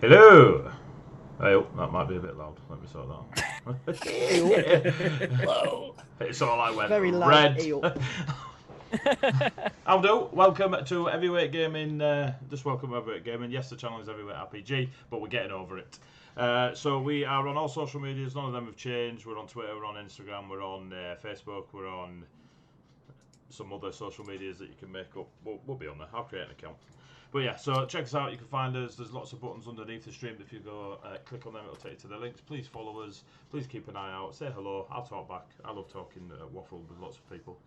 Hello. Oh, that might be a bit loud. Let me sort that out. Hello. It's all I went Very loud. red. Aldo, welcome to Heavyweight Gaming. Just welcome to Heavyweight Gaming. Yes, the channel is Heavyweight RPG, but we're getting over it. So we are on all social medias. None of them have changed. We're on Twitter, we're on Instagram, we're on Facebook, we're on some other social medias that you can make up. We'll be on there. I'll create an account. But yeah, so check us out. You can find us. There's lots of buttons underneath the stream. If you go click on them, it'll take you to the links. Please follow us. Please keep an eye out. Say hello. I'll talk back. I love talking waffle with lots of people.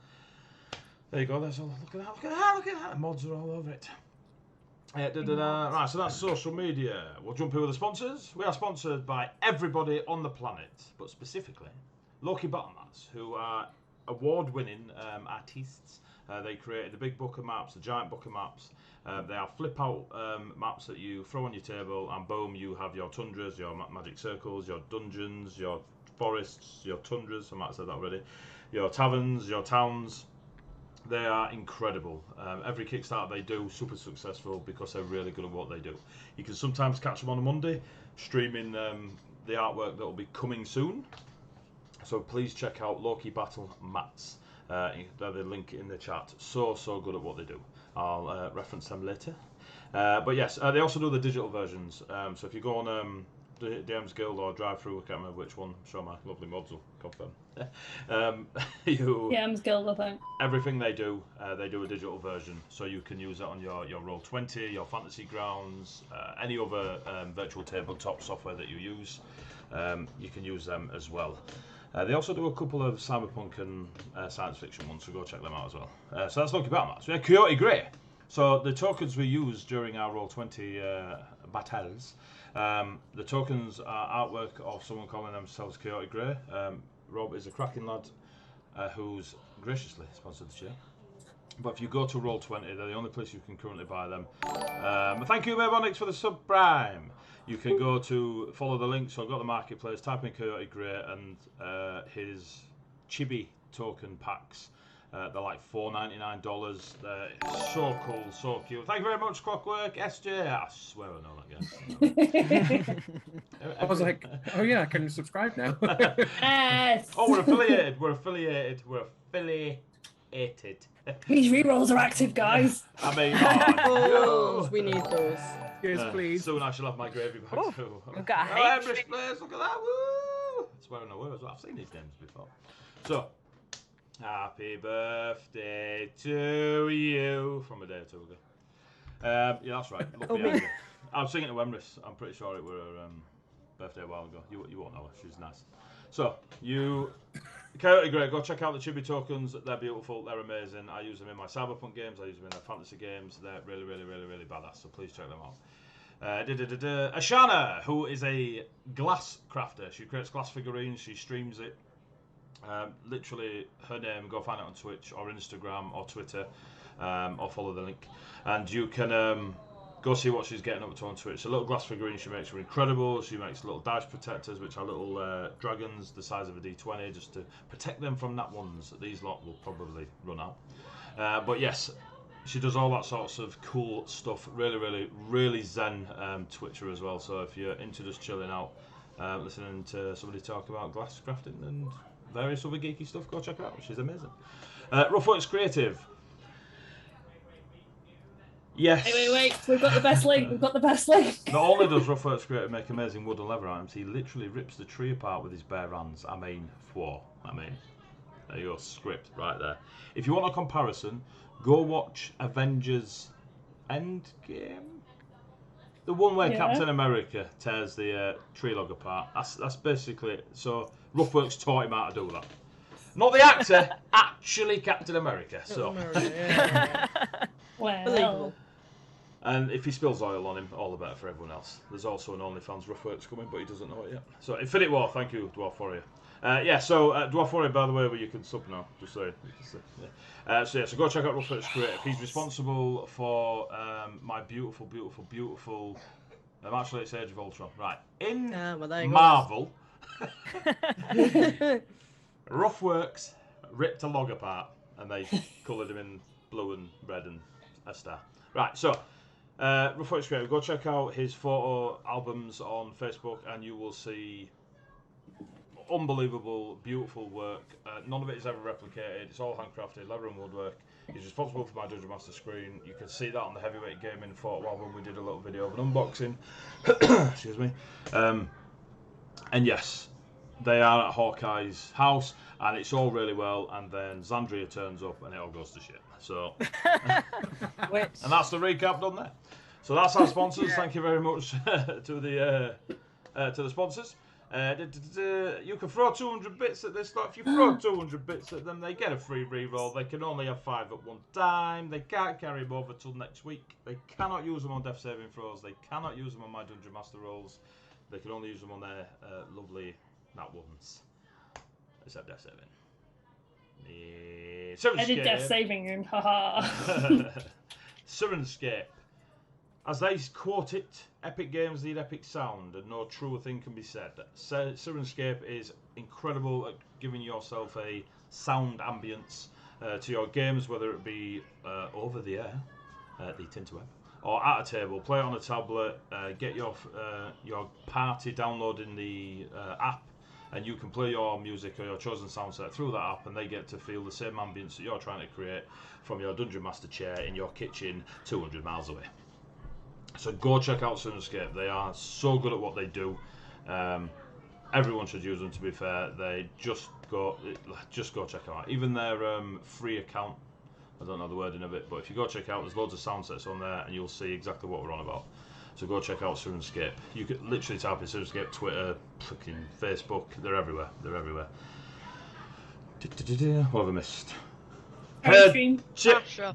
There you go. There's all. Look at that. Look at that. Look at that. Mods are all over it. Right, so that's social media. We'll jump in with the sponsors. We are sponsored by everybody on the planet, but specifically Loke Battle Mats, who are award-winning artists. They created the big book of maps, the giant book of maps. They are flip-out maps that you throw on your table, and boom, you have your tundras, your magic circles, your dungeons, your forests, your tundras. I might have said that already. Your taverns, your towns. They are incredible. Every Kickstarter they do, super successful because they're really good at what they do. You can sometimes catch them on a Monday, streaming the artwork that will be coming soon. So please check out Loki Battle Mats. There's the link in the chat. So good at what they do. I'll reference them later. But yes, they also do the digital versions. So if you go on DM's Guild or Drive Through, I can't remember which one. I'm sure my lovely mods will confirm. DM's Guild, I think. Everything they do a digital version, so you can use it on your Roll20, your Fantasy Grounds, any other virtual tabletop software that you use. You can use them as well. They also do a couple of cyberpunk and science fiction ones, so go check them out as well. So that's Loki Battle Mats. We have Coyote Grey. So the tokens we use during our Roll20 battles, the tokens are artwork of someone calling themselves Coyote Grey. Rob is a cracking lad who's graciously sponsored the show. But if you go to Roll20, they're the only place you can currently buy them. Thank you, Mabonix, for the sub-prime. You can go to follow the link. So I've got the marketplace, type in Coyote Grey and his chibi token packs. They're like $4.99. They're so cool, so cute. Thank you very much, Clockwork SJ. I swear I know that guy. I was like, oh yeah, I can subscribe now. Yes. Oh, we're affiliated. We're affiliated. These rerolls are active, guys. I mean, Oh, we need those. Yes, please. Soon I shall have my gravy bag too. We've got a Empress Place, look at that, woo! That's where I know where as well. I've seen these names before. So, happy birthday to you from a day or two ago. Yeah, that's right. Look behind me. I was singing to Empress. I'm pretty sure it were her birthday a while ago. You won't know her. She's nice. So, Coyote Grey, go check out the chibi tokens. They're beautiful. They're amazing. I use them in my cyberpunk games. I use them in their fantasy games. They're really, really, really, really badass. So please check them out. Ashana, who is a glass crafter. She creates glass figurines. She streams it. Literally, her name. Go find it on Twitch or Instagram or Twitter, or follow the link, and you can go see what she's getting up to on Twitch. The little glass figurines she makes are incredible. She makes little dice protectors, which are little dragons the size of a D20, just to protect them from nat ones. These lot will probably run out. But yes, she does all that sorts of cool stuff. Really, really, really zen Twitcher as well. So if you're into just chilling out, listening to somebody talk about glass crafting and various other geeky stuff, go check her out. She's amazing. Ruffworx Creative. Yes. Wait. We've got the best link. Not only does Ruffworx Creative make amazing wood and leather items, he literally rips the tree apart with his bare hands. I mean, there you go, script right there. If you want a comparison, go watch Avengers Endgame. The one where Captain America tears the tree log apart. That's basically it. So Ruffworx taught him how to do that. Not the actor, actually Captain America. So. Well. And if he spills oil on him, all the better for everyone else. There's also an OnlyFans Ruffworx coming, but he doesn't know it yet. So Infinite War, thank you, Dwarf Warrior. Dwarf Warrior, by the way, where you can sub now, just saying. So go check out Ruffworx Creative. He's responsible for my beautiful. Actually, it's Age of Ultron. Right. In Marvel, Ruffworx ripped a log apart, and they coloured him in blue and red and a star. Right, so Ruffworx Creative, go check out his photo albums on Facebook and you will see unbelievable, beautiful work. None of it is ever replicated. It's all handcrafted, leather and woodwork. He's responsible for my Dungeon Master screen. You can see that on the Heavyweight Gaming photo album. We did a little video of an unboxing. Excuse me. And yes, they are at Hawkeye's house, and it's all really well. And then Zandria turns up, and it all goes to shit. So, and that's the recap done there. So that's our sponsors. Thank you very much to the sponsors. You can throw 200 bits at this lot. If you throw 200 bits at them, they get a free reroll. They can only have 5 at one time. They can't carry them over till next week. They cannot use them on death saving throws. They cannot use them on my Dungeon Master rolls. They can only use them on their lovely nat ones. Except death saving. I did death saving room, haha. Syrinscape. As they quote it, epic games need epic sound, and no truer thing can be said. Syrinscape is incredible at giving yourself a sound ambience to your games, whether it be over the air, the interweb, or at a table. Play it on a tablet, get your party downloading the app, and you can play your music or your chosen sound set through that app, and they get to feel the same ambience that you're trying to create from your Dungeon Master chair in your kitchen 200 miles away. So go check out Syrinscape. They are so good at what they do. Everyone should use them, to be fair. They just go check them out. Even their free account, I don't know the wording of it, but if you go check out, there's loads of sound sets on there and you'll see exactly what we're on about. So go check out Syrinscape. You could literally type in Syrinscape, Twitter, fucking Facebook. They're everywhere. They're everywhere. What have I missed?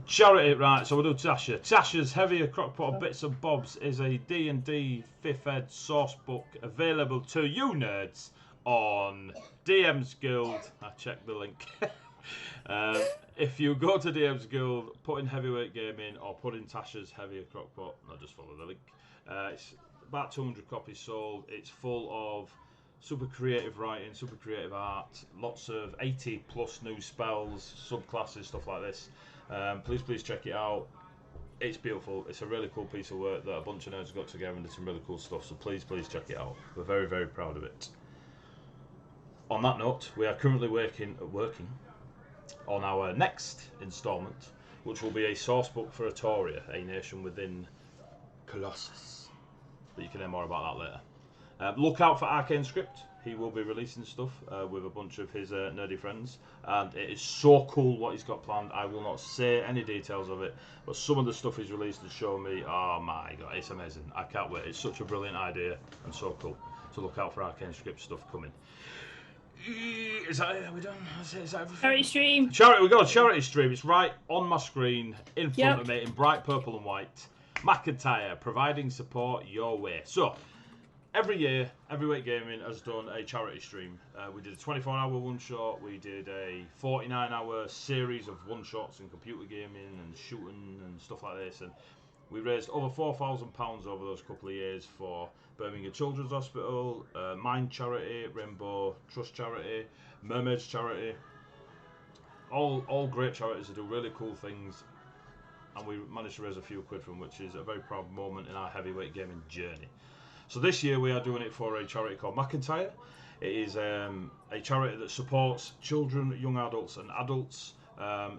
Charity, right, so we'll do Tasha. Tasha's Heavier Crockpot of Bits and Bobs is a D&D 5th ed source book available to you nerds on DM's Guild. I checked the link. If you go to DM's Guild, put in Heavyweight Gaming or put in Tasha's Heavier Crockpot, no, just follow the link. It's about 200 copies sold. It's full of super creative writing, super creative art, lots of 80 plus new spells, subclasses, stuff like this. Please check it out. It's beautiful. It's a really cool piece of work that a bunch of nerds got together and did some really cool stuff, so please check it out. We're very proud of it. On that note, we are currently working on our next instalment, which will be a source book for Atoria, a nation within Colossus. But you can hear more about that later. Look out for Arcane Script. He will be releasing stuff with a bunch of his nerdy friends, and it is so cool what he's got planned. I will not say any details of it, but some of the stuff he's released and shown me, oh my god, it's amazing. I can't wait. It's such a brilliant idea and so cool. So look out for Arcane Script stuff coming. Is that it? Are we done? Is that everything? Charity stream. Charity, we've got a charity stream. It's right on my screen, in front of me, in bright purple and white. McIntyre, providing support your way. So, every year, Heavyweight Gaming has done a charity stream. We did a 24-hour one-shot. We did a 49-hour series of one-shots in computer gaming and shooting and stuff like this. And we raised over £4,000 over those couple of years for Birmingham Children's Hospital, Mind Charity, Rainbow Trust Charity, Mermaids Charity. All great charities that do really cool things. And we managed to raise a few quid from, which is a very proud moment in our heavyweight gaming journey. So this year we are doing it for a charity called McIntyre. It is a charity that supports children, young adults and adults.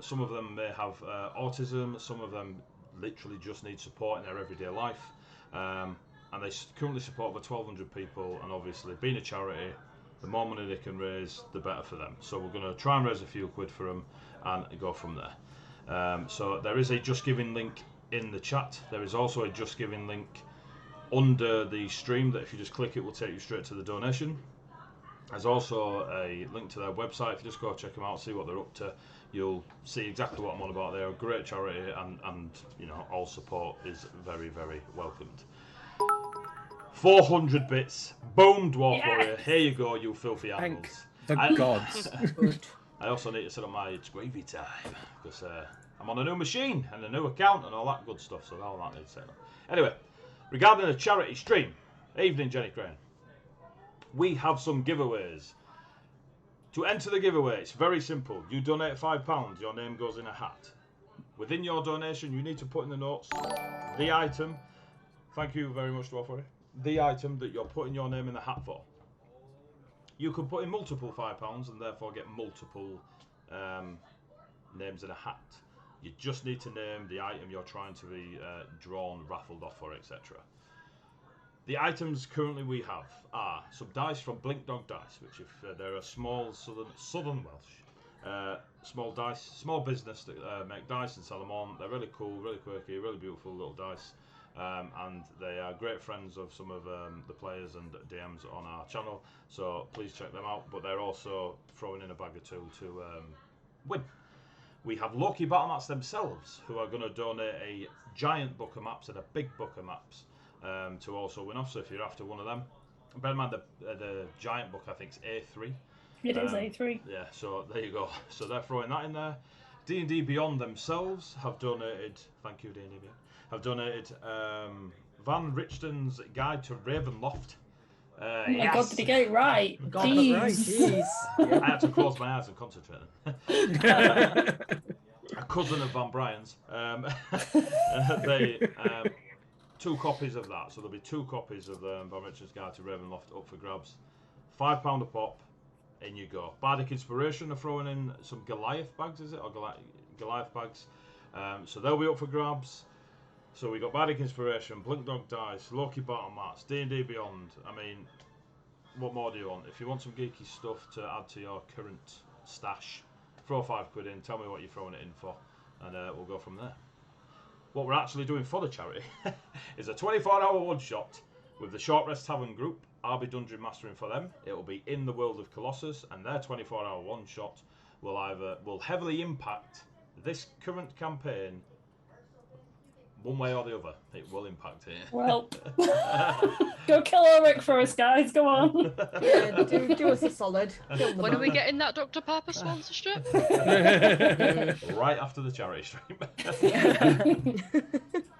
Some of them may have autism, some of them literally just need support in their everyday life. And they currently support over 1,200 people, and obviously being a charity, the more money they can raise, the better for them. So we're going to try and raise a few quid for them and go from there. So there is a Just Giving link in the chat. There is also a Just Giving link under the stream that if you just click it will take you straight to the donation. There's also a link to their website. If you just go check them out, see what they're up to, you'll see exactly what I'm on about. They're a great charity, and you know, all support is very welcomed. 400 bits. Boom, Dwarf Warrior. Here you go, you filthy animals. Thank the gods. I also need to set up my It's Gravy Time, because I'm on a new machine and a new account and all that good stuff, so all that needs set up. Anyway, regarding the charity stream, evening Jenny Crane, we have some giveaways. To enter the giveaway, it's very simple. You donate £5, your name goes in a hat. Within your donation, you need to put in the notes the item. Thank you very much, Dwarf. The item that you're putting your name in the hat for. You can put in multiple £5 and therefore get multiple names in a hat. You just need to name the item you're trying to be drawn, raffled off for, etc. The items currently we have are some dice from Blink Dog Dice, which if they're a small southern Welsh small business that make dice and sell them on. They're really cool, really quirky, really beautiful little dice, and they are great friends of some of the players and DMs on our channel. So please check them out. But they're also throwing in a bag or two to win. We have Loki Battle Mats themselves, who are going to donate a giant book of maps and a big book of maps to also win off. So if you're after one of them, bear in mind the giant book I think is A3. It is A3. Yeah, so there you go. So they're throwing that in there. D&D Beyond themselves have donated. Thank you, D&D Beyond. Have donated Van Richten's Guide to Ravenloft. Oh my God, did he get it right? Jeez. I had to close my eyes and concentrate. A cousin of Van Brian's. They 2 copies of that. So there'll be 2 copies of Van Richten's Guide to Ravenloft up for grabs. £5 a pop. In you go. Bardic Inspiration are throwing in some Goliath bags, is it? Or Goliath bags. So they'll be up for grabs. So we got Bardic Inspiration, Blink Dog Dice, Loki Battle Mats, D&D Beyond. I mean, what more do you want? If you want some geeky stuff to add to your current stash, throw £5 in, tell me what you're throwing it in for, and we'll go from there. What we're actually doing for the charity is a 24-hour one-shot with the Short Rest Tavern group. I'll be dungeon mastering for them. It will be in the world of Colossus, and their 24-hour one-shot will heavily impact this current campaign one way or the other. It will impact it. Well, go kill Ulrich for us, guys. Go on. Yeah, do us a solid. When are we getting that Dr. Papa sponsorship? Right after the charity stream.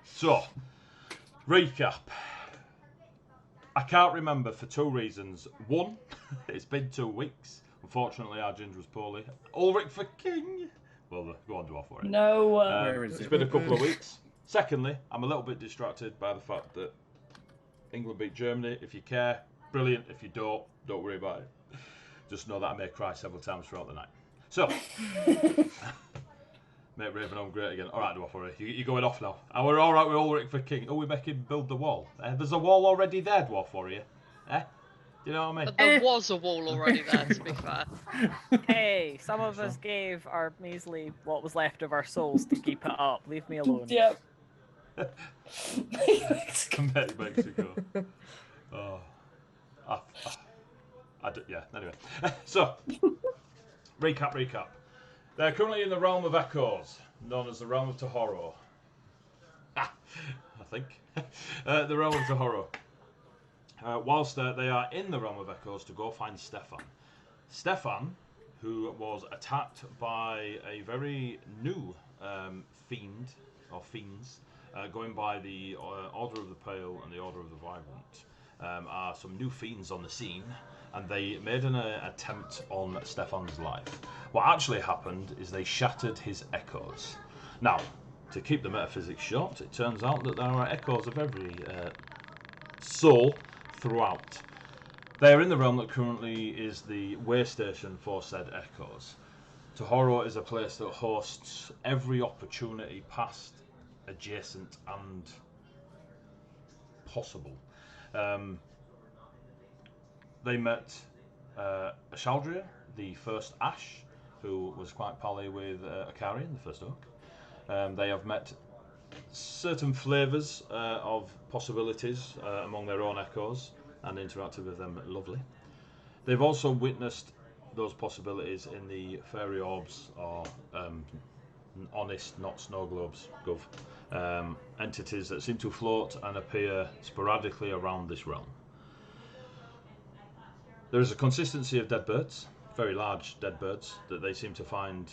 So, recap. I can't remember for 2 reasons. One, it's been 2 weeks. Unfortunately, our ginger was poorly. Ulrich for king. Well, go on, Dwarf for it. No. Where is It's it? been a couple of weeks. Secondly, I'm a little bit distracted by the fact that England beat Germany. If you care, brilliant. If you don't worry about it. Just know that I may cry several times throughout the night. So, make Ravenholm great again. All right, Dwarf for it. You're going off now. We're all right with Ulrich for king. Oh, we make him build the wall. There's a wall already there, Dwarf Warrior. Do you know what I mean? There was a wall already there, to be fair. Hey, some of us gave our measly what was left of our souls to keep it up. Leave me alone. Yep. Mexico. Oh. Yeah, anyway. So, recap. They're currently in the realm of echoes, known as the realm of Tahoro. I think. The realm of Tahoro. Whilst they are in the realm of echoes to go find Stefan. Stefan, who was attacked by a very new fiend, or fiends, going by the Order of the Pale and the Order of the Vibrant, are some new fiends on the scene, and they made an attempt on Stefan's life. What actually happened is they shattered his echoes. Now, to keep the metaphysics short, it turns out that there are echoes of every soul throughout. They're in the realm that currently is the way station for said echoes. Tahoro is a place that hosts every opportunity past, adjacent and possible. They met Ashaldria, the first Ash, who was quite pally with Akarian, the first Oak. They have met certain flavours of possibilities among their own echoes and interacted with them lovely. They've also witnessed those possibilities in the fairy orbs, or honest, not snow globes, entities that seem to float and appear sporadically around this realm. There is a consistency of dead birds, very large dead birds, that they seem to find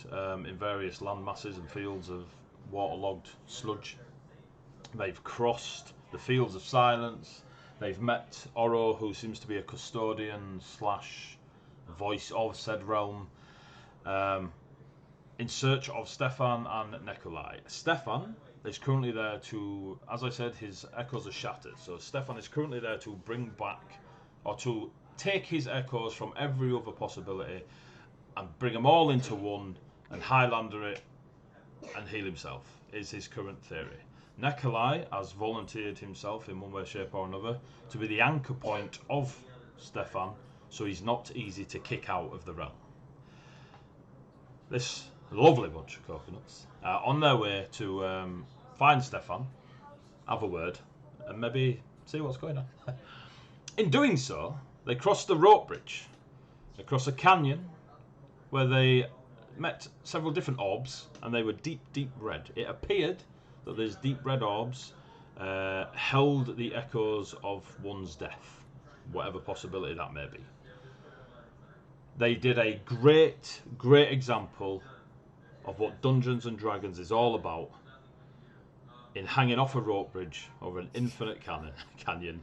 in various land masses and fields of waterlogged sludge. They've crossed the fields of silence. They've met Oro, who seems to be a custodian / voice of said realm. in search of Stefan and Nikolai. Stefan is currently there to, as I said, his echoes are shattered. So Stefan is currently there to bring back, or to take his echoes from every other possibility and bring them all into one and Highlander it and heal himself, is his current theory. Nikolai has volunteered himself in one way, shape or another to be the anchor point of Stefan, so he's not easy to kick out of the realm. This lovely bunch of coconuts are on their way to find Stefan, have a word, and maybe see what's going on. In doing so, they cross the rope bridge, across a canyon, where they met several different orbs, and they were deep, deep red. It appeared that these deep red orbs held the echoes of one's death, whatever possibility that may be. They did a great, great example of what Dungeons and Dragons is all about in hanging off a rope bridge over an infinite canyon.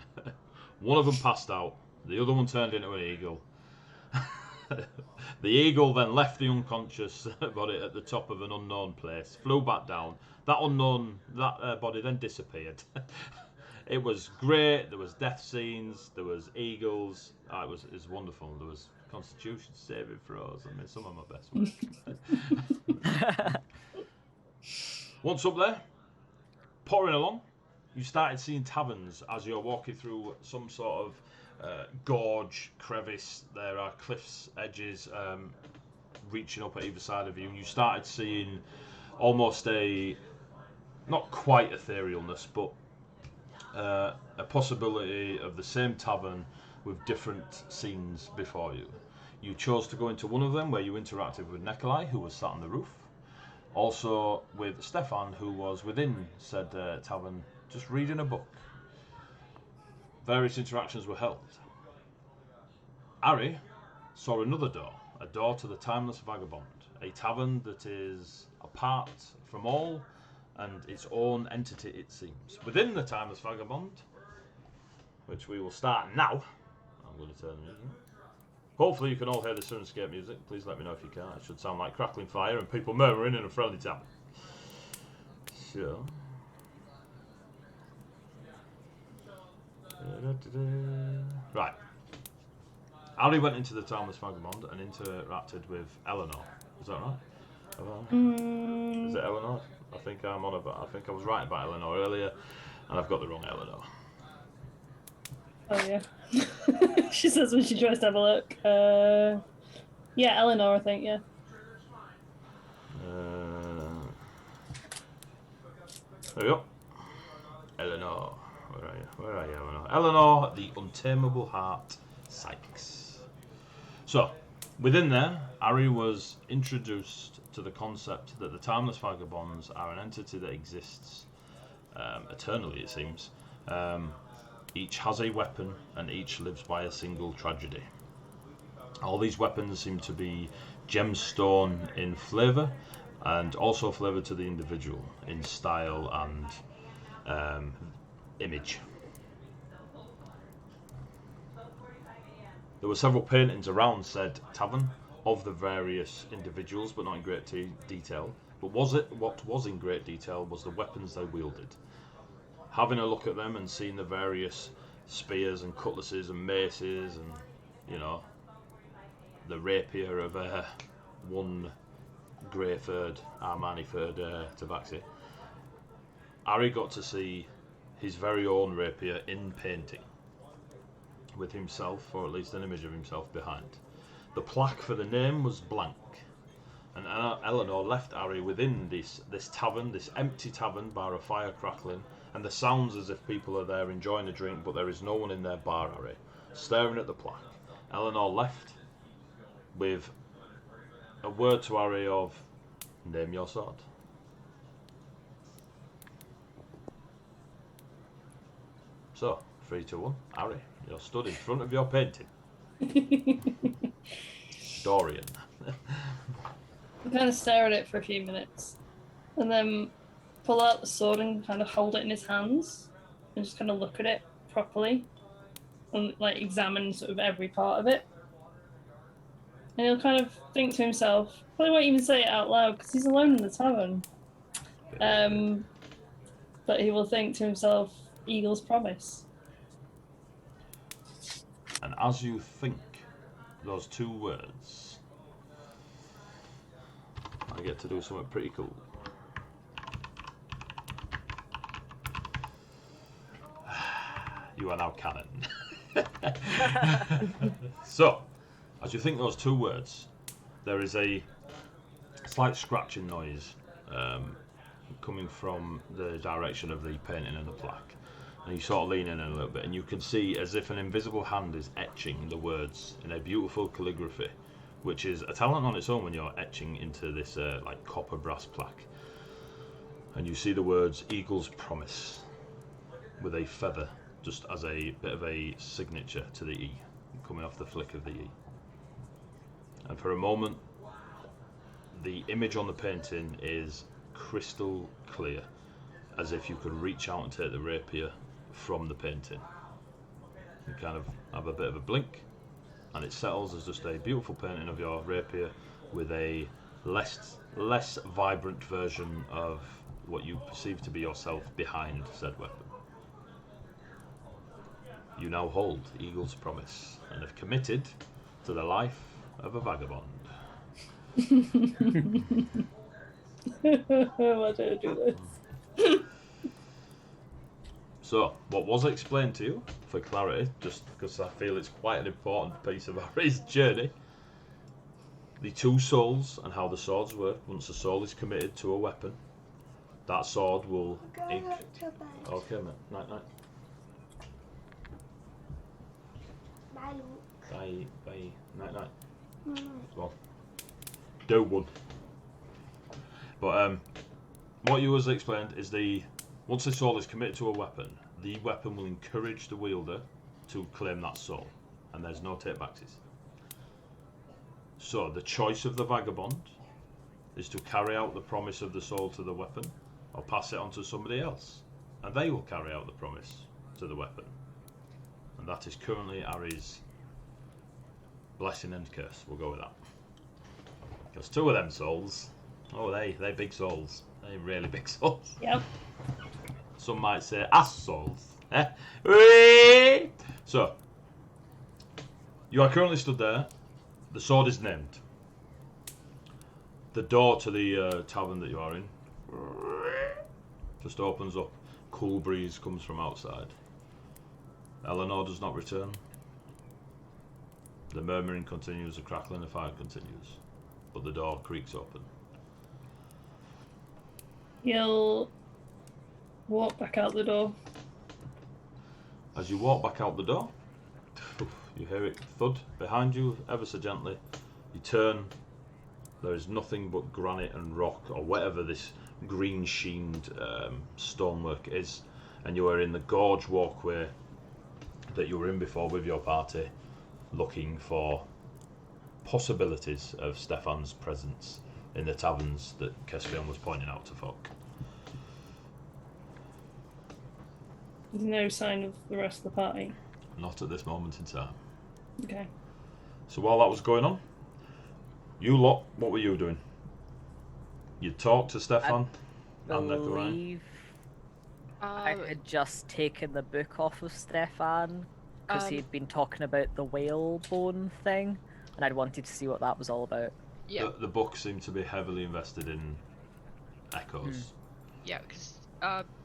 One of them passed out, the other one turned into an eagle. The eagle then left the unconscious body at the top of an unknown place, flew back down. That body then disappeared. It was great. There was death scenes. There was eagles. It was wonderful. There was Constitution saving throws. I mean, some of my best ones. Once up there, pouring along, you started seeing taverns as you're walking through some sort of gorge, crevice. There are cliffs edges reaching up at either side of you, and you started seeing almost not quite etherealness, but a possibility of the same tavern with different scenes before you. You chose to go into one of them where you interacted with Nikolai, who was sat on the roof, also with Stefan, who was within said tavern just reading a book. Various interactions were held. Ari saw another door, a door to the Timeless Vagabond, a tavern that is apart from all and its own entity, it seems. Within the Timeless Vagabond, which we will start now, I'm going to turn the music on. Hopefully you can all hear the Syrinscape music. Please let me know if you can. It should sound like crackling fire and people murmuring in a friendly tavern. So... Right. Ari went into the Timeless Vagabond and interacted with Eleanor. Is that right? Is it Eleanor? I think I think I was right about Eleanor earlier, and I've got the wrong Eleanor. Oh yeah. She says when she tries to have a look. Yeah, Eleanor, I think. Yeah. There we go. Eleanor. Where are you, Eleanor? Eleanor, the Untamable Heart Psychics. So, within there, Ari was introduced to the concept that the Timeless Vagabonds are an entity that exists eternally, it seems. Each has a weapon, and each lives by a single tragedy. All these weapons seem to be gemstone in flavour, and also flavour to the individual in style and image. There were several paintings around said tavern of the various individuals, but not in great detail. But what was in great detail was the weapons they wielded. Having a look at them and seeing the various spears and cutlasses and maces and, you know, the rapier of one Greyford, Armani-Ford Tabaxi, Ari got to see his very own rapier in painting, with himself, or at least an image of himself, behind. The plaque for the name was blank, and Eleanor left Ari within this tavern, this empty tavern, bar a fire crackling, and the sounds as if people are there enjoying a drink, but there is no one in their bar, Ari, staring at the plaque. Eleanor left with a word to Ari of, name your sword. So, 3, 2, 1, Ari, you're stood in front of your painting. Dorian. I kind of stare at it for a few minutes, and then pull out the sword and kind of hold it in his hands, and just kind of look at it properly, and like examine sort of every part of it. And he'll kind of think to himself, probably won't even say it out loud because he's alone in the tavern. But he will think to himself, Eagle's Promise. And as you think those 2 words, I get to do something pretty cool. You are now canon. So, as you think those 2 words, there is a slight scratching noise coming from the direction of the painting and the plaque. And you sort of lean in a little bit, and you can see as if an invisible hand is etching the words in a beautiful calligraphy, which is a talent on its own when you're etching into this like copper brass plaque. And you see the words Eagle's Promise with a feather just as a bit of a signature to the E, coming off the flick of the E. And for a moment, the image on the painting is crystal clear, as if you could reach out and take the rapier from the painting. You kind of have a bit of a blink, and it settles as just a beautiful painting of your rapier with a less vibrant version of what you perceive to be yourself behind said weapon. You now hold Eagle's Promise and have committed to the life of a vagabond. Why did I do this? So, what was explained to you, for clarity, just because I feel it's quite an important piece of Harry's journey, the 2 souls and how the swords work. Once a soul is committed to a weapon, that sword will... Okay, mate. Night, night. Bye, Luke. Bye. Night, night. Well, do one. But what you was explained is once the soul is committed to a weapon, the weapon will encourage the wielder to claim that soul, and there's no take-backsies. So the choice of the vagabond is to carry out the promise of the soul to the weapon, or pass it on to somebody else, and they will carry out the promise to the weapon. And that is currently Ari's blessing and curse. We'll go with that. Because 2 of them souls, they big souls. They really big souls. Yep. Some might say ass souls. Eh? So, you are currently stood there. The sword is named. The door to the tavern that you are in just opens up. Cool breeze comes from outside. Eleanor does not return. The murmuring continues, the crackling of fire continues, but the door creaks open. He'll walk back out the door. As you walk back out the door, you hear it thud behind you ever so gently. You turn, there is nothing but granite and rock, or whatever this green sheened stonework is, and you are in the gorge walkway that you were in before with your party, looking for possibilities of Stefan's presence in the taverns that Kespion was pointing out to folk. There's no sign of the rest of the party. Not at this moment in time. Okay. So while that was going on, you lot, what were you doing? You talked to Stefan and Nikolai. believe I had just taken the book off of Stefan because he'd been talking about the whalebone thing, and I'd wanted to see what that was all about. Yeah. The book seemed to be heavily invested in echoes. Yeah, because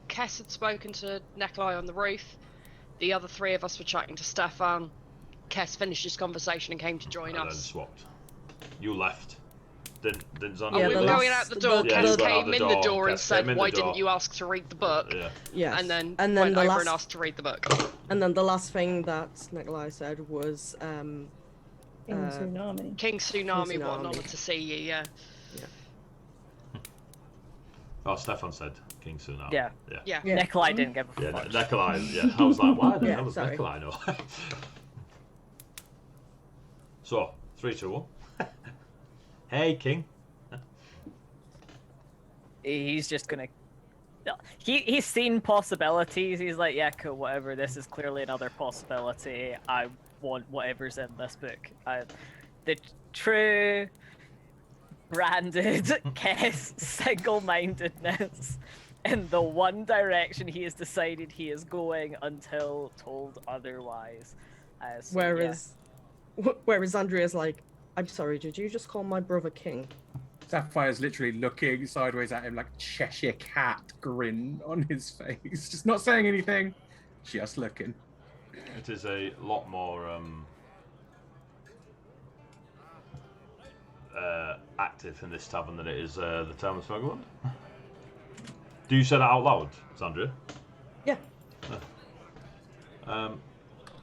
Kess had spoken to Nikolai on the roof. The other 3 of us were chatting to Stefan. Kess finished his conversation and came to join And then us. swapped. You left. Didn't Xander We were leave? going out the door. Yeah, Kess you got out came the in the door, door and Kess came said, in the "Why door." didn't you ask to read the book?" Yeah. Yes. And then then went the over last, and asked to read the book. and then the last thing that Nikolai said was, In tsunami. King Tsunami Tsunami. wanted to see you. Yeah. Oh, Stefan said King Tsunami. Yeah. Yeah. Yeah. Nikolai didn't give a Yeah, fuck. Nikolai. Yeah, I was like, why the Yeah, hell does sorry. Nikolai know? So, 3, 2, 1. Hey, King. He's just gonna. He's seen possibilities. He's like, yeah, cool, whatever. This is clearly another possibility. I want whatever's in this book. the true branded Kess single-mindedness in the one direction he has decided he is going until told otherwise. So, whereas Andrea's like, I'm sorry, did you just call my brother king? Sapphire's literally looking sideways at him like Cheshire Cat grin on his face. Just not saying anything, just looking. It is a lot more active in this tavern than it is the Town of Smugglerland. Do you say that out loud, Sandra? Yeah.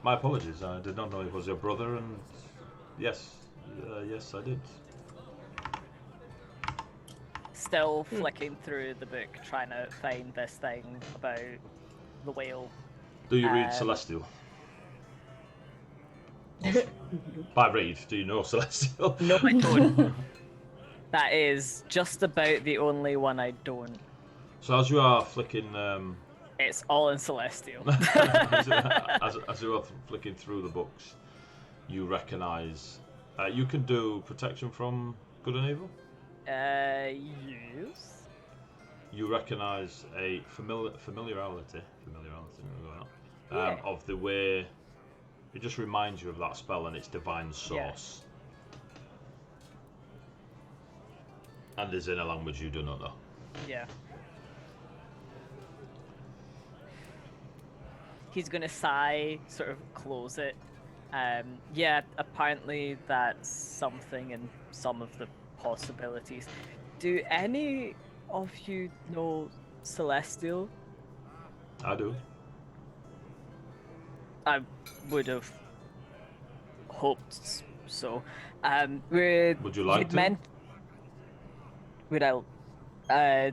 My apologies. I did not know it was your brother, and yes, yes, I did. Still flicking through the book, trying to find this thing about the whale. Do you read Celestial? By read, do you know Celestial? No, I don't. That is just about the only one I don't. So as you are flicking... It's all in Celestial. as you are flicking through the books, you recognise... you can do protection from good and evil? Yes. You recognise a familiarity of the way... It just reminds you of that spell and its divine source. Yeah. And is in a language you do not know. Yeah. He's gonna sigh, sort of close it. Yeah, apparently that's something in some of the possibilities. Do any of you know Celestial? I do. I would have hoped so. Would you like to? Would I?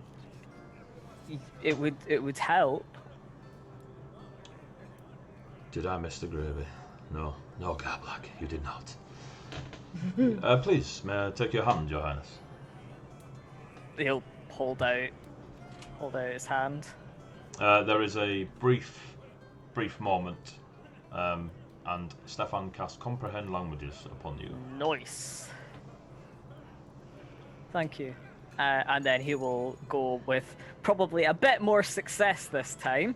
It would help. Did I miss the gravy? No, Garblack, you did not. Please, may I take your hand, Your Highness? He'll hold out his hand. There is a brief moment, and Stefan casts Comprehend Languages upon you. Nice. Thank you. And then he will go with probably a bit more success this time,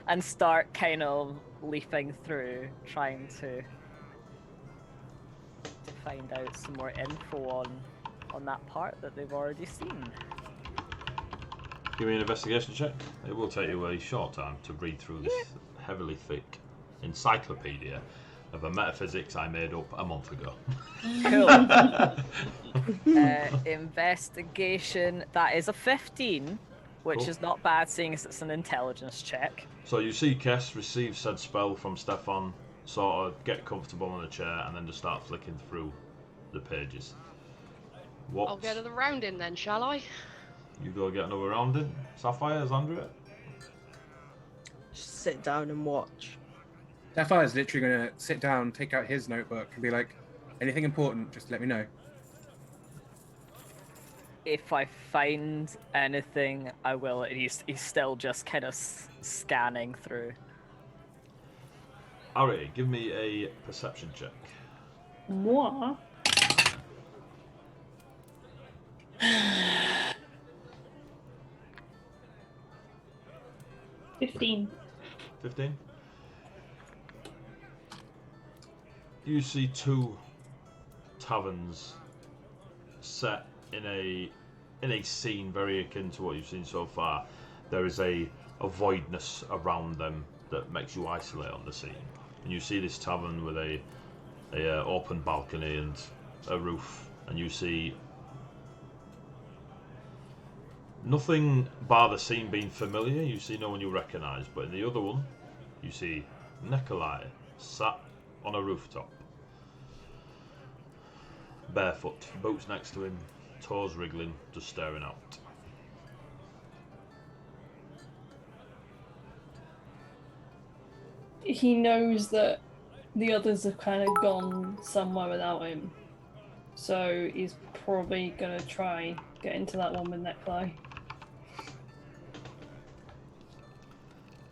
and start kind of leafing through, trying to find out some more info on that part that they've already seen. Give me an investigation check. It will take you a short time to read through this heavily thick encyclopedia of a metaphysics I made up a month ago. Cool. Investigation, that is a 15, which Cool. is not bad seeing as it's an intelligence check. So you see Kess receive said spell from Stefan, sort of get comfortable in a chair, and then just start flicking through the pages. What? I'll get another round in then, shall I? You go get another round in. Sapphire, is Andrea? Just sit down and watch. Sapphire's literally going to sit down, take out his notebook, and be like, anything important, just let me know. If I find anything, I will. He's still just kind of scanning through. Ari, give me a perception check. Moi? 15. 15. You see two taverns set in a scene very akin to what you've seen so far. There is a voidness around them that makes you isolate on the scene. And you see this tavern with a open balcony and a roof, and you see nothing bar the scene being familiar. You see no one you recognise, but in the other one, you see Nikolai sat on a rooftop, barefoot, boots next to him, toes wriggling, just staring out. He knows that the others have kind of gone somewhere without him, so he's probably gonna try get into that one with Nikolai.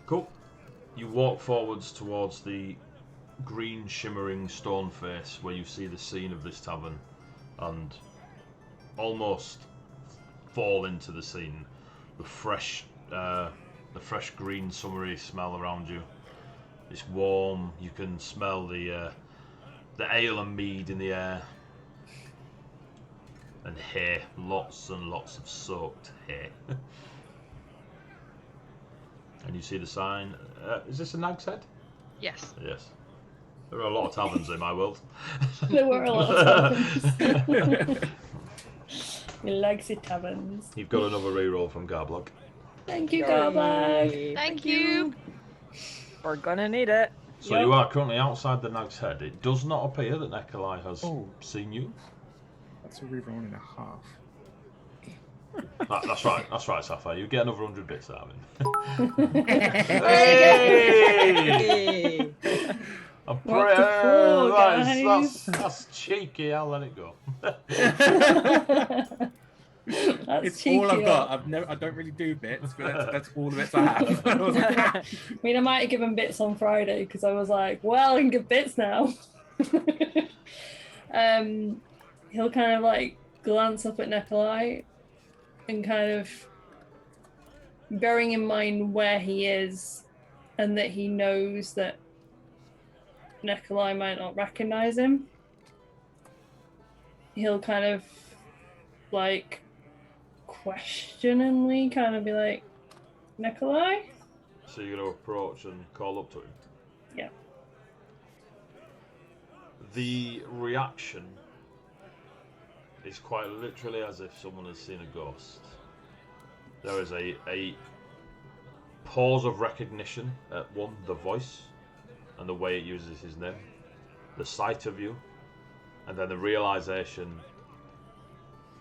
Cool. You walk forwards towards the green shimmering stone face where you see the scene of this tavern and almost fall into the scene. The fresh green summery smell around you. It's warm. You can smell the ale and mead in the air. And hay, lots and lots of soaked hay. And you see the sign. Is this a Nag's Head? Yes. Yes. There are a lot of taverns in my world. There were a lot of taverns. We like the taverns. You've got another reroll from Garblog. Thank you, Garbag. Thank you. We're gonna need it. So you are currently outside the Nag's Head. It does not appear that Nikolai has seen you. That's a reroll and a half. That's right, Sapphire. You get another 100 bits out of him. Hey! I'm What the floor, guys? that's cheeky. I'll let it go. That's It's cheeky. all I've got. I don't really do bits, but that's all the bits I have. I mean, I might have given bits on Friday because I was like, well, I can give bits now. He'll kind of like glance up at Nikolai and kind of, bearing in mind where he is and that he knows that Nikolai might not recognize him, he'll kind of like questioningly kind of be like, Nikolai? So you're going to approach and call up to him? Yeah. The reaction is quite literally as if someone has seen a ghost. There is a pause of recognition at one, the voice and the way it uses his name, the sight of you, and then the realization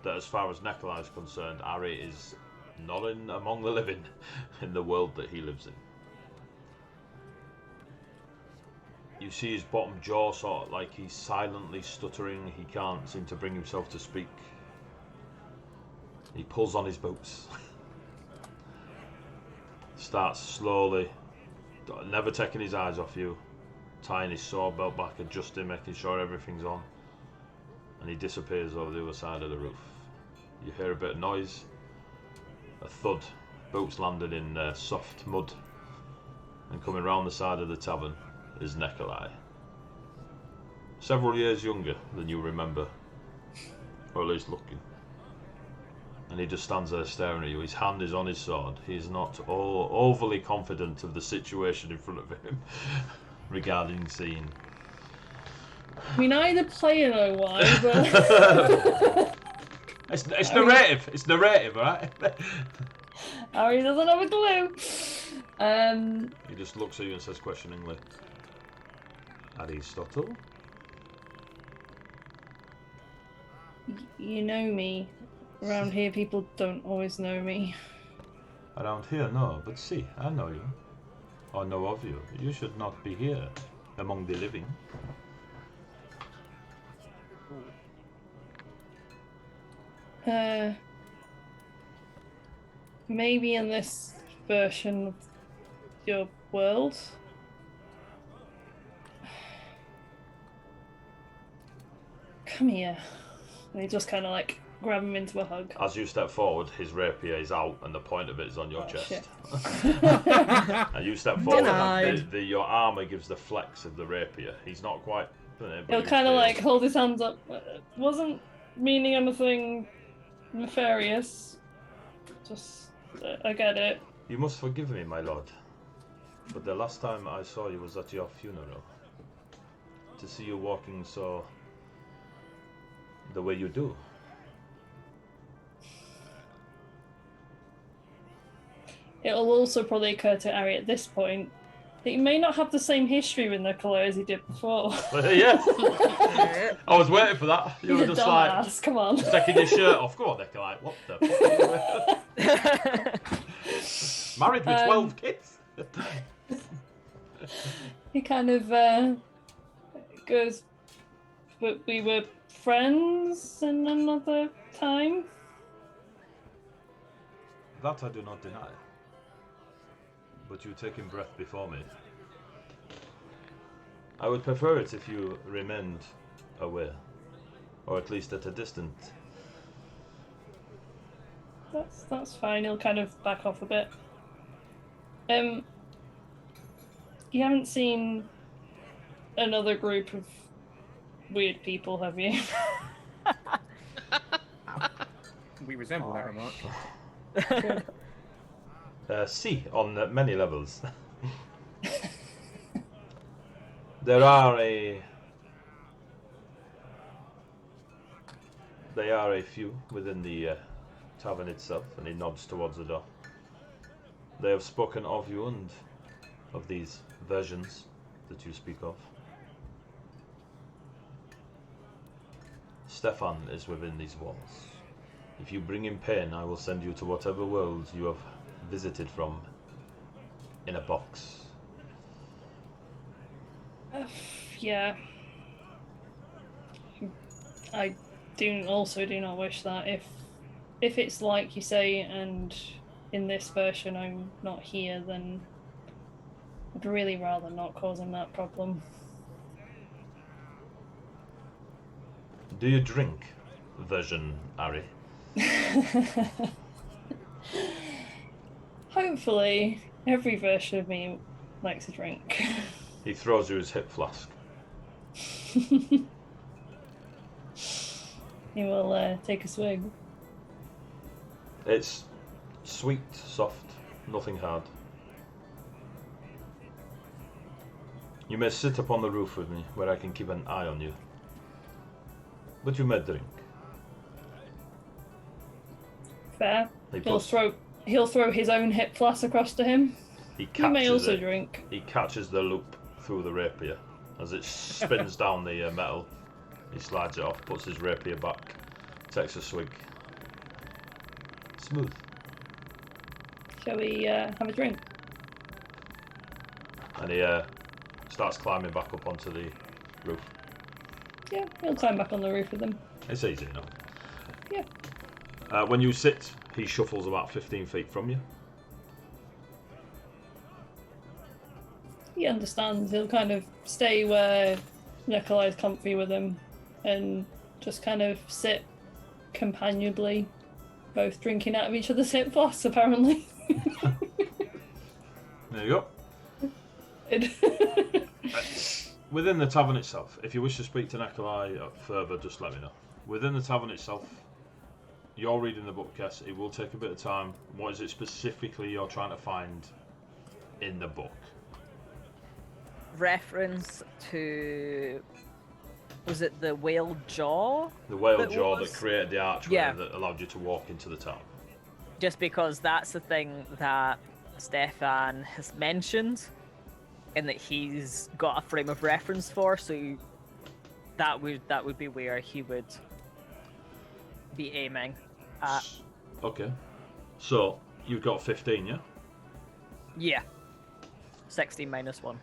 that as far as Nikolai is concerned, Ari is not among the living in the world that he lives in. You see his bottom jaw sort of like he's silently stuttering. He can't seem to bring himself to speak. He pulls on his boots. Starts slowly, never taking his eyes off you, tying his sword belt back, adjusting, making sure everything's on. And he disappears over the other side of the roof. You hear a bit of noise, a thud, boots landed in soft mud, and coming round the side of the tavern is Nikolai. Several years younger than you remember, or at least looking. And he just stands there staring at you. His hand is on his sword. He is not overly confident of the situation in front of him regarding the scene. I mean, I either play or know why, but... It's narrative. It's narrative, right? Ari doesn't have a clue. He just looks at you and says questioningly, Aristotle? You know me. Around here, people don't always know me. Around here, no, but see, I know you. I know of you. You should not be here, among the living. Maybe in this version of your world. Come here. And he just kind of like grab him into a hug. As you step forward, his rapier is out and the point of it is on your chest. Shit. And you step forward Denied. and your armour gives the flex of the rapier. He's not quite done it, but He'll he's kind of there. like hold his hands up. Wasn't meaning anything nefarious. Just, I get it. You must forgive me, my lord. But the last time I saw you was at your funeral. To see you walking so... the way you do. It'll also probably occur to Ari at this point that he may not have the same history with Nicola as he did before. Yeah. I was waiting for that. You He's were a just like dumbass, come on. taking your shirt off. Go on, Nikolai. What the fuck? Married with 12 kids. He kind of goes, but we were friends in another time. That I do not deny. But you taking breath before me. I would prefer it if you remained aware, or at least at a distance. That's fine. He'll kind of back off a bit. You haven't seen another group of weird people, have you? We resemble that remark. See, on many levels. They are a few within the tavern itself, and he nods towards the door. They have spoken of you and of these versions that you speak of. Stefan is within these walls. If you bring him pain, I will send you to whatever world you have visited from in a box. Yeah. I also do not wish that. If it's like you say, and in this version I'm not here, then I'd really rather not cause him that problem. Do you drink, version Ari? Hopefully, every version of me likes a drink. He throws you his hip flask. He will take a swig. It's sweet, soft, nothing hard. You may sit upon the roof with me, where I can keep an eye on you. But you may drink. Fair. He He'll throw his own hip flask across to him. He You may catches also it. drink. He catches the loop through the rapier as it spins down the metal. He slides it off, puts his rapier back, takes a swig. Smooth. Shall we have a drink? And he starts climbing back up onto the roof. Yeah, he'll climb back on the roof with them. It's easy enough. Yeah. When you sit, he shuffles about 15 feet from you. He understands. He'll kind of stay where Nikolai's comfy with him and just kind of sit companionably, both drinking out of each other's hip flasks, apparently. There you go. Within the tavern itself, if you wish to speak to Nikolai further, just let me know. Within the tavern itself, you're reading the book, Kes. It will take a bit of time. What is it specifically you're trying to find in the book? Reference to, was it the whale jaw? The whale That jaw was- that created the archway Yeah. that allowed you to walk into the town. Just because that's the thing that Stefan has mentioned, and that he's got a frame of reference for, so that would be where he would be aiming at. Okay. So, you've got 15, yeah? Yeah. 16 minus 1.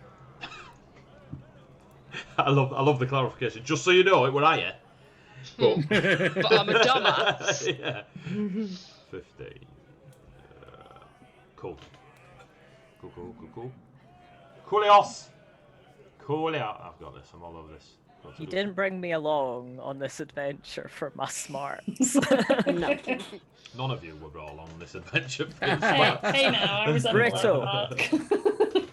I love the clarification. Just so you know, it were I, but But I'm a dumbass. yeah. 15. Cool. Cool. Coolios! Coolio. I've got this. I'm all over this. Got to You do didn't bring me along on this adventure for my smarts. No. None of you were brought along on this adventure. Hey now, I resemble Brittle. that.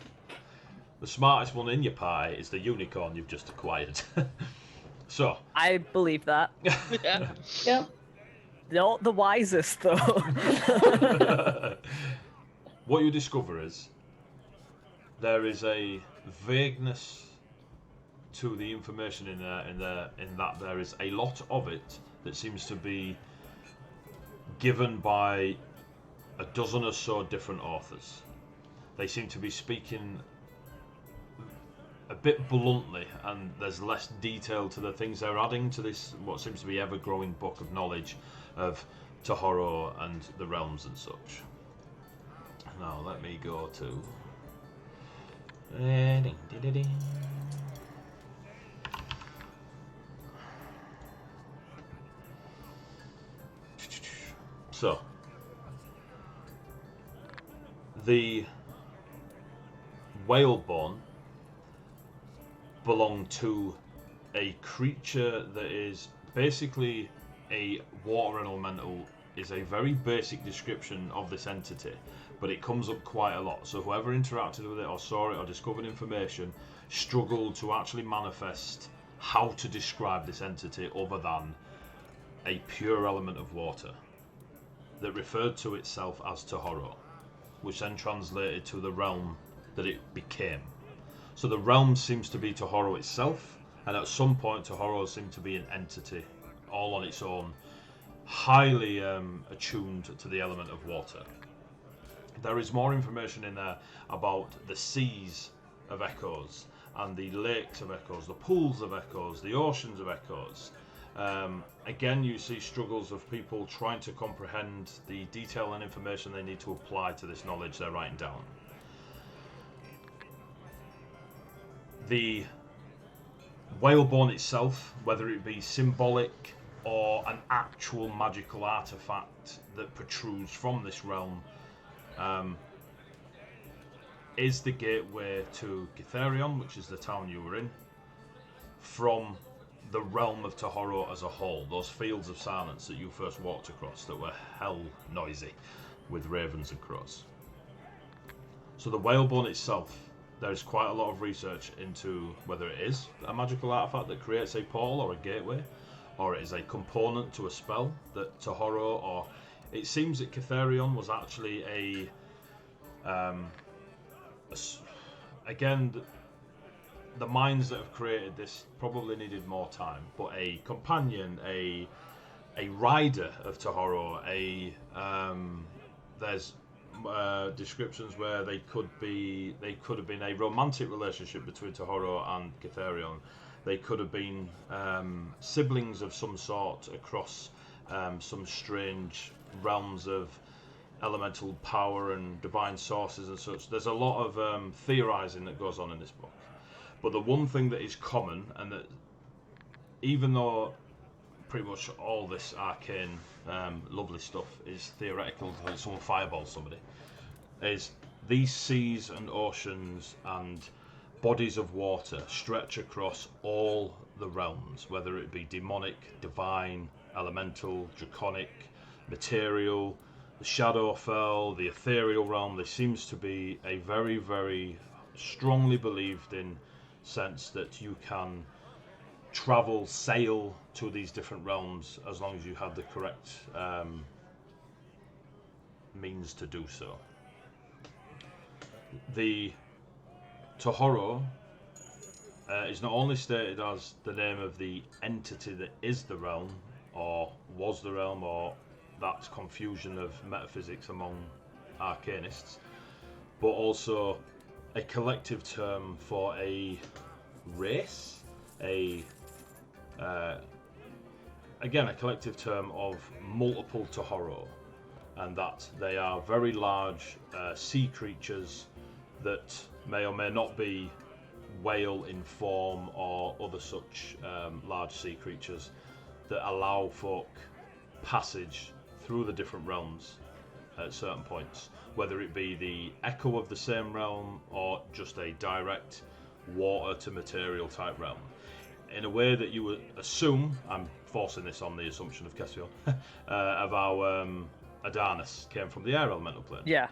The smartest one in your pie is the unicorn you've just acquired. So. I believe that. Yeah. Yep. Not the wisest, though. What you discover is there is a vagueness to the information in that there is a lot of it that seems to be given by a dozen or so different authors. They seem to be speaking a bit bluntly, and there's less detail to the things they're adding to this what seems to be ever-growing book of knowledge of Tahoro and the realms and such. Now let me go to so the whalebone belong to a creature that is basically a water elemental. Is a very basic description of this entity, but it comes up quite a lot. So whoever interacted with it or saw it or discovered information struggled to actually manifest how to describe this entity other than a pure element of water that referred to itself as Tahoro, which then translated to the realm that it became. So the realm seems to be Tahoro itself, and at some point Tahoro seemed to be an entity all on its own, highly attuned to the element of water. There is more information in there about the seas of echoes and the lakes of echoes, the pools of echoes, the oceans of echoes. Again, you see struggles of people trying to comprehend the detail and information they need to apply to this knowledge they're writing down. The whalebone itself, whether it be symbolic or an actual magical artifact that protrudes from this realm, is the gateway to Githerion, which is the town you were in, from the realm of Tahoro as a whole, those fields of silence that you first walked across that were hell noisy with ravens and crows. So the whalebone itself, there is quite a lot of research into whether it is a magical artifact that creates a portal or a gateway, or it is a component to a spell that Tahoro, or it seems that Githerion was actually again, the minds that have created this probably needed more time, but a companion, a rider of Tahoro, there's descriptions where they could have been a romantic relationship between Tahoro and Githerion. They could have been siblings of some sort across some strange realms of elemental power and divine sources and such. There's a lot of theorizing that goes on in this book. But the one thing that is common, and that even though pretty much all this arcane lovely stuff is theoretical, like someone fireballs somebody, is these seas and oceans and bodies of water stretch across all the realms, whether it be demonic, divine, elemental, draconic, material, the Shadowfell, the ethereal realm. There seems to be a very, very strongly believed in sense that you can travel, sail to these different realms as long as you have the correct means to do so. The Tahoro is not only stated as the name of the entity that is the realm, or was the realm, or that's confusion of metaphysics among arcanists, but also a collective term for a race, again a collective term of multiple Tahoro, and that they are very large sea creatures that may or may not be whale in form or other such large sea creatures that allow folk passage through the different realms at certain points, whether it be the echo of the same realm or just a direct water to material type realm, in a way that you would assume, I'm forcing this on the assumption of Kession, of our Adarnus came from the air elemental plane. Yeah.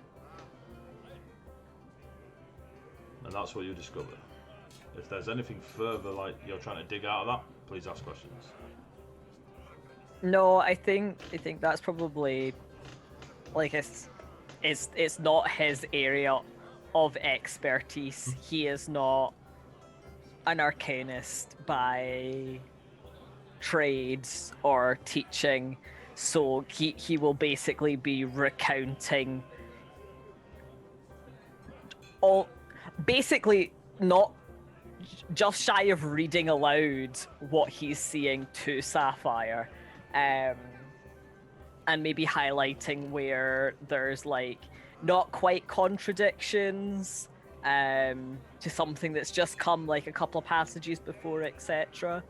And that's what you discover. If there's anything further like you're trying to dig out of that, please ask questions. No, I think that's probably like it's not his area of expertise. He is not an arcanist by trade or teaching, so he will basically be recounting all, basically not just shy of reading aloud what he's seeing to Sapphire, and maybe highlighting where there's like not quite contradictions to something that's just come like a couple of passages before, etc.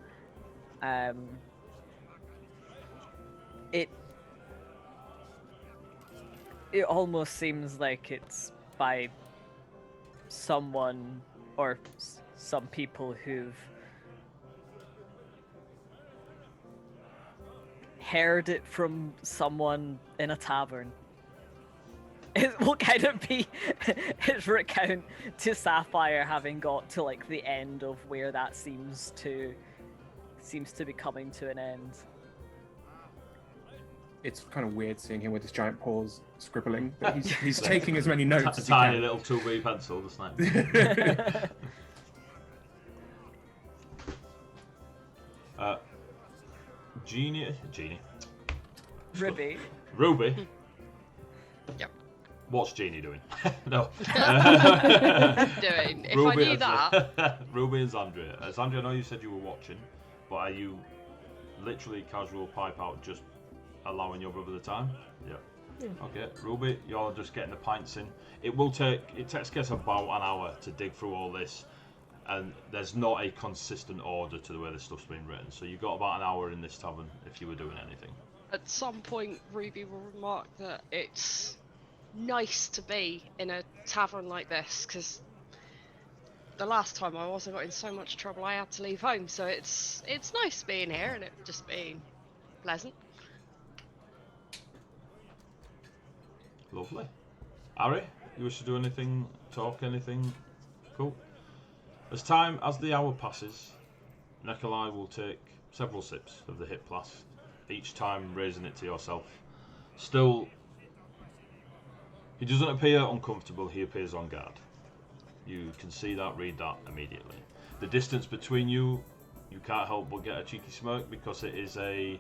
It almost seems like it's by someone or some people who've heard it from someone in a tavern. It will kind of be his recount to Sapphire, having got to like the end of where that seems to be coming to an end. It's kind of weird seeing him with his giant paws scribbling, but he's taking as many notes as he Tiny can. little 2B pencil, just like. Genie. Ruby. Ruby. Yep. What's Genie doing? No. Doing. If I knew and- that. Ruby and Zandria. Zandria, I know you said you were watching, but are you literally casual pipe out, just allowing your brother the time? Yeah. Okay, Ruby, you're just getting the pints in. It takes us about an hour to dig through all this, and there's not a consistent order to the way this stuff's been written. So you've got about an hour in this tavern if you were doing anything. At some point, Ruby will remark that it's nice to be in a tavern like this, because the last time I got in so much trouble I had to leave home, so it's nice being here and it just being pleasant. Lovely. Ari, you wish to do anything, talk anything? Cool. As the hour passes, Nikolai will take several sips of the hip blast, each time raising it to yourself. Still, he doesn't appear uncomfortable, he appears on guard. You can see that, read that immediately. The distance between you can't help but get a cheeky smirk, because it is a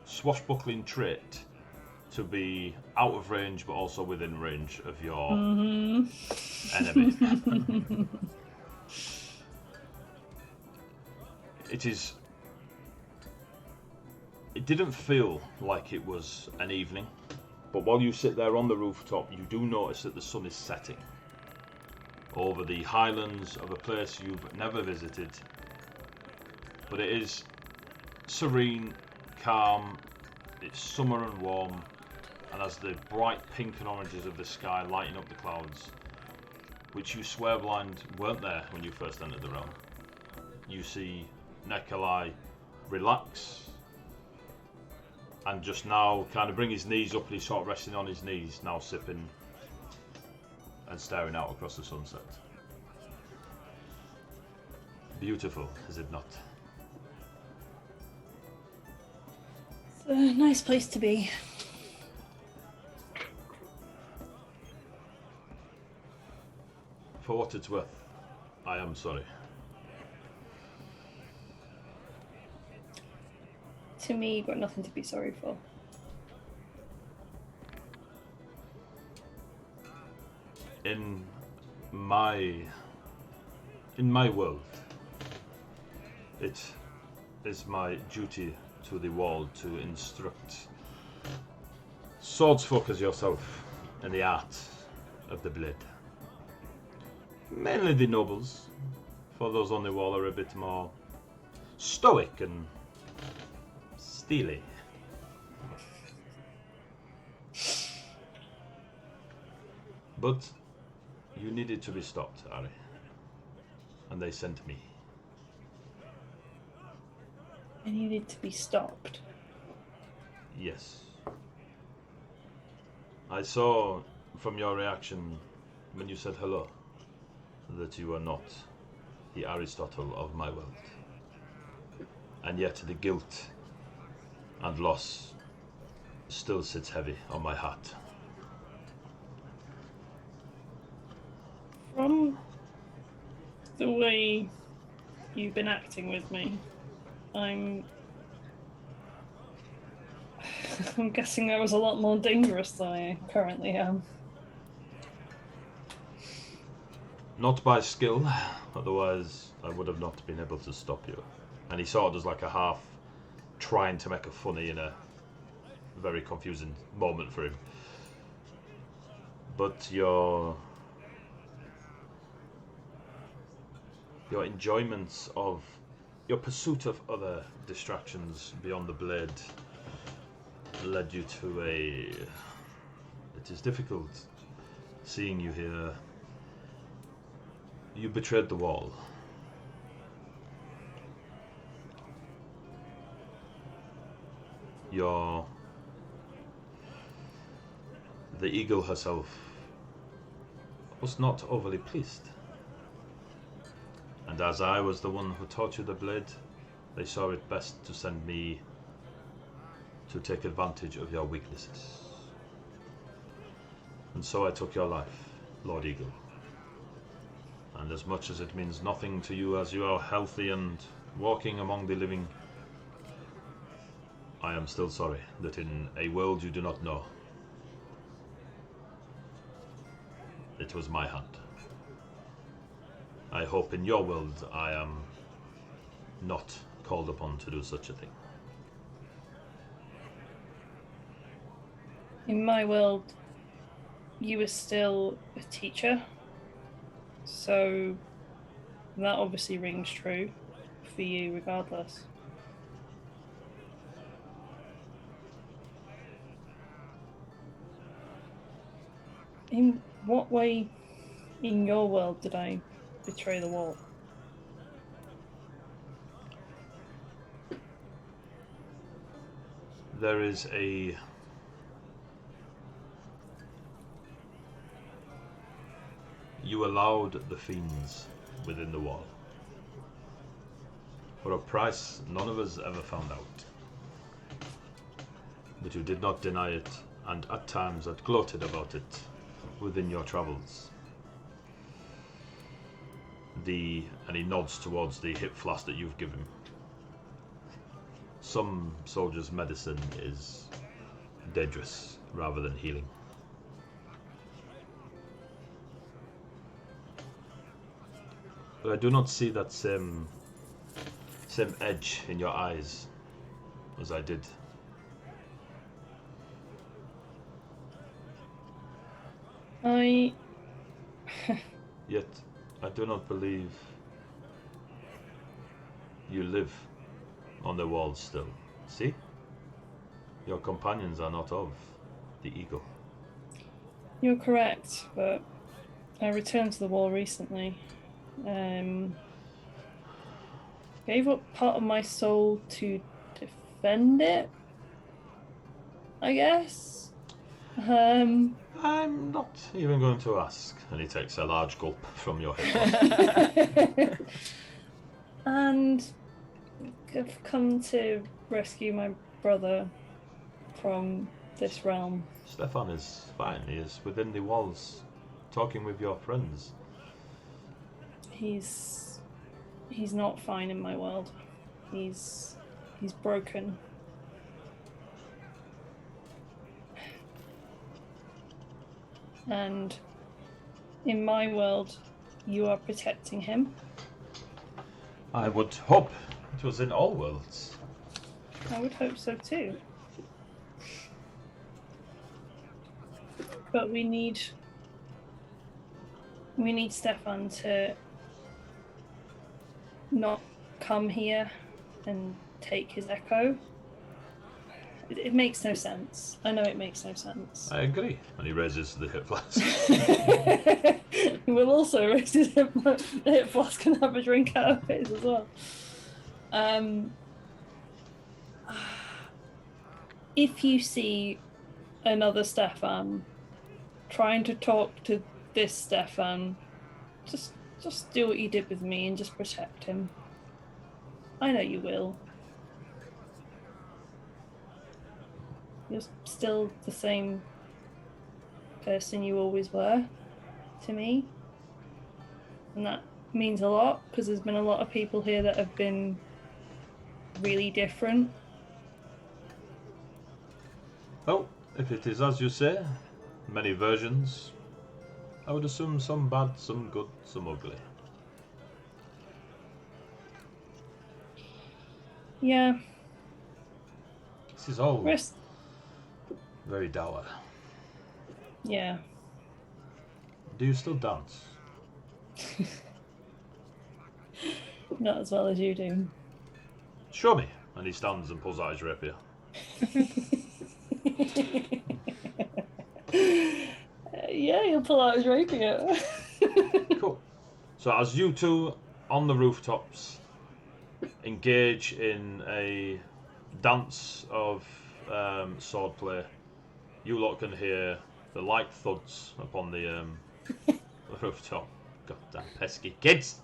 swashbuckling trait to be out of range but also within range of your enemy. It didn't feel like it was an evening, but while you sit there on the rooftop, you do notice that the sun is setting over the highlands of a place you've never visited. But it is serene, calm, it's summer and warm, and as the bright pink and oranges of the sky lighting up the clouds, which you swear blind weren't there when you first entered the realm, you see Nikolai relax and just now kind of bring his knees up, and he's sort of resting on his knees, now sipping and staring out across the sunset. Beautiful, is it not? It's a nice place to be. For what it's worth, I am sorry. To me, you've got nothing to be sorry for. In my world, it is my duty to the world to instruct swordsfolk as yourself in the art of the blade. Mainly the nobles, for those on the wall are a bit more stoic and steely. But you needed to be stopped, Ari, and they sent me. I needed to be stopped. Yes. I saw from your reaction when you said hello that you are not the Aristotle of my world. And yet the guilt and loss still sits heavy on my heart. From the way you've been acting with me, I'm guessing I was a lot more dangerous than I currently am. Not by skill, otherwise I would have not been able to stop you. And he sort of does like a half trying to make a funny in a very confusing moment for him. But your enjoyments of your pursuit of other distractions beyond the blade led you to it is difficult seeing you here. You betrayed the wall, the eagle herself was not overly pleased. And as I was the one who taught you the blade, they saw it best to send me to take advantage of your weaknesses. And so I took your life, Lord Eagle. And as much as it means nothing to you as you are healthy and walking among the living, I am still sorry that in a world you do not know, it was my hand. I hope in your world I am not called upon to do such a thing. In my world, you were still a teacher, so that obviously rings true for you regardless. In what way in your world did I betray the wall? There is a you allowed the fiends within the wall for a price none of us ever found out. But you did not deny it, and at times had gloated about it within your travels. And he nods towards the hip flask that you've given. Some soldiers' medicine is dangerous rather than healing. But I do not see that same edge in your eyes as I did. Yet, I do not believe you live on the walls still. See? Your companions are not of the eagle. You're correct, but I returned to the wall recently. Gave up part of my soul to defend it, I guess. I'm not even going to ask. And he takes a large gulp from your head. And I've come to rescue my brother from this realm. Stefan is fine. He is within the walls, talking with your friends. He's not fine in my world. He's broken. And in my world, you are protecting him. I would hope it was in all worlds. I would hope so too. But we need Stefan to not come here and take his echo. It makes no sense. I know it makes no sense. I agree. And he raises the hip flask. He will also raise his hip flask and have a drink out of it as well. If you see another Stefan trying to talk to this Stefan, just do what you did with me and just protect him. I know you will. You're still the same person you always were to me. And that means a lot, because there's been a lot of people here that have been really different. Well, if it is as you say, many versions, I would assume some bad, some good, some ugly. Yeah. This is all very dour. Yeah. Do you still dance? Not as well as you do. Show me. And he stands and pulls out his rapier. Yeah, he'll pull out his rapier. Cool. So as you two on the rooftops engage in a dance of swordplay, you lot can hear the light thuds upon the rooftop. Goddamn pesky kids.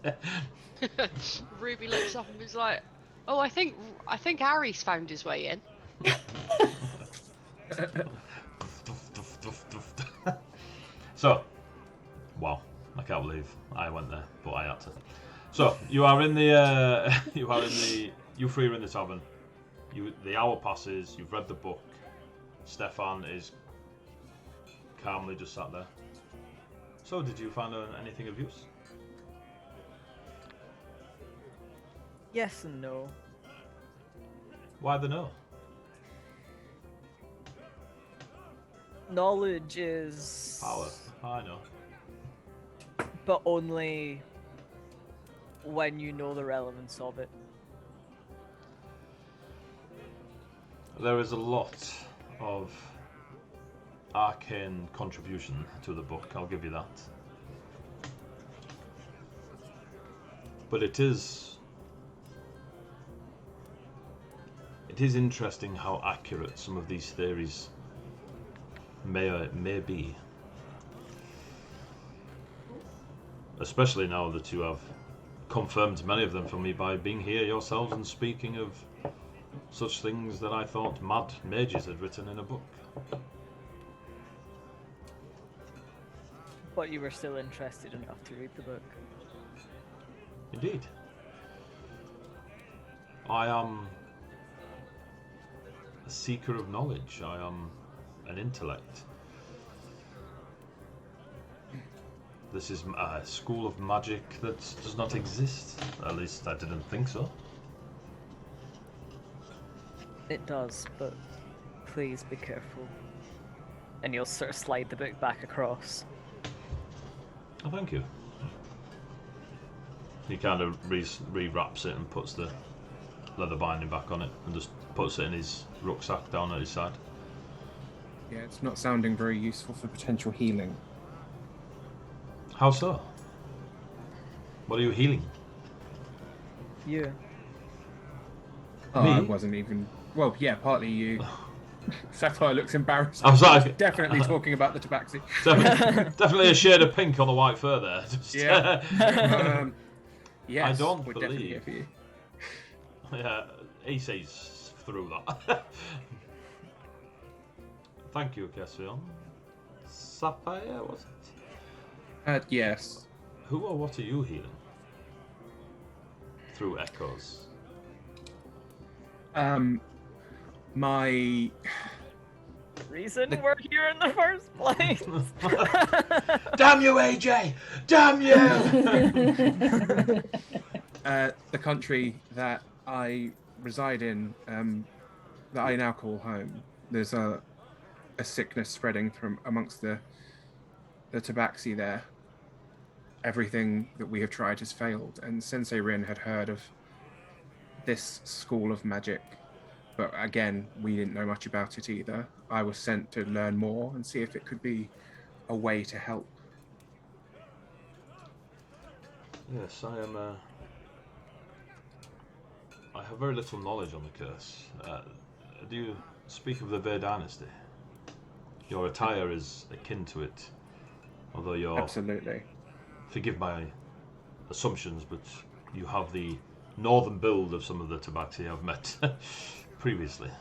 Ruby looks up and is like, "Oh, I think Harry's found his way in." So, wow, I can't believe I went there, but I had to. So you are in the you three are in the tavern. The hour passes. You've read the book. Stefan is calmly just sat there. So, did you find anything of use? Yes and no. Why the no? Knowledge is Power. I know. but only when you know the relevance of it. There is a lot of arcane contribution to the book, I'll give you that. But it is interesting how accurate some of these theories may be. Especially now that you have confirmed many of them for me by being here yourselves and speaking of such things that I thought mad mages had written in a book. But you were still interested enough to read the book. Indeed. I am a seeker of knowledge. I am an intellect. This is a school of magic that does not exist. At least I didn't think so. It does, but please be careful. And you'll sort of slide the book back across. Oh, thank you. He kind of rewraps it and puts the leather binding back on it and just puts it in his rucksack down at his side. Yeah, it's not sounding very useful for potential healing. How so? What are you healing? You. Oh, Me? I wasn't even... Well, yeah, partly you. Sapphire looks embarrassed. I was like... Definitely talking about the tabaxi. Definitely a shade of pink on the white fur there. Just, Yeah. Yes, I don't we're definitely believe- here for you. Yeah, he sees through that. Thank you, Cassian. Sapphire, was it? Yes. Who or what are you healing? Through echoes. My... Reason we're here in the first place. Damn you, AJ! Damn you! The country that I reside in, that I now call home, there's a sickness spreading from amongst the tabaxi there. Everything that we have tried has failed, and Sensei Rin had heard of this school of magic, but again, we didn't know much about it either. I was sent to learn more and see if it could be a way to help. Yes, I have very little knowledge on the curse. Do you speak of the Ver Dynasty? Your attire is akin to it, although you're... Absolutely. Forgive my assumptions, but you have the northern build of some of the tabaxi I've met previously.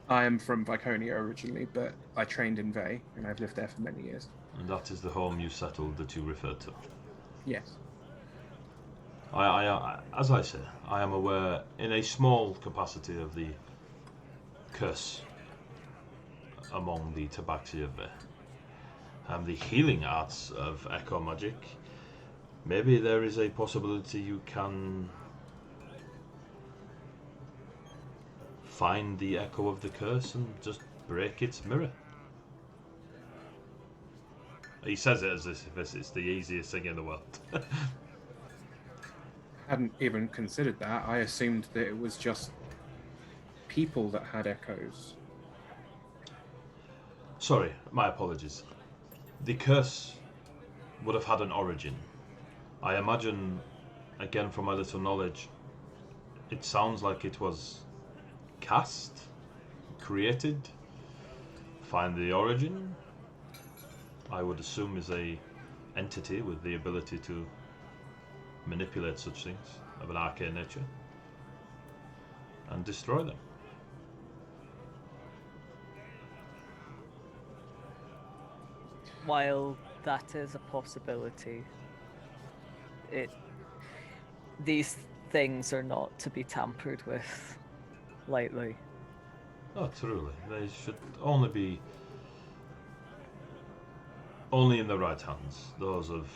I am from Viconia originally, but I trained in Vey, and I've lived there for many years. And that is the home you settled that you referred to. Yes. I as I say, I am aware in a small capacity of the curse among the tabaxi of Vey. And the healing arts of echo magic. Maybe there is a possibility you can find the echo of the curse and just break its mirror. He says it as if it's the easiest thing in the world. Hadn't even considered that. I assumed that it was just people that had echoes. Sorry, my apologies. The curse would have had an origin. I imagine, again from my little knowledge, it sounds like it was cast, created. Find the origin. I would assume is a entity with the ability to manipulate such things of an arcane nature and destroy them. While that is a possibility, these things are not to be tampered with lightly. Oh, truly. They should only be in the right hands. Those of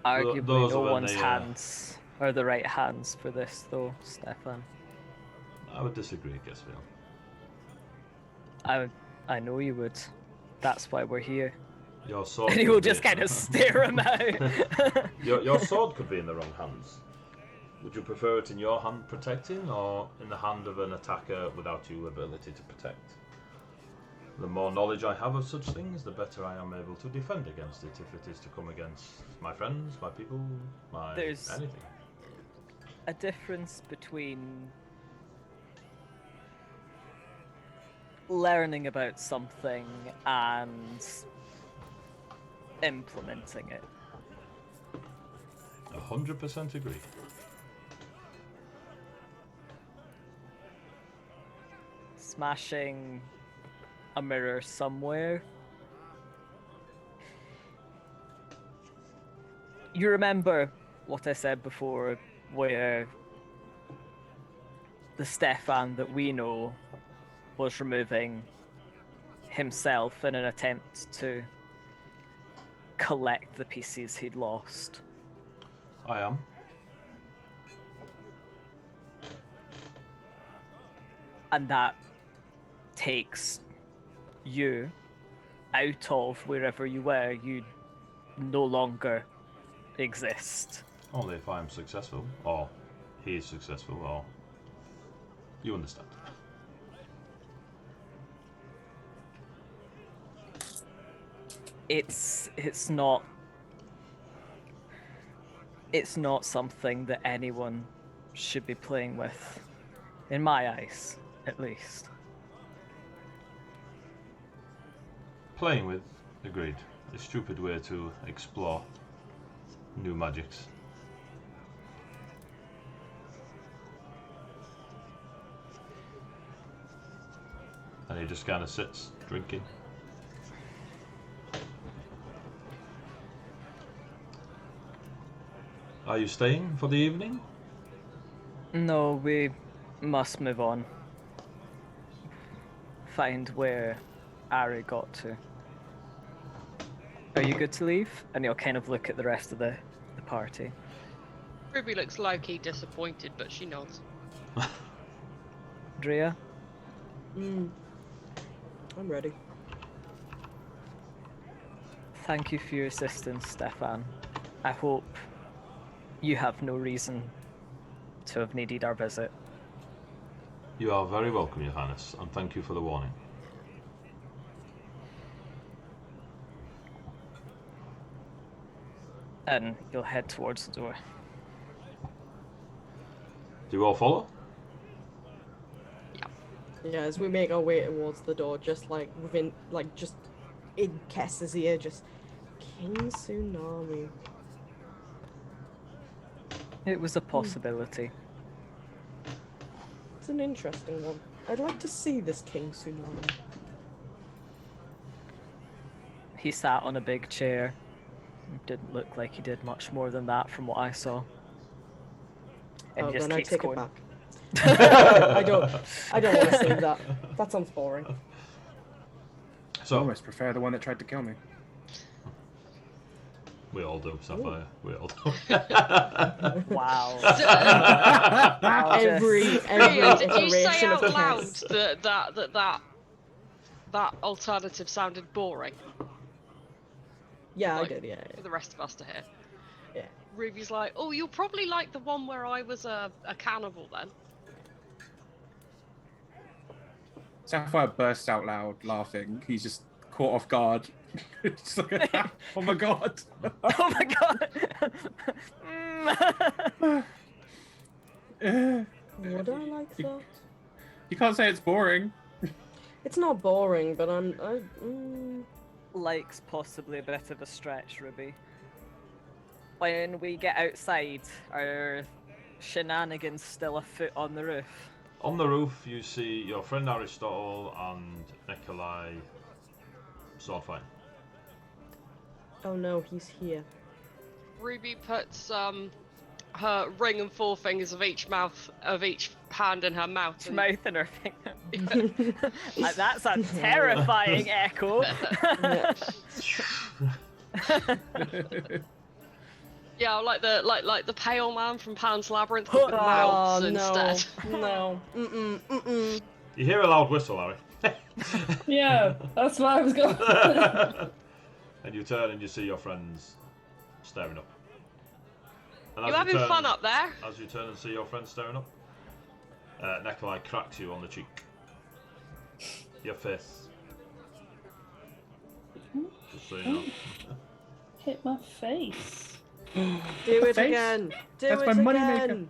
Arguably, those no are when one's they, hands are the right hands for this, though, Stefan. I would disagree, Guessville. I know you would. That's why we're here. Your sword. And he will just kind of stare him out. Your sword could be in the wrong hands. Would you prefer it in your hand protecting, or in the hand of an attacker without your ability to protect? The more knowledge I have of such things, the better I am able to defend against it, if it is to come against my friends, my people, There's anything. A difference between learning about something and implementing it. 100% agree. Smashing a mirror somewhere. You remember what I said before, where the Stefan that we know was removing himself in an attempt to collect the pieces he'd lost. I am. And that takes you out of wherever you were. You no longer exist. Only if I am successful, or he is successful, or you understand. It's not something that anyone should be playing with, in my eyes, at least. Playing with, agreed. A stupid way to explore new magics. And he just kind of sits, drinking. Are you staying for the evening? No, we must move on. Find where Ari got to. Are you good to leave? And he'll kind of look at the rest of the party. Ruby looks low-key disappointed, but she nods. Drea? I'm ready. Thank you for your assistance, Stefan. I hope you have no reason to have needed our visit. You are very welcome, Your Highness, and thank you for the warning. And you'll head towards the door. Do you all follow? Yeah, as we make our way towards the door, just like within, like just in Kess's ear, just King Tsunami. It was a possibility. It's an interesting one. I'd like to see this King Tsunami. He sat on a big chair. Didn't look like he did much more than that from what I saw. And he just then I keeps take going. it back. I don't want to say that. That sounds boring. I So, almost prefer the one that tried to kill me. we all do, Sapphire. We all do. Wow. Every Ria, did you say iteration of out loud Kess. that alternative sounded boring Yeah, Like- I did. Yeah, for the rest of us to hear? yeah. Ruby's like, oh, you'll probably like the one where I was a cannibal then. Sapphire bursts out loud, laughing. He's just caught off guard. Just like, oh my god. Oh my god! Would I like that? You can't say it's boring. It's not boring, but Like's possibly a bit of a stretch, Ruby. When we get outside, are shenanigans still afoot on the roof? On the roof, you see your friend Aristotle and Nikolai sword fighting. Oh no, he's here. Ruby puts her ring and forefingers of each hand in her mouth. And... Mouth in her finger. That's a terrifying echo. Yeah, like the pale man from Pan's Labyrinth with mouths instead. No. You hear a loud whistle, Harry. Yeah, that's where I was going. And you turn and you see your friends staring up. And You having fun up there? As you turn and see your friends staring up, Nikolai cracks you on the cheek. Your face. Just so you know. Hit my face. Do it Face? again. Do That's it my money again. maker.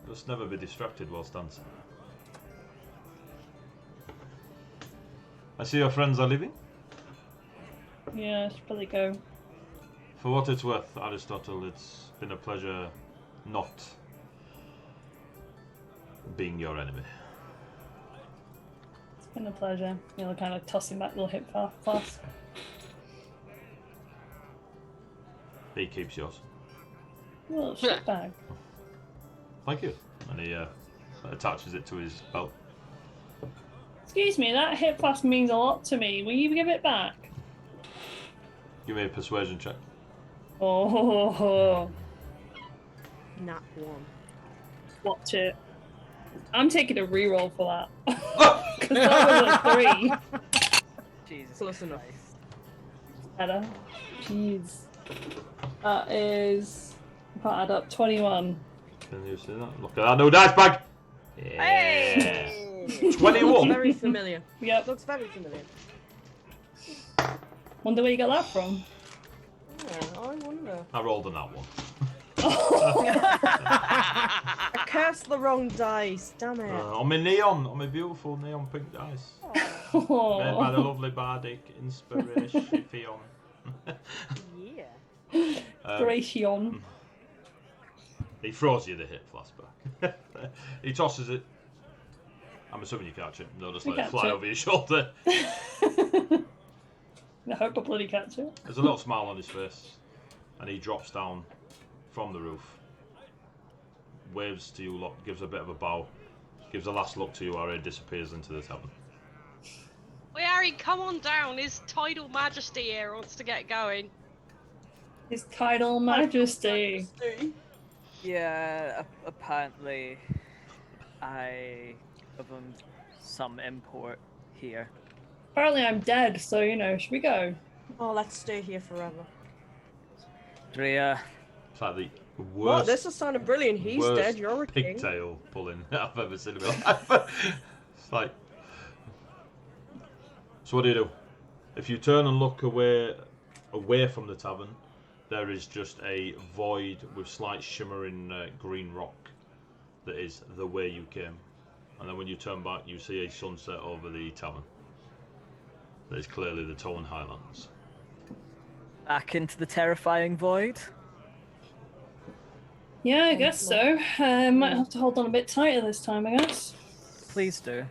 Just never be distracted whilst dancing. I see your friends are leaving. Yeah, I should probably go. For what it's worth, Aristotle, it's been a pleasure not being your enemy. It's been a pleasure. You know, kind of tossing back little hip flask. He keeps yours. Little shit bag. Thank you. And he attaches it to his belt. Excuse me, that hip flask means a lot to me. Will you give it back? Give me a persuasion check. Oh, Nat 1. watch it. I'm taking a reroll for that. Because that was a 3. Jesus Close enough. Christ. Better. Jeez. That is... I can't add up. 21. Can you see that? Look at that new dice bag! Yeah. Hey! 21! Looks very familiar. Yep. Looks very familiar. Wonder where you got that from. Yeah, I wonder. I rolled on that one. I cursed the wrong dice. Damn it. On my neon, on my beautiful neon pink dice. Made by the lovely bardic inspiration. Yeah. Thracion. He throws you the hit flask back. He tosses it. I'm assuming you catch it. They'll just let it catch fly it. over your shoulder. I hope I bloody catch it. There's a little smile on his face. And he drops down from the roof. Waves to you, Look, gives a bit of a bow. Gives a last look to you, Harry, disappears into the tavern. Wait, Harry, come on down. His tidal majesty here wants to get going. His tidal majesty. Yeah, apparently I have some import here. Apparently I'm dead, so you know, should we go? Oh, let's stay here forever. Drea, It's like the Well, worst, this is sounding brilliant. He's worst dead. You're a king. pigtail pulling I've ever seen in my life. It's like... So what do you do? If you turn and look away from the tavern, there is just a void with slight shimmering green rock that is the way you came. And then when you turn back, you see a sunset over the tavern. That is clearly the Towan Highlands. back into the terrifying void. Yeah, I guess so. Might have to hold on a bit tighter this time, I guess. Please do.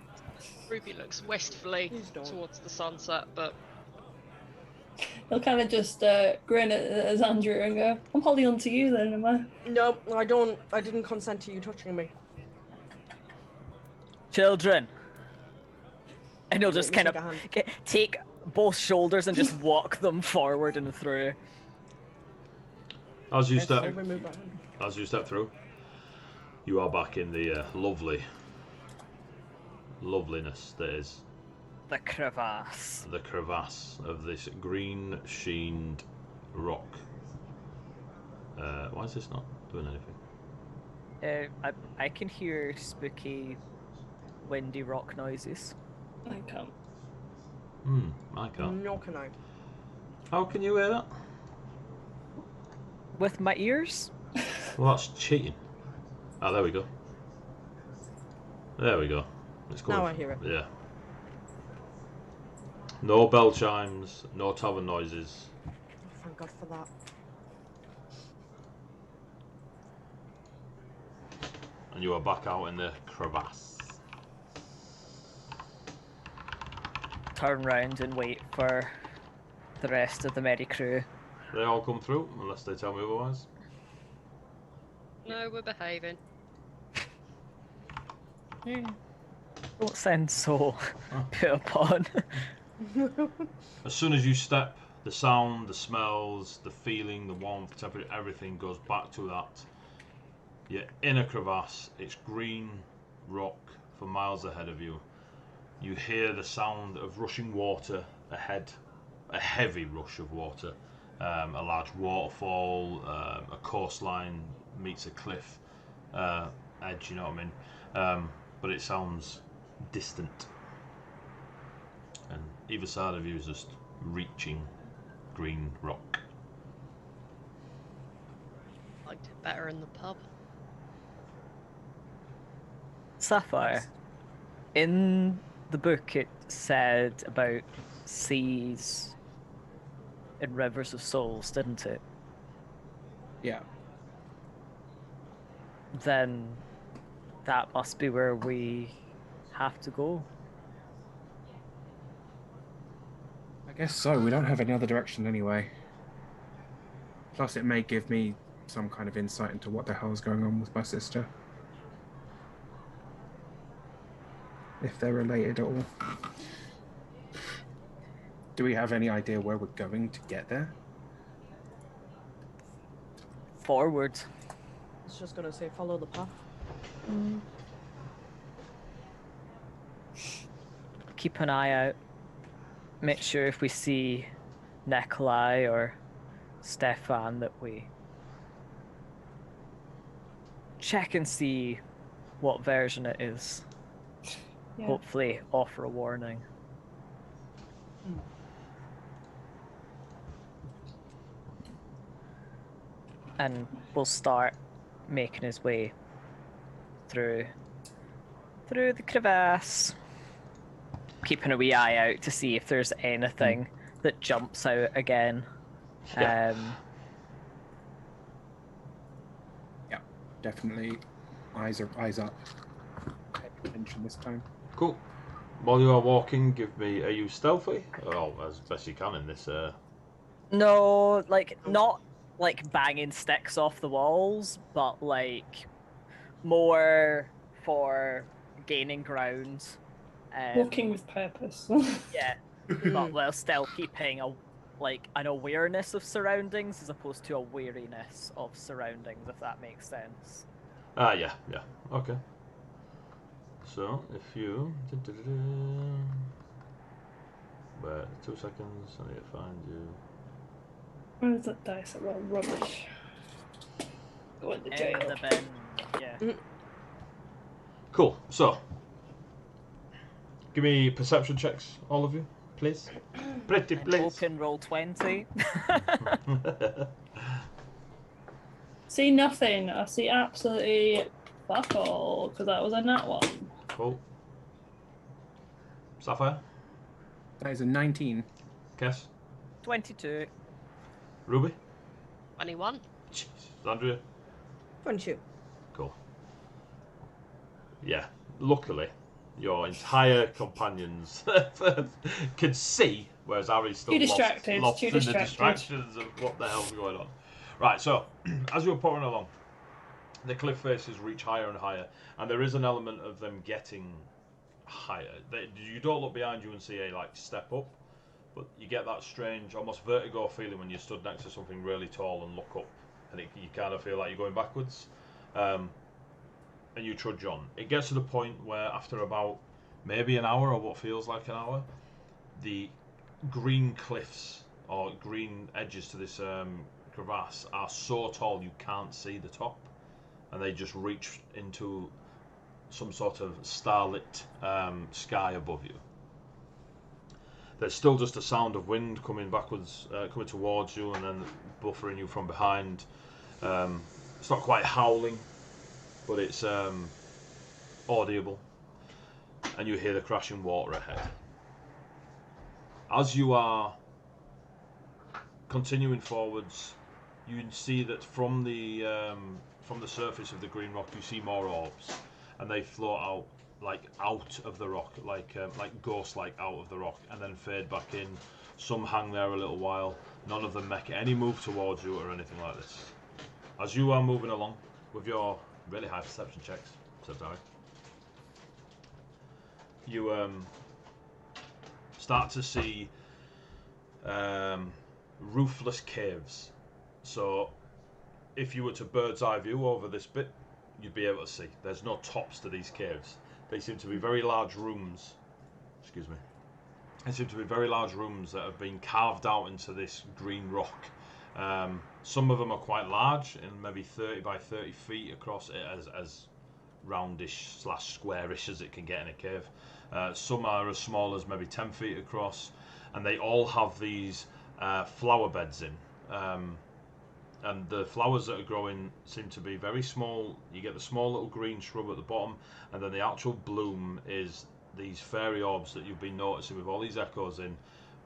Ruby looks wistfully Please don't. towards the sunset, but He'll kind of just grin at Andrew and go, I'm holding on to you then, am I? No, I don't. I didn't consent to you touching me. Children. And he'll just Let kind me of take a hand. take both shoulders and just walk them forward and through. As you Let's step, remove that hand. as you step through, you are back in the loveliness that is The crevasse. the crevasse of this green sheened rock. Why is this not doing anything? I can hear spooky, windy rock noises. I can't. I can't. No, can I? How can you hear that? With my ears? Well, that's cheating. Oh, there we go. There we go. It's coming Now I hear it. Yeah. No bell chimes, no tavern noises. Oh, thank God for that. And you are back out in the crevasse. Turn round and wait for the rest of the merry crew. They all come through, unless they tell me otherwise. No, we're behaving. Don't sound so put upon. As soon as you step, the sound, the smells, the feeling, the warmth, temperature, everything goes back to that. You're in a crevasse, it's green rock for miles ahead of you. You hear the sound of rushing water ahead, a heavy rush of water. A large waterfall, a coastline meets a cliff edge, you know what I mean? But it sounds distant. And either side of you is just reaching green rock. Liked it better in the pub. Sapphire, in the book it said about seas and rivers of souls, didn't it? Yeah. Then that must be where we have to go. I guess so. We don't have any other direction anyway. Plus, it may give me some kind of insight into what the hell is going on with my sister. If they're related at all. Do we have any idea where we're going to get there? Forward. I was just gonna say follow the path. Keep an eye out. Make sure if we see Nikolai or Stefan that we check and see what version it is. Yeah. Hopefully offer a warning. And we'll start making his way through the crevasse, keeping a wee eye out to see if there's anything that jumps out again. Yeah. Yeah, definitely. Eyes up. Pay attention this time. Cool. While you are walking, are you stealthy? Oh, as best you can in this. No, like not like banging sticks off the walls, but like more for gaining ground. Walking with purpose. Yeah, but while still keeping an awareness of surroundings as opposed to a wariness of surroundings, if that makes sense. Yeah. Okay. So, if you... Wait, 2 seconds, I need to find you. Where's that dice? Well, rubbish. Go in the In jail. the bin, yeah. Cool, so... Give me perception checks, all of you, please. Pretty please. Open roll 20. See nothing. I see absolutely fuck all, because that was a nat one. Cool. Sapphire? That is a 19. Kess? 22. Ruby? 21. Jesus. Andrea? 22. Cool. Yeah, luckily, your entire companions can see, whereas Harry's still Too distracted, lost too in the distracted. distractions of what the hell's going on. Right, so, as you're pouring along, the cliff faces reach higher and higher, and there is an element of them getting higher. You don't look behind you and see a step up, but you get that strange, almost vertigo feeling when you stood next to something really tall and look up, and you kind of feel like you're going backwards. And you trudge on. It gets to the point where after about maybe an hour or what feels like an hour, the green cliffs or green edges to this crevasse are so tall you can't see the top, and they just reach into some sort of starlit sky above you. There's still just a sound of wind coming backwards, coming towards you, and then buffering you from behind. It's not quite howling, but it's audible. and you hear the crashing water ahead. As you are continuing forwards, you can see that from the surface of the green rock, you see more orbs, and they float out out of the rock, like ghost-like out of the rock, and then fade back in. Some hang there a little while. None of them make any move towards you or anything like this. As you are moving along with your really high perception checks, except Harry, you start to see roofless caves. So if you were to bird's eye view over this bit, you'd be able to see there's no tops to these caves. They seem to be very large rooms. Excuse me. They seem to be very large rooms that have been carved out into this green rock. Some of them are quite large, and maybe 30 by 30 feet across, it as roundish / squarish as it can get in a cave. Some are as small as maybe 10 feet across, and they all have these flower beds in. And the flowers that are growing seem to be very small. You get the small little green shrub at the bottom, and then the actual bloom is these fairy orbs that you've been noticing with all these echoes in,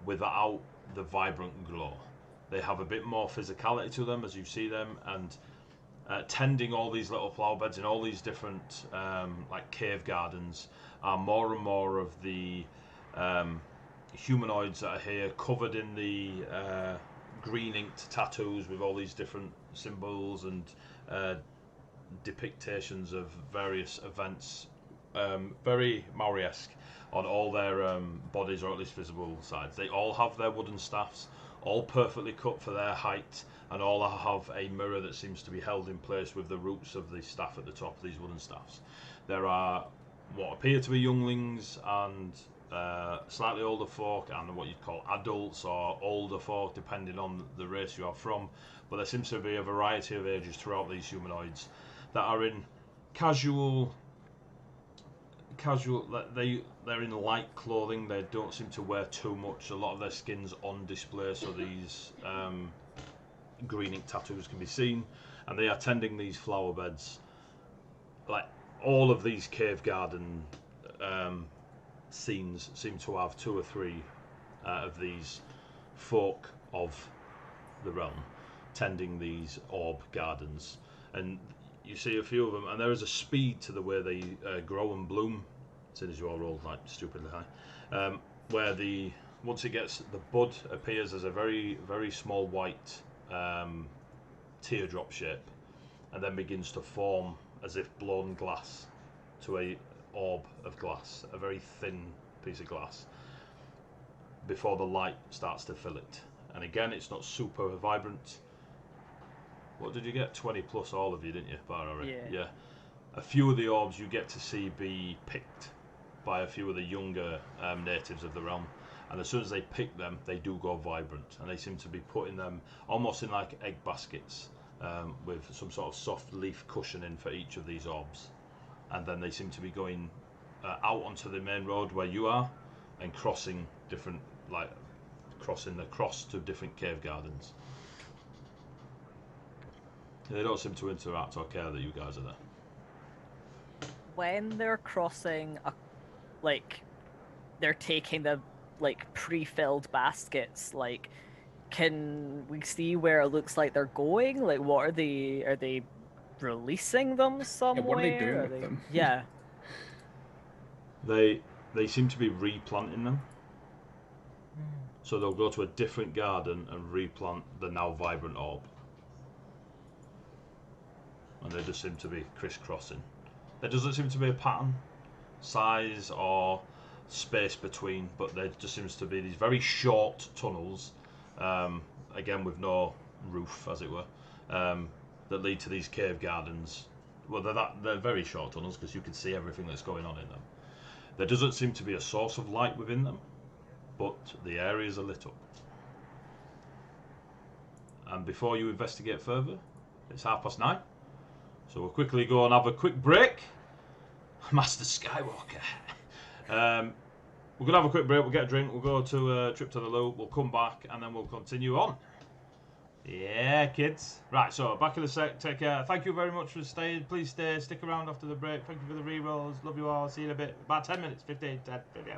without the vibrant glow. They have a bit more physicality to them as you see them, and tending all these little flower beds in all these different cave gardens are more and more of the humanoids that are here, covered in the green inked tattoos with all these different symbols and depictions of various events, very Maori-esque on all their bodies, or at least visible sides. They all have their wooden staffs, all perfectly cut for their height, and all have a mirror that seems to be held in place with the roots of the staff at the top of these wooden staffs. There are what appear to be younglings and slightly older folk, and what you'd call adults or older folk, depending on the race you are from. But there seems to be a variety of ages throughout these humanoids that are in casual. They're in light clothing. They don't seem to wear too much. A lot of their skin's on display, so these green ink tattoos can be seen, and they are tending these flower beds. Like all of these cave garden scenes seem to have 2 or 3 of these folk of the realm tending these orb gardens, and you see a few of them, and there is a speed to the way they grow and bloom, seeing as you all roll like stupidly high, where once it gets, the bud appears as a very, very small white teardrop shape, and then begins to form as if blown glass to a orb of glass, a very thin piece of glass, before the light starts to fill it. And again, it's not super vibrant. What did you get? 20 plus, all of you, didn't you, Barari? Yeah. A few of the orbs you get to see be picked by a few of the younger natives of the realm, and as soon as they pick them, they do go vibrant, and they seem to be putting them almost in like egg baskets, with some sort of soft leaf cushioning for each of these orbs, and then they seem to be going out onto the main road where you are, and crossing the cross to different cave gardens. They don't seem to interact or care that you guys are there. When they're crossing, they're taking the pre-filled baskets. Can we see where it looks like they're going? What are they? Are they releasing them somewhere? Yeah, what are they doing with them? Yeah. They seem to be replanting them. So they'll go to a different garden and replant the now vibrant orb. And they just seem to be crisscrossing. There doesn't seem to be a pattern, size or space between, but there just seems to be these very short tunnels, again with no roof, as it were, that lead to these cave gardens. Well, they're very short tunnels because you can see everything that's going on in them. There doesn't seem to be a source of light within them, but the areas are lit up. And before you investigate further, it's 9:30. So we'll quickly go and have a quick break. Master Skywalker. We're going to have a quick break, we'll get a drink, we'll go to a trip to the loo, we'll come back, and then we'll continue on. Yeah, kids. Right, so back in a sec. Take care. Thank you very much for staying. Please stick around after the break. Thank you for the re-rolls. Love you all. See you in a bit. About 10 minutes. 15, 10, 15.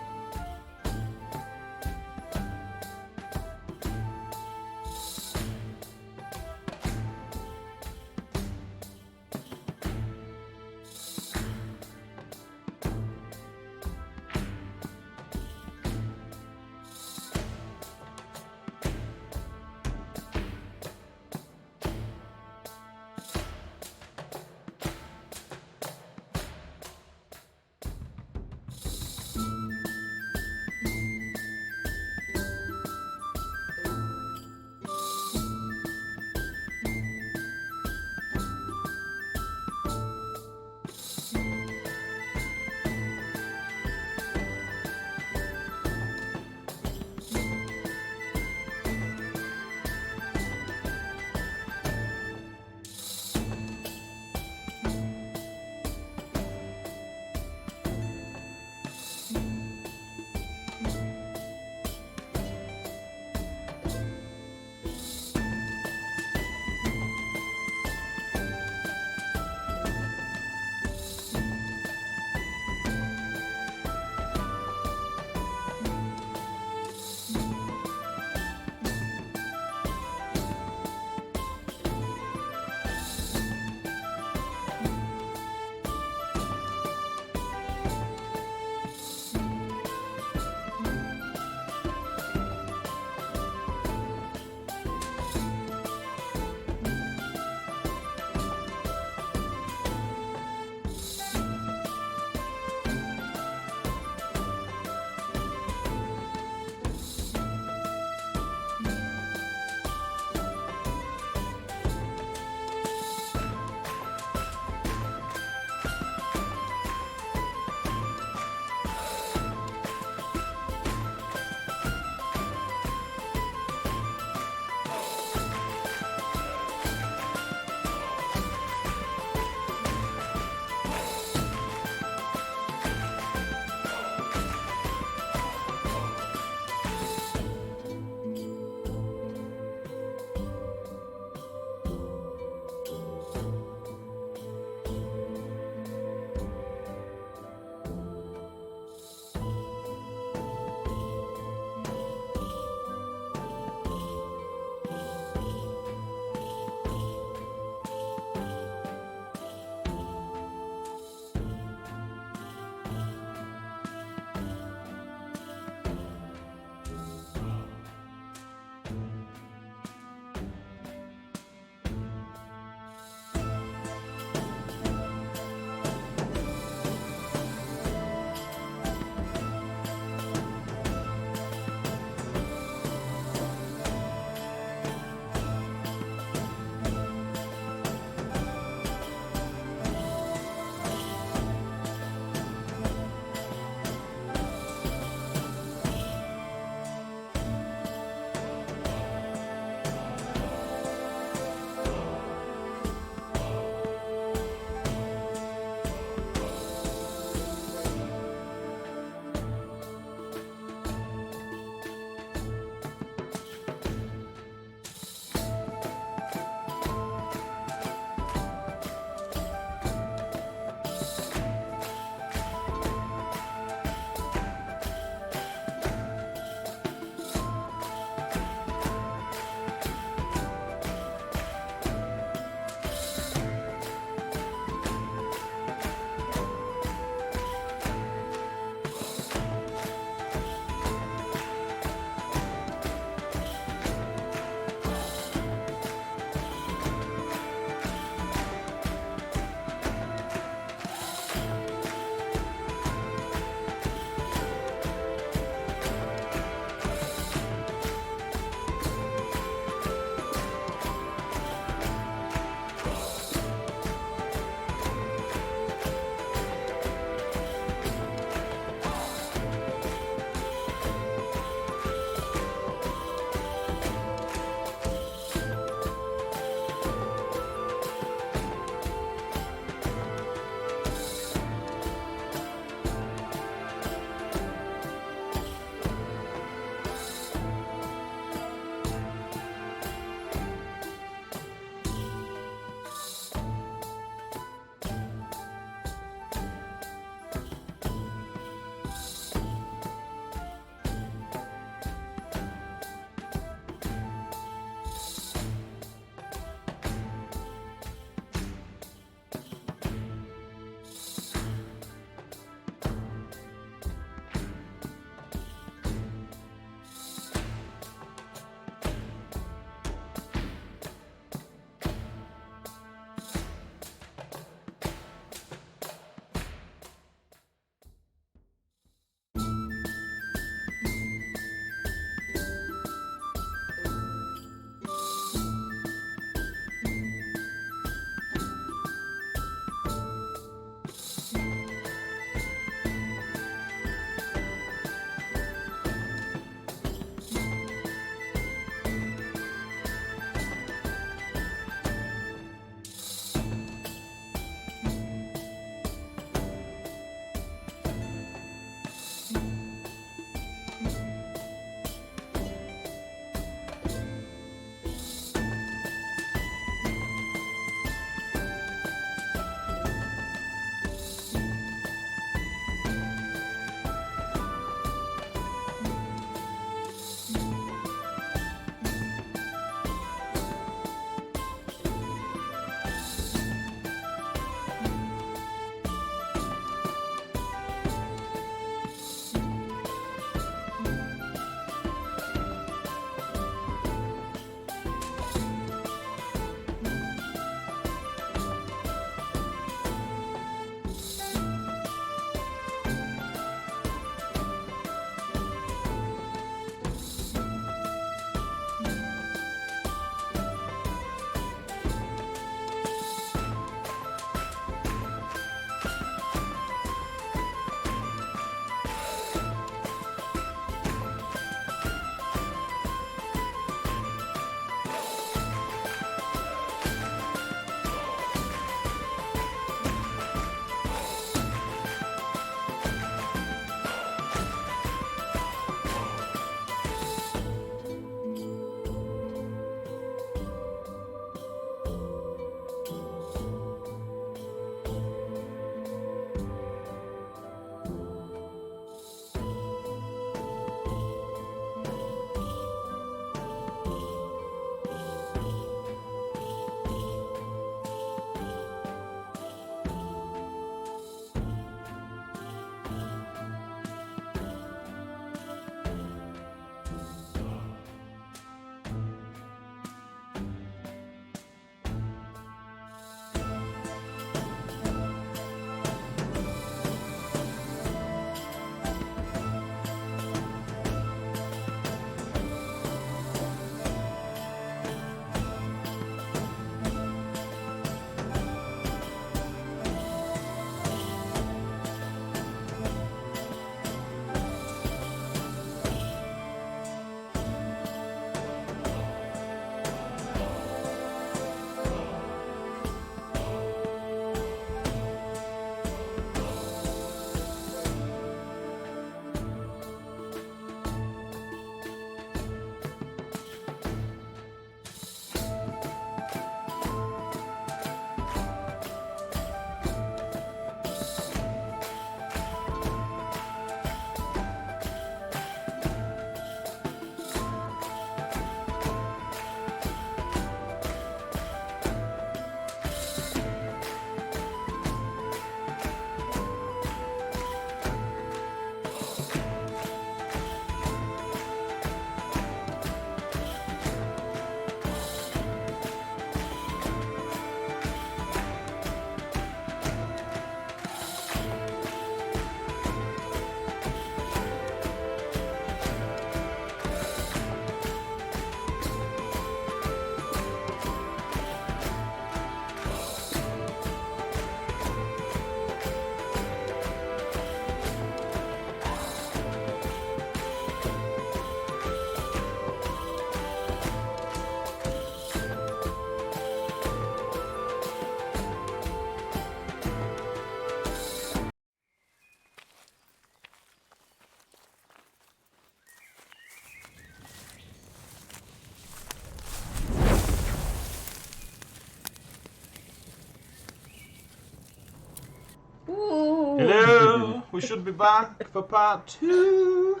We should be back for part 2.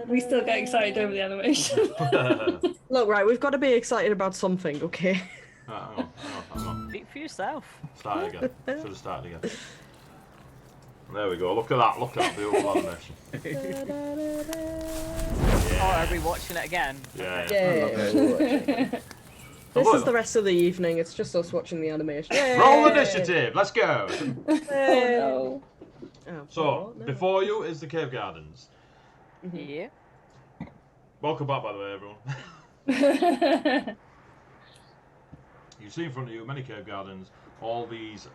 We still get excited over the animation. Look, right, we've got to be excited about something, okay? Hang on. Speak for yourself. Start again. Should have started again. There we go. Look at that beautiful animation. Oh, are we watching it again? Yeah. This is the rest of the evening. It's just us watching the animation. Yay! Roll initiative. Let's go. Oh So before you is the cave gardens. Yeah. Welcome back, by the way, everyone. You see in front of you many cave gardens. All these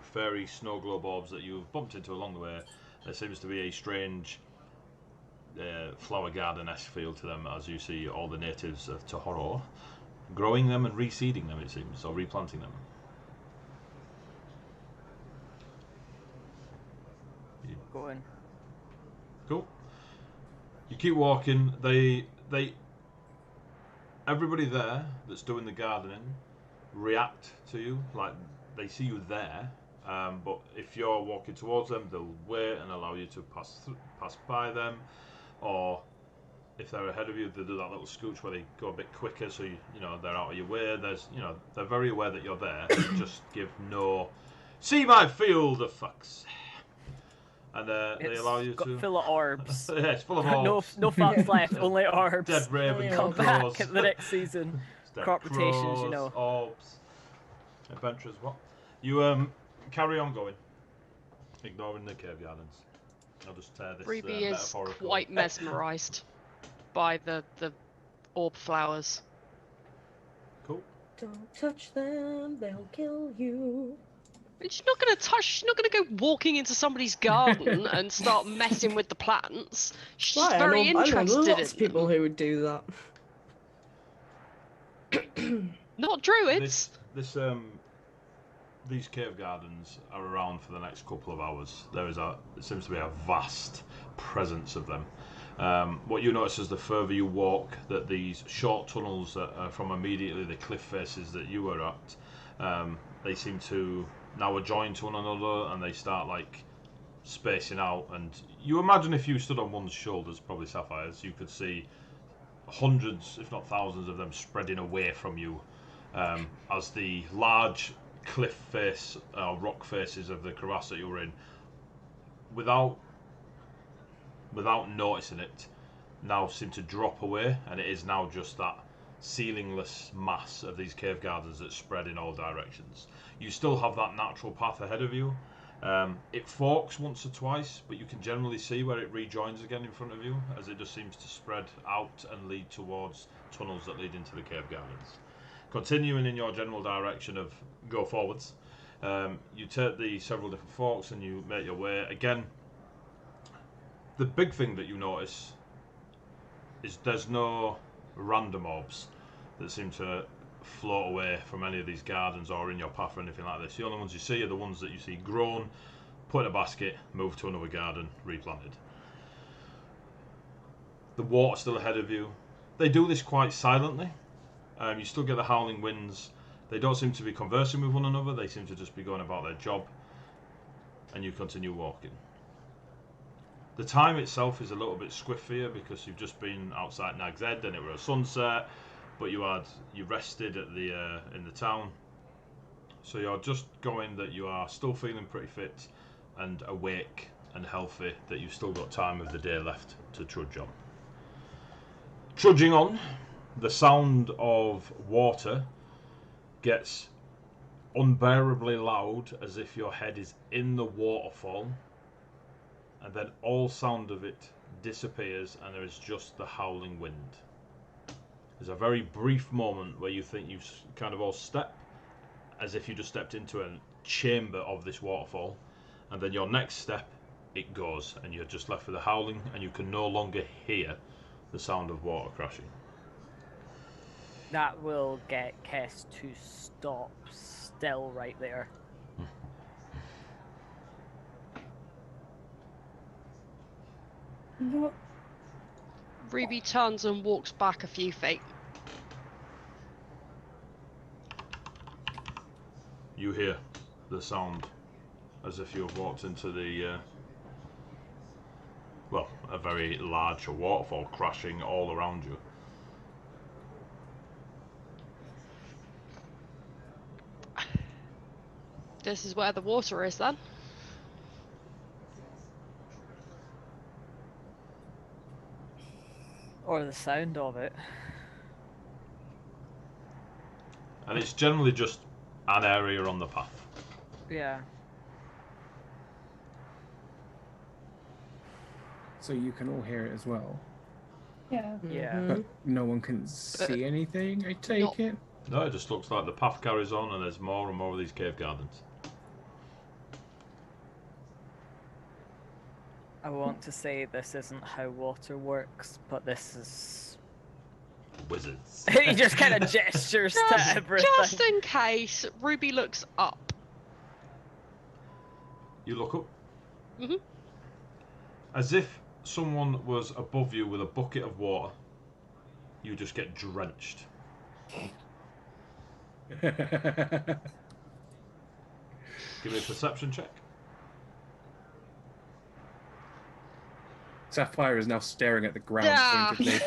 fairy snow globe orbs that you've bumped into along the way. There seems to be a strange flower garden-esque feel to them, as you see all the natives of Tahoro growing them and reseeding them, it seems, or replanting them. Going. Cool. You keep walking. Everybody there that's doing the gardening react to you, like they see you there. But if you're walking towards them, they'll wait and allow you to pass by them, or if they're ahead of you, they do that little scooch where they go a bit quicker, so you know they're out of your way. They're very aware that you're there. They just give no see my field of fucks, and they allow you to. Full of orbs. Yeah, it's full of orbs. No facts left, only orbs. Dead raven, Come crows. back at the next season. Crop rotations, you know. Orbs. Adventurers, what? You carry on going, ignoring the cave gardens. I'll just tear this Ruby is metaphorical. quite mesmerised by the orb flowers. Cool. Don't touch them, they'll kill you. But she's not going to touch. She's not going to go walking into somebody's garden and start messing with the plants. She's just very I know interested lots in of people who would do that. Not druids. These cave gardens are around for the next couple of hours. There seems to be a vast presence of them. What you notice as the further you walk, that these short tunnels that are from immediately the cliff faces that you were at, they seem to now adjoin to one another, and they start like spacing out. And you imagine if you stood on one's shoulders, probably Sapphires, you could see hundreds, if not thousands, of them spreading away from you, as the large cliff face or rock faces of the crevasse that you were in, without noticing it, now seem to drop away, and it is now just that ceilingless mass of these cave gardens that spread in all directions. You still have that natural path ahead of you. It forks once or twice, but you can generally see where it rejoins again in front of you, as it just seems to spread out and lead towards tunnels that lead into the cave gardens. Continuing in your general direction of go forwards, you take the several different forks and you make your way. Again, the big thing that you notice is there's no random orbs that seem to float away from any of these gardens or in your path or anything like this. The only ones you see are the ones that you see grown, put in a basket, move to another garden, replanted. The water's still ahead of you. They do this quite silently. You still get the howling winds. They don't seem to be conversing with one another. They seem to just be going about their job. And you continue walking. The time itself is a little bit swift for you because you've just been outside Nag's Head and it was a sunset, but you rested at the in the town. So you're just going that you are still feeling pretty fit and awake and healthy, that you've still got time of the day left to trudge on. Trudging on, the sound of water gets unbearably loud, as if your head is in the waterfall, and then all sound of it disappears and there is just the howling wind. There's a very brief moment where you think you kind of all step, as if you just stepped into a chamber of this waterfall, and then your next step, it goes, and you're just left with the howling, and you can no longer hear the sound of water crashing. That will get Kess to stop still right there. What? Ruby turns and walks back a few feet. You hear the sound as if you have walked into the, well, a very large waterfall crashing all around you. This is where the water is then. Or the sound of it. And it's generally just an area on the path. Yeah. So you can all hear it as well. Yeah. Yeah. But no one can see anything, I take it? No, it just looks like the path carries on and there's more and more of these cave gardens. I want to say this isn't how water works, but this is... Wizards. He just kind of gestures to everything. Just in case, Ruby looks up. You look up. Mhm. As if someone was above you with a bucket of water, you just get drenched. Give me a perception check. Sapphire is now staring at the ground Yeah. pointedly.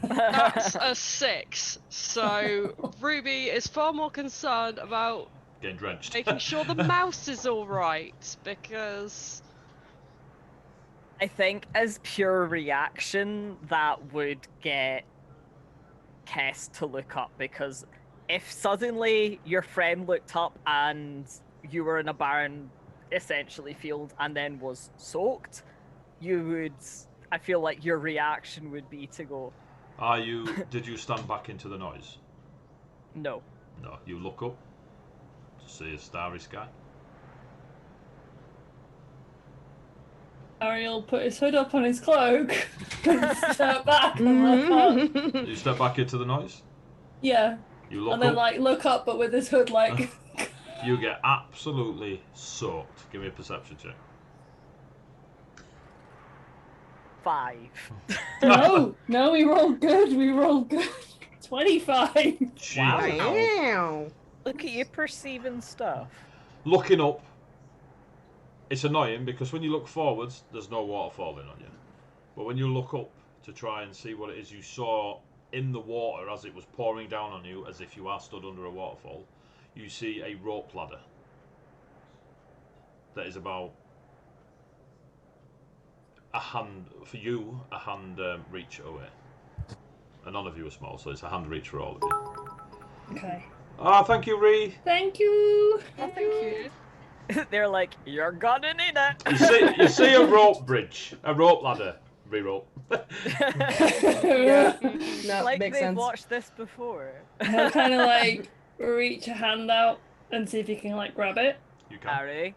That's a 6. So Ruby is far more concerned about Getting drenched. making sure the mouse is alright, because... I think as pure reaction, that would get Kess to look up, because if suddenly your friend looked up and you were in a barren, essentially, field and then was soaked, you would... I feel like your reaction would be to go... Did you stand back into the noise? No. No. You look up to see a starry sky. Ariel put his hood up on his cloak and step back and look up. You step back into the noise. Yeah. You look And then up. like look up but with his hood like You get absolutely soaked. Give me a perception check. 5. No, we rolled good, 25. Jeez. Wow. Look at you perceiving stuff. Looking up, it's annoying because when you look forwards, there's no water falling on you. But when you look up to try and see what it is you saw in the water as it was pouring down on you, as if you are stood under a waterfall, you see a rope ladder that is about a hand, for you, a hand reach away. And none of you are small, so it's a hand reach for all of you. Okay. Ah, thank you, Ree. Thank you. Oh, thank you. They're like, you're gonna need it. You see a rope bridge, a rope ladder, re-rope. Yeah. No, Like makes they've sense. watched this before. He'll kind of like reach a hand out and see if he can like grab it. You can. Harry,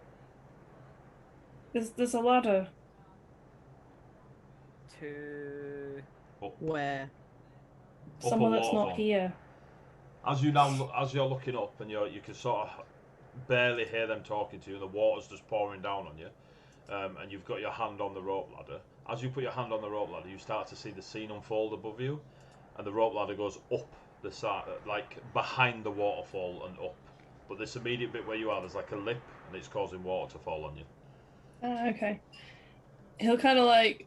There's a ladder. to... Where? Up Someone a that's not waterfall. here. As you're looking up, and you can sort of barely hear them talking to you, and the water's just pouring down on you, and you've got your hand on the rope ladder. As you put your hand on the rope ladder, you start to see the scene unfold above you, and the rope ladder goes up the side, like behind the waterfall and up. But this immediate bit where you are, there's like a lip, and it's causing water to fall on you. Okay. He'll kind of like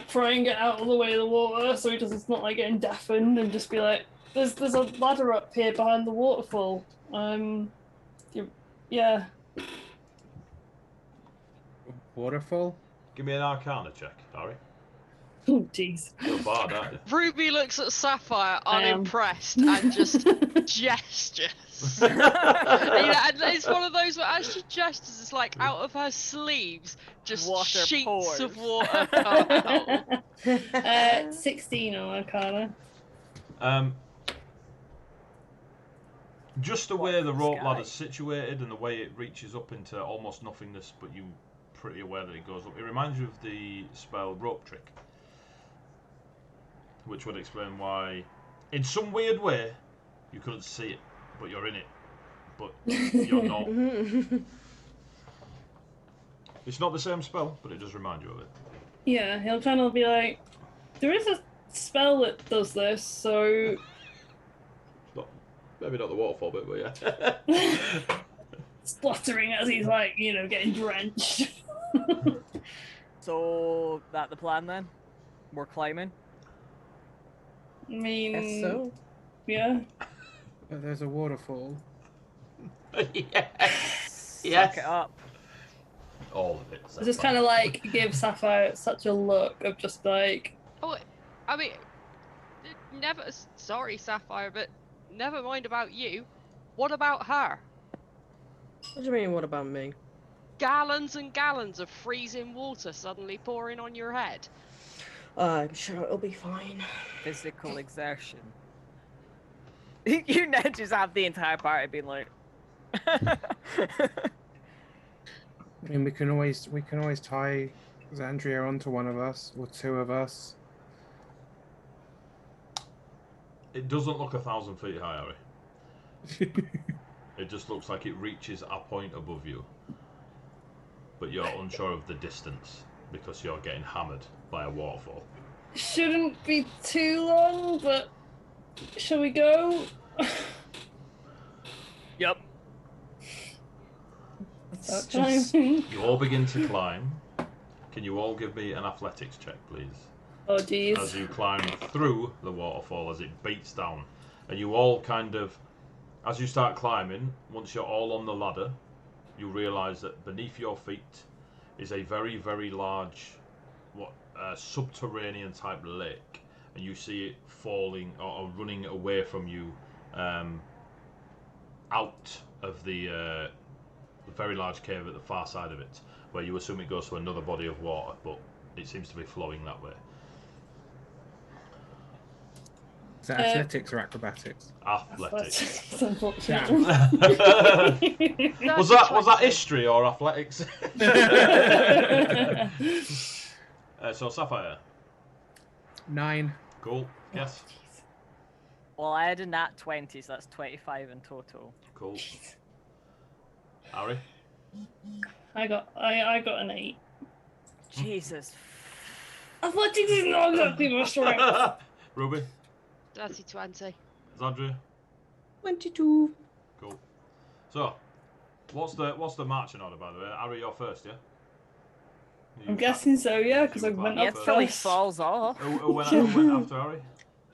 try and get out of the way of the water so he doesn't, it's not like getting deafened, and just be like, there's a ladder up here behind the waterfall. Yeah. Waterfall? Give me an Arcana check, Harry. Oh, jeez. You're bad, aren't you? Ruby looks at Sapphire I am. unimpressed and just gestures. And, and it's one of those where as she gestures, it's like out of her sleeves, just Water sheets pours. of water come out. 16 on Arcana. Just the way the rope Sky. ladder's situated and the way it reaches up into almost nothingness, but you're pretty aware that it goes up. It reminds you of the spell Rope Trick, which would explain why, in some weird way, you couldn't see it, but you're in it, but you're not. It's not the same spell, but it does remind you of it. Yeah, he'll kind of be like, there is a spell that does this, so Maybe not the waterfall bit, but yeah. Spluttering as he's like, getting drenched. So, that the plan then? We're climbing? I mean, Guess so. yeah. But there's a waterfall. Yes. Suck it up. All of it. I just kind of like give Sapphire such a look of just like, Oh, I mean, never. Sorry, Sapphire, but never mind about you. What about her? What do you mean, what about me? Gallons and gallons of freezing water suddenly pouring on your head. I'm sure it'll be fine. Physical exertion. You now just have the entire party being like. I mean, we can always tie Xandria onto one of us or two of us. It doesn't look 1,000 feet high, Harry. It just looks like it reaches a point above you. But you're unsure of the distance because you're getting hammered by a waterfall. shouldn't be too long, but shall we go? Yep. It's Start just... climbing. You all begin to climb. Can you all give me an athletics check, please? Oh, geez. As you climb through the waterfall as it beats down. And you all kind of, as you start climbing, once you're all on the ladder, you realise that beneath your feet is a very, very large subterranean type lake. And you see it falling or running away from you out of the very large cave at the far side of it, where you assume it goes to another body of water, but it seems to be flowing that way. Is that athletics or acrobatics? Athletics. It's unfortunate. Was that history or athletics? So Sapphire. 9. Cool. Yes. Well, I had a nat 20, so that's 25 in total. Cool. Harry. I got an 8. Jesus. Athletics is not exactly my strength. Ruby. Dirty 20. Xandria. 22. Cool. So, what's the marching order, by the way? Harry, you're first, yeah? I'm guessing so, yeah, because I You went were up It fully first. falls off. Who went after Harry?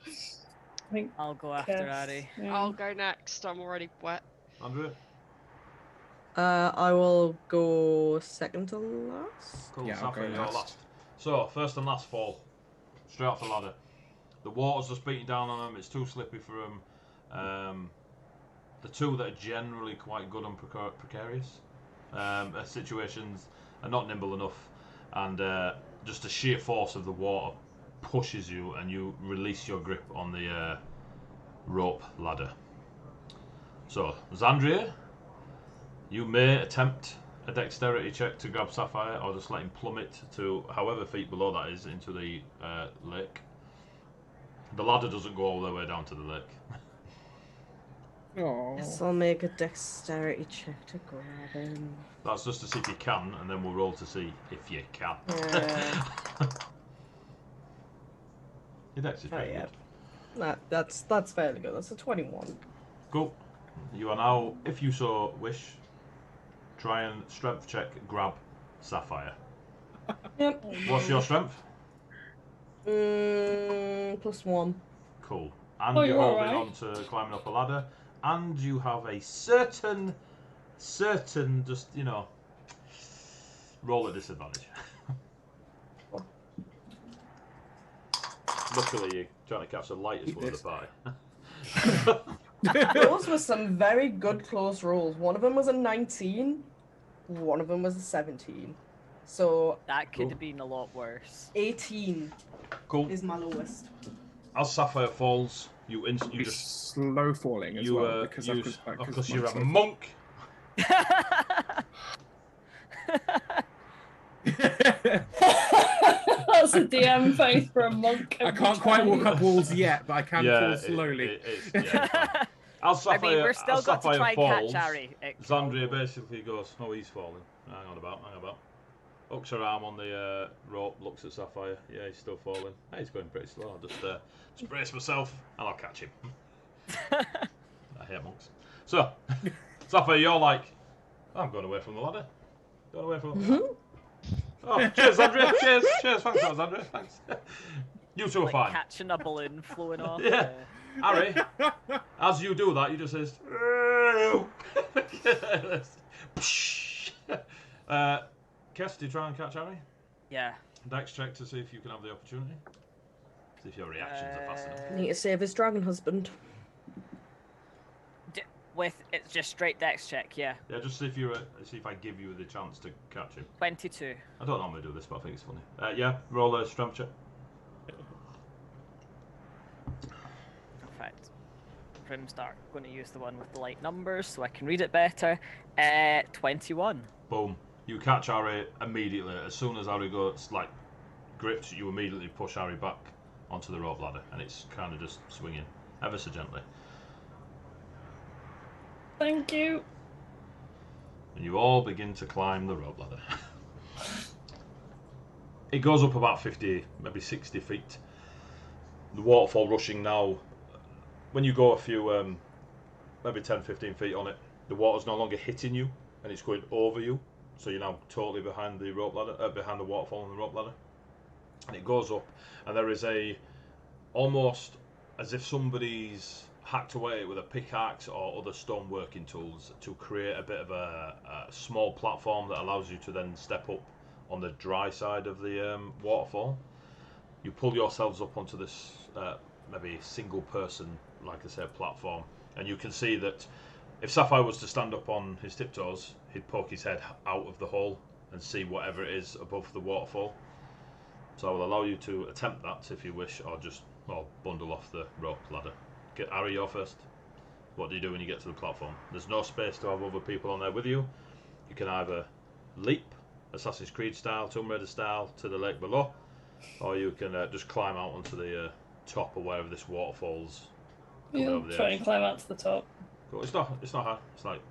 I think I'll go after Cass, Harry. yeah. I'll go next. I'm already wet. Andrea? I will go second to last. Cool. Yeah, I'll Sapphire, go you're last. last. So, first and last fall. Straight off the ladder. The water's just beating down on them. It's too slippy for them. The two that are generally quite good and precarious situations are not nimble enough, and just the sheer force of the water pushes you, and you release your grip on the rope ladder. So, Xandria, you may attempt a dexterity check to grab Sapphire, or just let him plummet to however feet below that is into the lake. The ladder doesn't go all the way down to the lake. Oh. Guess I'll make a dexterity check to grab him. That's just to see if you can, and then we'll roll to see if you can. Yeah. Your dex is pretty yeah. good. That's fairly good. That's a 21. Cool. You are now, if you so wish, try and strength check grab Sapphire. Yep. What's your strength? +1. Cool. And Oh, you're you're holding alright. on to climbing up a ladder, and you have a certain, just, roll at disadvantage. Luckily, you're trying to catch the lightest one of the pie. Those were some very good close rolls. One of them was a 19. One of them was a 17. So That could Cool. have been a lot worse. 18 Cool. is my lowest. As Sapphire falls, you It's just slow falling as well because use, I've got because you're a slow- monk. That's a DM face for a monk. I every can't quite time. walk up walls yet, but I can fall slowly. As I mean, Sapphire, we're still as got to Sapphire try and falls, catch Harry. Xandria basically goes, "Oh, he's falling. Hang on about. Hooks her arm on the rope, looks at Sapphire. Yeah, he's still falling. Hey, he's going pretty slow. I'll just brace myself, and I'll catch him. I hate monks. So, Sapphire, you're like, I'm going away from the ladder. Going away from the ladder. Oh, cheers, Andrea. Cheers. Thanks, that was Andrea. Thanks. You two are Like fine. catching a balloon flowing off. Yeah. Harry, as you do that, you just says, Kess, do you try and catch Harry? Yeah. Dex check to see if you can have the opportunity. See if your reactions are fast enough. Need to save his dragon husband. It's just straight dex check, yeah. Yeah, just see if I give you the chance to catch him. 22. I don't normally do this, but I think it's funny. Yeah, roll a strength check. Perfect. Grimstark, going to use the one with the light numbers so I can read it better. 21. Boom. You catch Harry immediately. As soon as Harry goes, like, gripped, you immediately push Harry back onto the rope ladder, and it's kind of just swinging ever so gently. Thank you. And you all begin to climb the rope ladder. It goes up about 50, maybe 60 feet. The waterfall rushing now. When you go a few, maybe 10, 15 feet on it, the water's no longer hitting you, and it's going over you. So you're now totally behind the rope ladder, behind the waterfall and the rope ladder. And it goes up, and there is almost as if somebody's hacked away with a pickaxe or other stoneworking tools to create a bit of a small platform that allows you to then step up on the dry side of the waterfall. You pull yourselves up onto this maybe single person, like I said, platform, and you can see that if Sapphire was to stand up on his tiptoes, he'd poke his head out of the hole and see whatever it is above the waterfall. So I will allow you to attempt that if you wish, or just bundle off the rope ladder. Get Harry, you're first. What do you do when you get to the platform? There's no space to have other people on there with you. You can either leap, Assassin's Creed style, Tomb Raider style, to the lake below, or you can just climb out onto the top or wherever this waterfall's coming We'll over the try edge. and climb out to the top. Cool. It's not high. It's like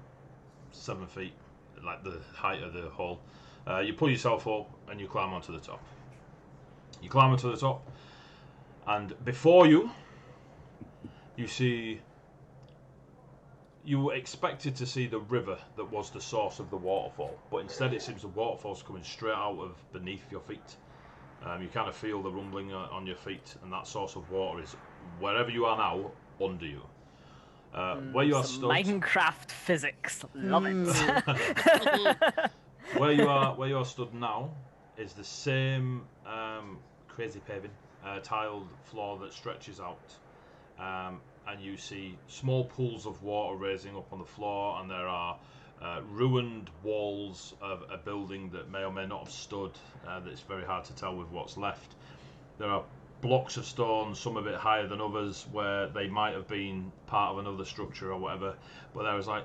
7 feet, like the height of the hole. You pull yourself up and you climb onto the top. You climb onto the top, and before you see. You expected to see the river that was the source of the waterfall, but instead it seems the waterfall's coming straight out of beneath your feet. You kind of feel the rumbling on your feet, and that source of water is wherever you are now, under you. Where you are stood, Minecraft physics, love it. where you are stood now is the same crazy paving, tiled floor that stretches out. And you see small pools of water raising up on the floor, and there are ruined walls of a building that may or may not have stood. That's very hard to tell with what's left. There are blocks of stone, some a bit higher than others, where they might have been part of another structure or whatever, but there was like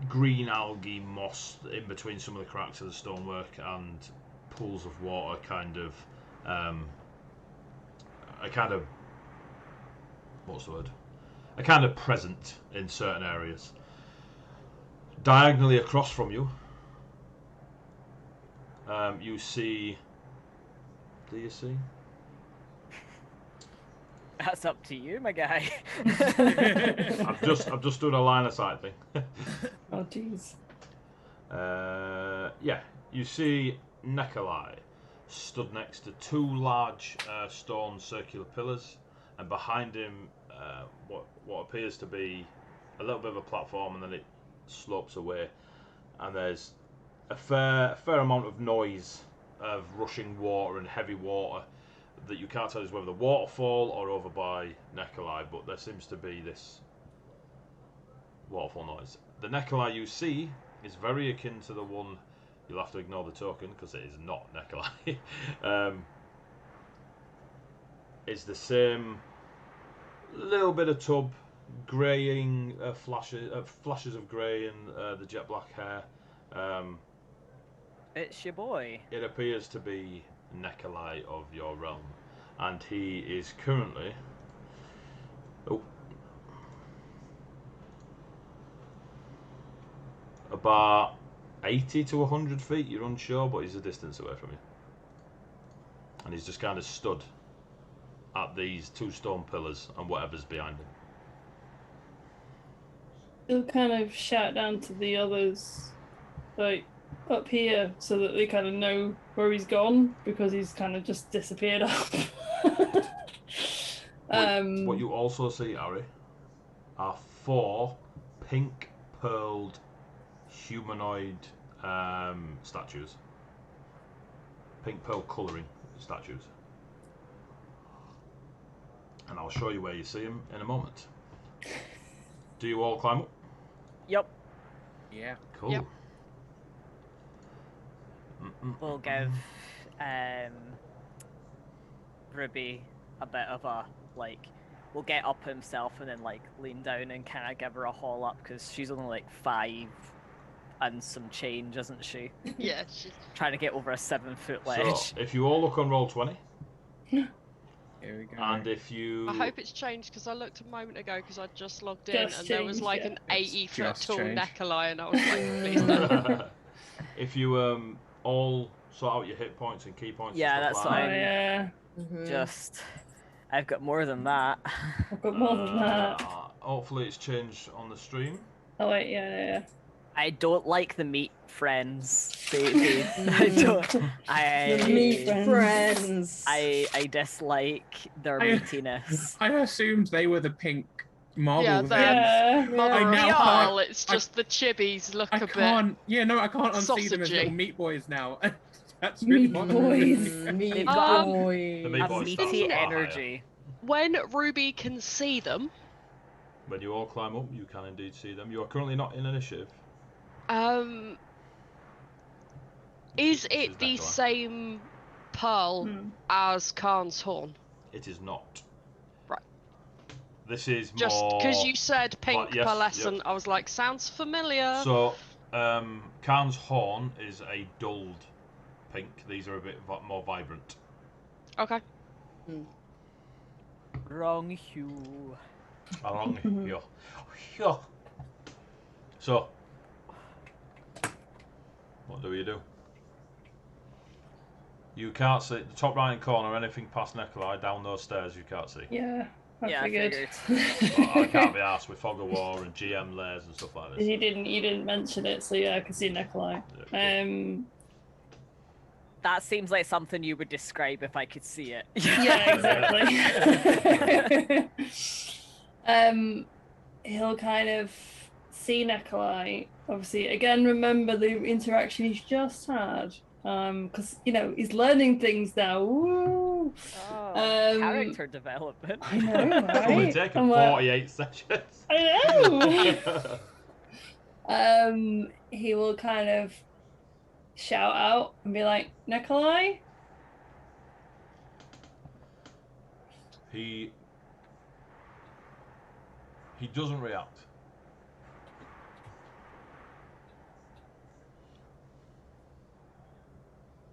green algae moss in between some of the cracks of the stonework, and pools of water a kind of present in certain areas. Diagonally across from you, you see. Do you see? That's up to you, my guy. I've just done a line of sight thing. Oh, jeez. Yeah, you see Nikolai stood next to two large stone circular pillars, and behind him, what appears to be a little bit of a platform, and then it slopes away, and there's a fair amount of noise of rushing water and heavy water that you can't tell is whether the waterfall or over by Nikolai, but there seems to be this waterfall noise. The Nikolai you see is very akin to the one. You'll have to ignore the token because it is not Nikolai. It's the same little bit of tub, greying flashes of grey in the jet black hair. It's your boy. It appears to be Nikolai of your realm, and he is currently about 80 to 100 feet. You're unsure, but he's a distance away from you, and he's just kind of stood at these two stone pillars and whatever's behind him. he'll kind of shout down to the others, like, up here, so that they kind of know where he's gone, because he's kind of just disappeared up. What you also see, Harry, are 4 pink pearled humanoid statues. Pink pearl colouring statues. And I'll show you where you see them in a moment. Do you all climb up? Yep. Yeah. Cool. Yep. We'll give Ruby a bit of a, like, we'll get up himself and then, like, lean down and kind of give her a haul up, because she's only, like, 5 and some change, isn't she? Yeah, she's... Trying to get over a 7-foot ledge. So, if you all look on roll 20, Here we go. and if you... I hope it's changed, because I looked a moment ago because I just logged in Just and there was changed, like yeah. an 80-foot just tall changed. Necroli, and I was like, please don't. if you all sort out your hit points and key points Yeah, and that's stuff Oh, like fine. yeah. Just, I've got more than that. I've got more than that. hopefully it's changed on the stream. Oh, wait, yeah. I don't like the meat friends. I don't. The meat friends. I dislike their meatiness. I assumed they were the pink marble. Yeah, then. Yeah. Mother of now Pearl, can't- it's just the chibbies look I a bit... can't. Yeah, no, I can't unsee them as little sausagey. meat boys now. That's really Meat bothering boys. me. Meat They've got boys. The meat A boys meaty start higher. energy. When Ruby can see them, When you all climb up, you can indeed see them. You are currently not in initiative. is This is it the Necroli. same pearl as Khan's horn? It is not. Right. This is Just more... because you said pink yes, pearlescent, yep. I was like, sounds familiar. So, Khan's horn is a dulled pink. These are a bit more vibrant. Okay. Wrong hue. Along here. Here. So, what do you do? You can't see the top right corner, anything past Necroli, down those stairs you can't see. Yeah, I Yeah, I figured. But I can't be arsed with Fog of War and GM layers and stuff like this. You didn't mention it, so yeah, I can see Necroli. That seems like something you would describe if I could see it. Yeah, exactly. He'll kind of see Necroli. Obviously, again, remember the interaction he's just had. Because, you know, he's learning things now. Woo! Oh, character development. I know, It's only right? taken I'm like, 48 sessions. I know! He will kind of shout out and be like, Necroli? He doesn't react.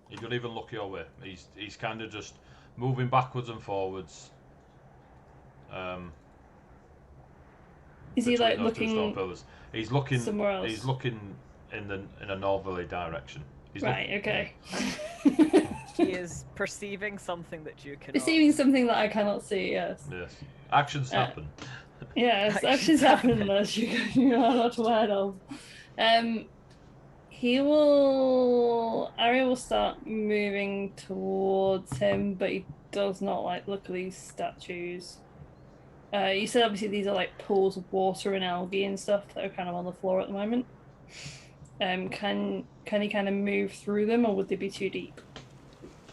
He doesn't even look your way. He's kind of just moving backwards and forwards. Is he like between those two stone looking pillars. He's looking somewhere else? He's looking in a northerly direction. He's right? Okay. He is perceiving something that you cannot. Perceiving something that I cannot see. Yes. Yes. Actions happen. Yes. Actions happen unless you are not aware of. Ari will start moving towards him, but he does not like look at these statues. You said obviously these are like pools of water and algae and stuff that are kind of on the floor at the moment. Can he kind of move through them, or would they be too deep?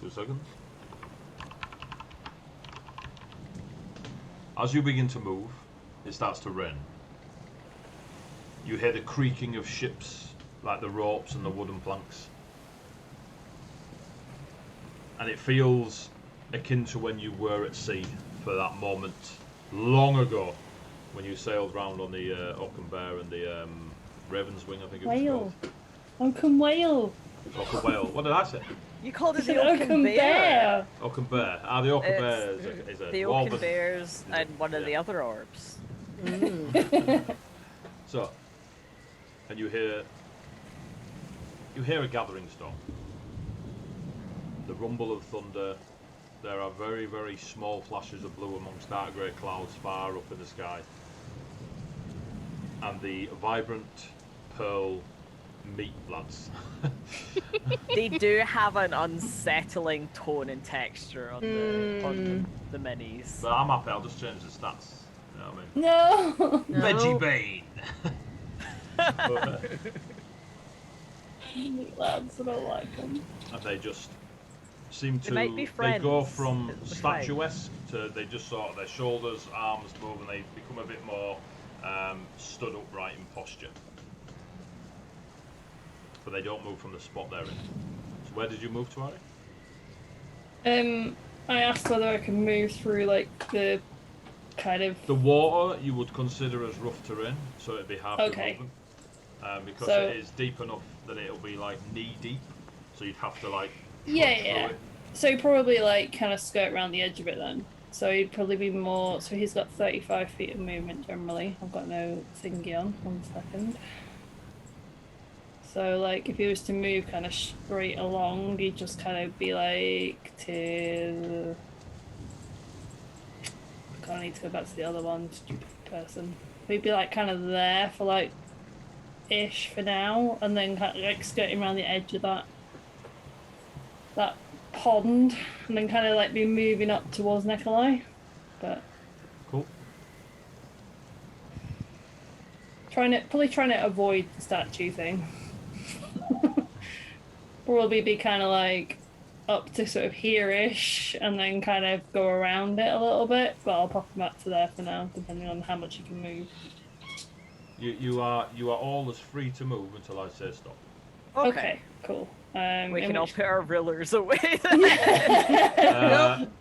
2 seconds. As you begin to move, it starts to rain. You hear the creaking of ships, like the ropes and the wooden planks. And it feels akin to when you were at sea for that moment long ago, when you sailed round on the Oaken Bear and the Raven's Wing, I think it was Whale. called. Oaken whale. Oaken Whale. What did I say? You called it You the said Oaken Bear. Oaken Bear. Ah, the Oaken It's Bear is a The dwarven- Oaken Bears is a- and one of yeah. the other orbs. So, and you hear a gathering storm. The rumble of thunder. There are very, very small flashes of blue amongst dark grey clouds far up in the sky. and the vibrant pearl meat lads. They do have an unsettling tone and texture on the minis. But I'm happy, I'll just change the stats. You know what I mean? No. Veggie Bane! Lads, I don't like them. And they just seem to... They might be friends. They go from It's fine. statuesque to they just sort of their shoulders, arms move, and they become a bit more stood upright in posture. But they don't move from the spot they're in. So where did you move to, Ari? I asked whether I could move through like the kind of. The water you would consider as rough terrain, so it'd be hard to Okay. move them. Because So- it is deep enough that it'll be like knee deep, so you'd have to like. Yeah, trudge through yeah. it. So he'd probably like kind of skirt around the edge of it then. So he'd probably be more. So he's got 35 feet of movement generally. I've got no thingy on. 1 second. So like if he was to move kind of straight along, he'd just kind of be like to. I need to go back to the other one. Stupid person. He'd be like kind of there for like ish for now, and then kind of like skirting around the edge of that pond, and then kind of like be moving up towards Nikolai. But Cool. probably trying to avoid the statue thing. Probably be kind of like up to sort of here-ish, and then kind of go around it a little bit. But I'll pop him up to there for now, depending on how much he can move. You are all as free to move until I say stop. Okay, cool. We in can all which- put our rulers away.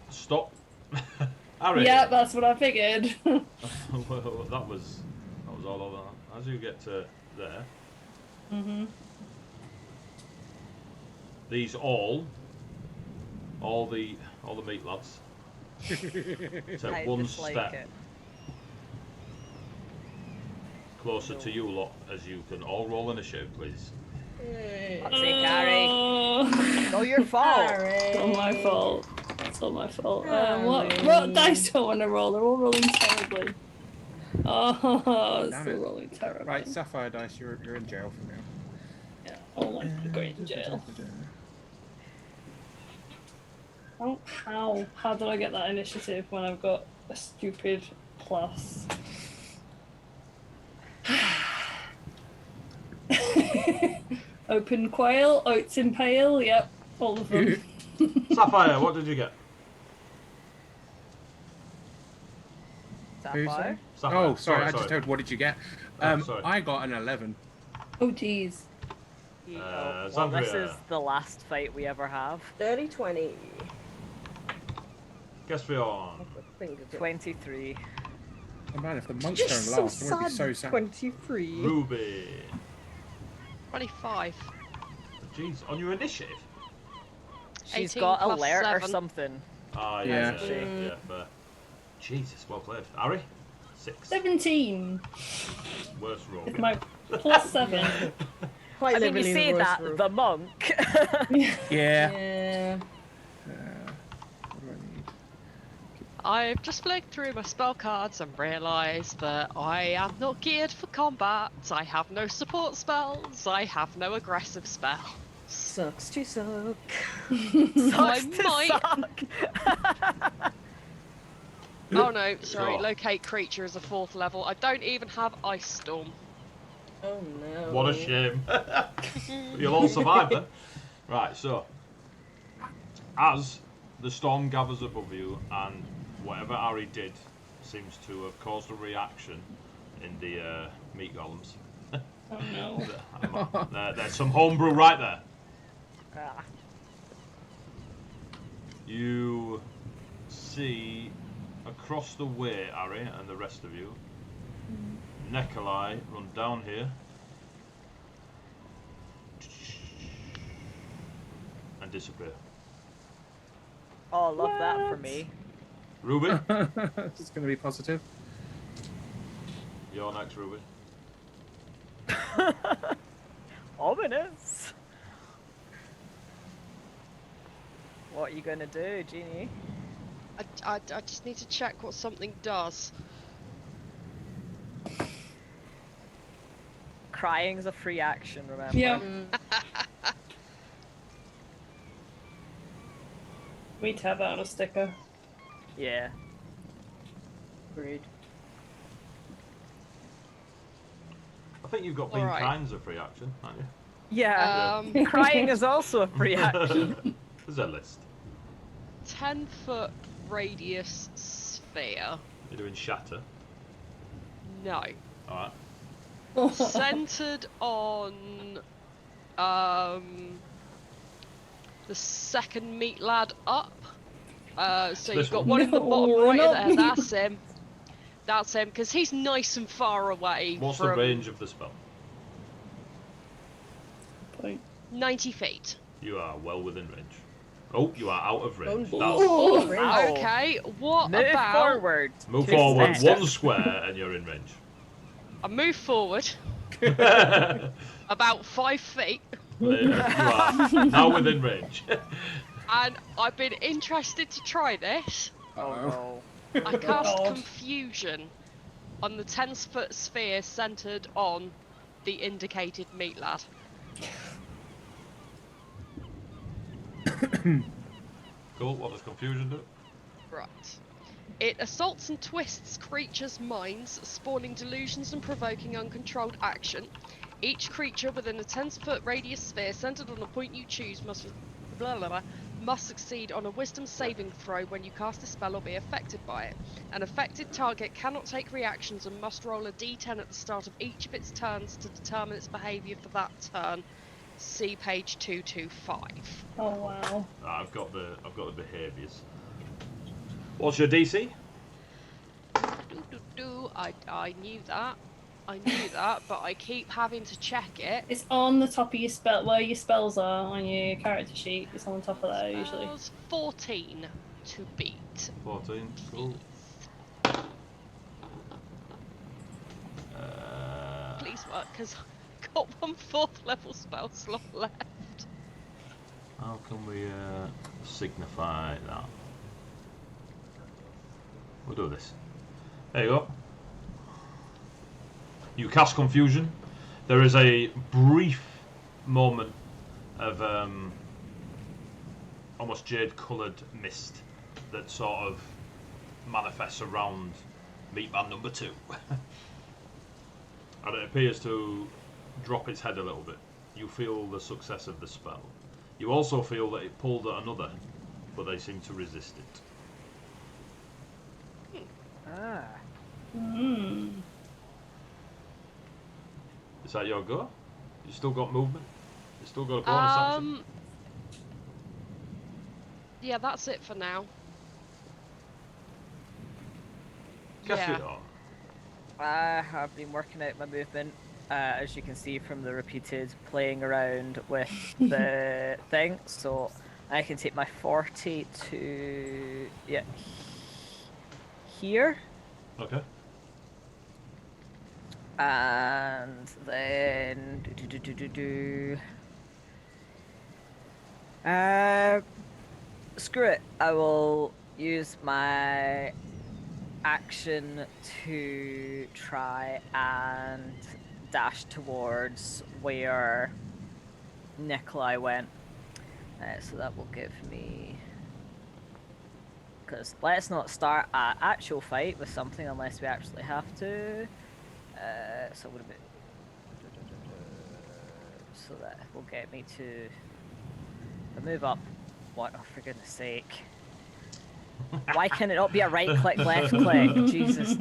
Stop. Harry. Yeah, that's what I figured. Well, that was all of that. As you get to there, these all the meat lads take I one dislike step it. closer to you lot as you can all roll initiative, please. Fuck's sake, Harry. Oh, No, your fault. it's all my fault. It's all my fault. What Harry. dice do I want to roll? They're all rolling terribly. Oh, it's Damn still it. rolling terribly. Right, Sapphire Dice, you're in jail for now. Yeah. Oh my god, going to jail. How did I get that initiative when I've got a stupid plus? Open quail, oats impale, yep, all of them. Sapphire, what did you get? Who's Sapphire? that? Sapphire. Oh, sorry, I just heard, what did you get? Sorry. I got an 11. Oh geez. Well, this Zandria. is the last fight we ever have. Dirty 20. Guess we on. 23. Oh man, if the monk's Just going so last, I'm gonna be sad. so sad. 23. Ruby. 25. Jeez, on your initiative? She's 18 got plus alert or 7. something. Ah, Yeah. yeah, Hasn't she? yeah, fair. Jesus, well played. Harry? 6. 17 Worst roll. with my plus 7. Quite I mean, you literally say the that, worst room. the monk. Yeah. Yeah. What do I need? I've just flicked through my spell cards and realised that I am not geared for combat. I have no support spells. I have no aggressive spells. Sucks to suck. Sucks to might- suck. Oh no, sorry, Oh. locate creature is a 4th level. I don't even have Ice Storm. Oh no. What a shame. You'll all survive then. Right, so as the storm gathers above you and whatever Ari did seems to have caused a reaction in the meat golems. Oh no. There's some homebrew right there. Ah, You see across the way, Ari, and the rest of you, Nikolai run down here and disappear. oh, love that for me. Ruby, It's gonna be positive. you're next, Ruby. Ominous. What are you gonna do, Jeannie? I just need to check what something does. crying's a free action, remember? Yeah. We need to have that on a sticker. Yeah. Agreed. I think you've got being Alright. kind's a free action, haven't you? Yeah. Crying is also a free action. There's a list. 10-foot radius sphere. You're doing shatter. No. Alright. Centered on the second meat lad up. So This you've got one? one in the bottom No, right not there. me. That's him. That's him, because he's nice and far away. What's from the range of the spell? 90 feet. You are well within range. Oh, you are out of range. Oh, That's... oh, range. Ow. Okay, what Move about... forward. Move 2 forward steps. 1 square and you're in range. I move forward There about 5 feet, you are now within range. and I've been interested to try this. Oh I cast God. Confusion on the 10-foot sphere centered on the indicated meat lad. Cool, what does confusion do? Right. It assaults and twists creatures' minds, spawning delusions and provoking uncontrolled action. Each creature within a 10-foot radius sphere centered on a point you choose must succeed on a wisdom saving throw when you cast a spell or be affected by it. An affected target cannot take reactions and must roll a d10 at the start of each of its turns to determine its behaviour for that turn. See page 225. Oh wow. I've got the behaviours. What's your DC? I knew that. I knew that, but I keep having to check it. It's on the top of your spell, where your spells are on your character sheet. It's on the top of there usually. Spells 14 to beat. 14. Cool. Please work, because I've got 1 4th level spell slot left. How can we signify that? We'll do this. There you go. You cast confusion. There is a brief moment of almost jade-coloured mist that sort of manifests around Meatman number 2. And it appears to drop its head a little bit. You feel the success of the spell. You also feel that it pulled at another, but they seem to resist it. Ah. Hmm. Is that your go? You still got movement? You still got a bonus action? Yeah, that's it for now. Guess yeah. you are. I have been working out my movement, as you can see from the repeated playing around with the thing. So I can take my 40 to here, Okay. and then screw it. I will use my action to try and dash towards where Nikolai went. So that will give me... Because let's not start an actual fight with something unless we actually have to. So what a bit... So that will get me to... move up. What? Oh, for goodness sake. Why can it not be a right click, left click? Jesus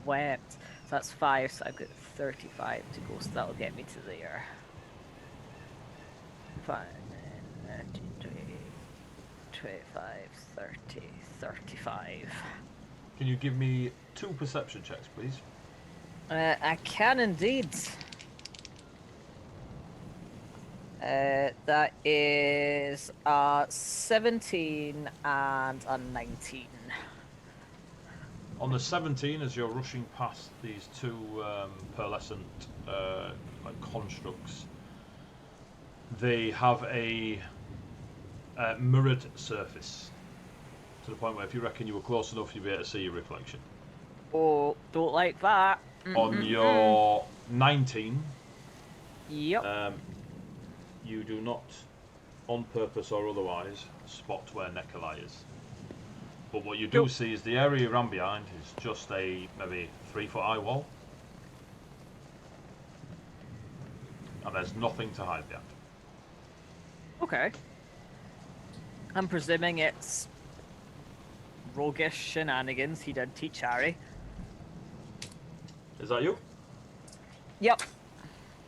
wept. So that's 5, so I've got 35 to go, so that'll get me to there. 5, 25, 30, 35. Can you give me 2 perception checks, please? I can indeed. That is 17 and a 19. On the 17, as you're rushing past these 2 pearlescent like constructs, they have a mirrored surface to the point where if you reckon you were close enough, you'd be able to see your reflection. Oh, don't like that. On your 19, Yep. You do not, on purpose or otherwise, spot where Nikolai is. But what you do see is the area you ran behind is just a maybe 3-foot high wall. And there's nothing to hide behind. Okay. I'm presuming it's roguish shenanigans he did teach Harry. Is that you? Yep.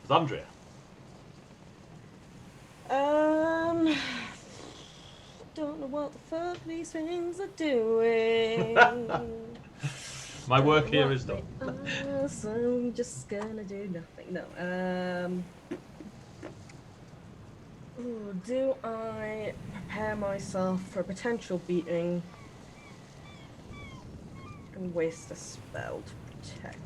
It's Andrea. Don't know what the fuck these things are doing. My work here is done. So I'm just gonna do nothing. No. Ooh, do I prepare myself for a potential beating and waste a spell to protect?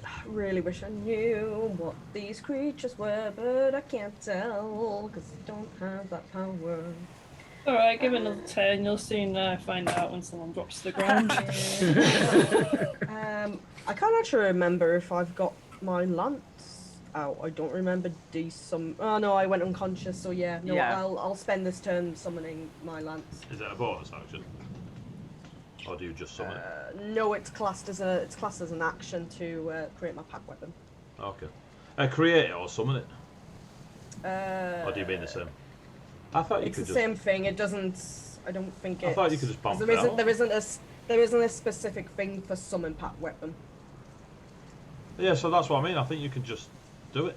I really wish I knew what these creatures were, but I can't tell because I don't have that power. Alright, give it another turn. You'll soon find out when someone drops to the ground. I can't actually remember if I've got my lance out. I don't remember Oh no, I went unconscious. So yeah, no, Yeah. I'll spend this turn summoning my lance. Is it a bonus action? Or do you just summon it? No, it's classed as an action to create my pack weapon. Okay. Create it or summon it? Or do you mean the same? I thought you It's could the just... same thing. It doesn't. I don't think it. I thought you could just bump it there out. there isn't a specific thing for summon pack weapon. Yeah, so that's what I mean. I think you can just do it.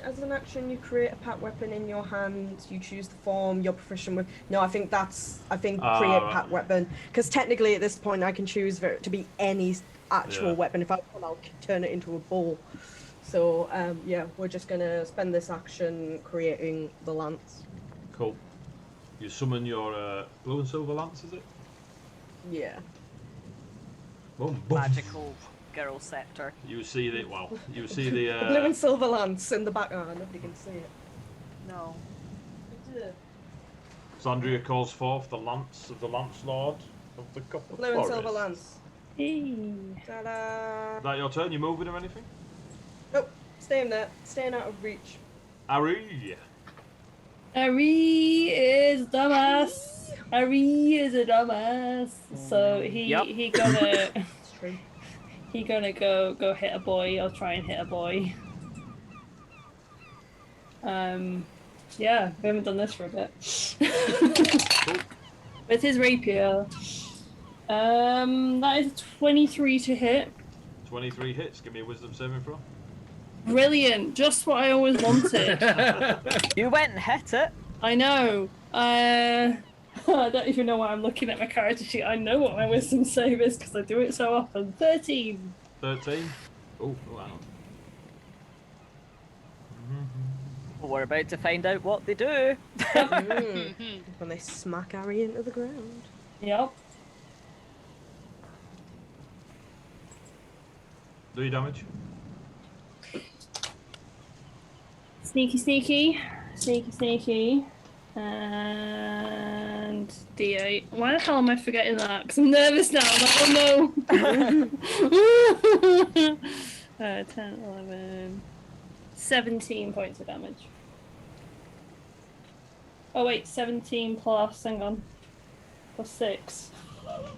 As an action, you create a pack weapon in your hand. You choose the form you're proficient with. No, I think create right. pack weapon, because technically at this point I can choose for it to be any actual weapon. If I want, I'll turn it into a bow. So yeah, we're just gonna spend this action creating the lance. Cool. You summon your blue and silver lance, is it? Yeah. Boom, boom. Magical girl scepter. You see the you see the The blue and silver lance in the background. Nobody can see it. No. Sandria calls forth the lance of the Lance Lord of the Cup of Blue and silver Forest. lance. Hey. Ta-da! Is that your turn? You moving or anything? Nope. Staying there. Staying out of reach. Ari. Ari is dumbass. Ari is a dumbass. So Yep. he gonna It's true. he gonna go hit a boy. I'll try and hit a boy. Yeah, we haven't done this for a bit. With his rapier. That is a 23 to hit. 23 hits. Give me a wisdom saving throw. Brilliant, just what I always wanted. You went and hit it. I know. I don't even know why I'm looking at my character sheet. I know what my wisdom save is because I do it so often. 13. 13. Oh, hang on. We're about to find out what they do. When they smack Harry into the ground. Yep. Do your damage. Sneaky, sneaky. Sneaky, sneaky. And D8. Why the hell am I forgetting that? Because I'm nervous now. I'm like, oh no. 10, 11. 17 points of damage. Oh wait, 17 plus, hang on. Plus 6. Oh,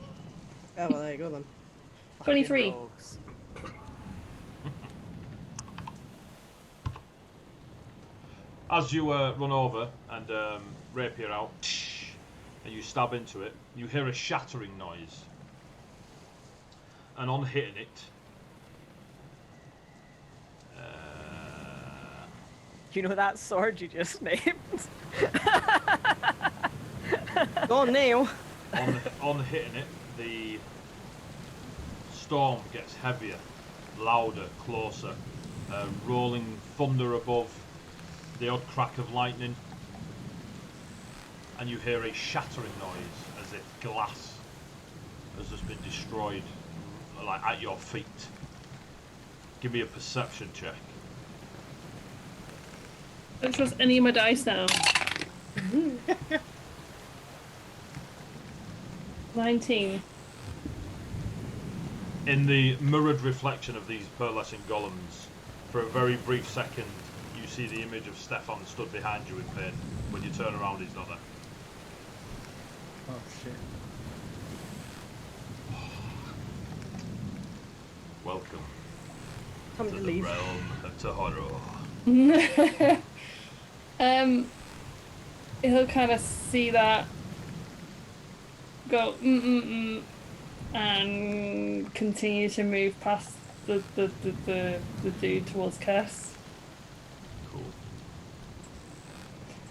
well, there you go then. 23. Rogues. As you run over and rapier out, and you stab into it, you hear a shattering noise. And on hitting it, You know that sword you just named? Go on, Neil. on hitting it, the storm gets heavier, louder, closer, rolling thunder above, the odd crack of lightning, and you hear a shattering noise as if glass has just been destroyed, like at your feet. Give me a perception check. Don't trust any of my dice now. 19. In the mirrored reflection of these pearlescent golems, for a very brief second, you see the image of Stefan stood behind you in pain. When you turn around, he's not there. Oh shit. Welcome Time to to the leave. realm of Tahoro. He'll kind of see that, go and continue to move past the dude towards Cass. Cool.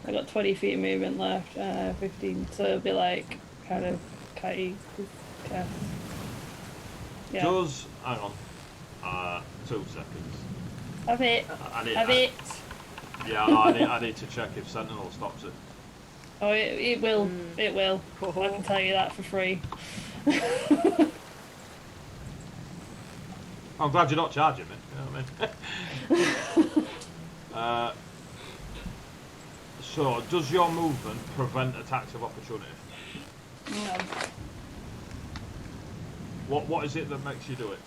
I got 20 feet of movement left, 15, so it'll be like kind of kitey with Cass. Yeah. Does hang on. 2 seconds. Have it. I need, Have it. Yeah, I need to check if Sentinel stops it. Oh, it will. It will. I can tell you that for free. I'm glad you're not charging me. You know what I mean? So, does your movement prevent attacks of opportunity? No. What is it that makes you do it?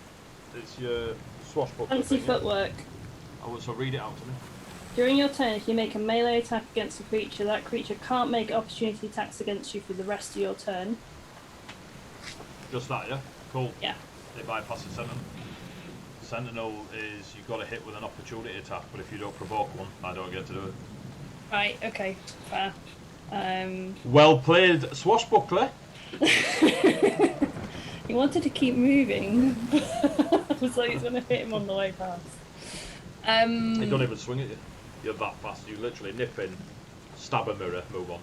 It's your swashbuckler Fancy thing, yeah? footwork. Oh, so read it out to me. During your turn, if you make a melee attack against a creature, that creature can't make opportunity attacks against you for the rest of your turn. Just that, yeah? Cool. Yeah. It bypasses Sentinel. Sentinel is you've got to hit with an opportunity attack, but if you don't provoke one, I don't get to do it. Right, okay, fair. Well played, swashbuckler. He wanted to keep moving. I was like, he's going to hit him on the way past. He don't even swing at you. You're that fast. You literally nip in, stab a mirror, move on.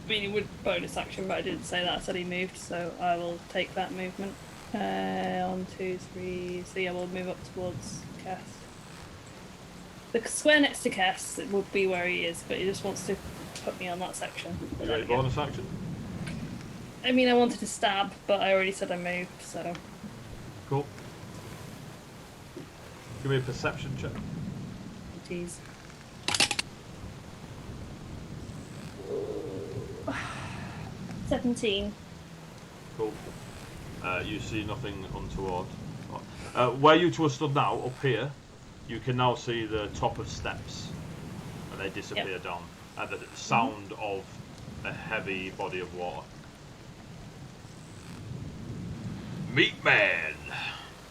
I mean, he would bonus action, but I didn't say that. I said he moved, so I will take that movement. 1, 2, 3. So yeah, we'll move up towards Cass. The square next to Cass would be where he is, but he just wants to put me on that section. You got any bonus action? I mean, I wanted to stab, but I already said I moved, so. Cool. Give me a perception check. Tease. $17. Cool. You see nothing untoward. Where you two are stood now, up here, you can now see the top of steps, and they disappear down. And the sound of a heavy body of water. Meat Man!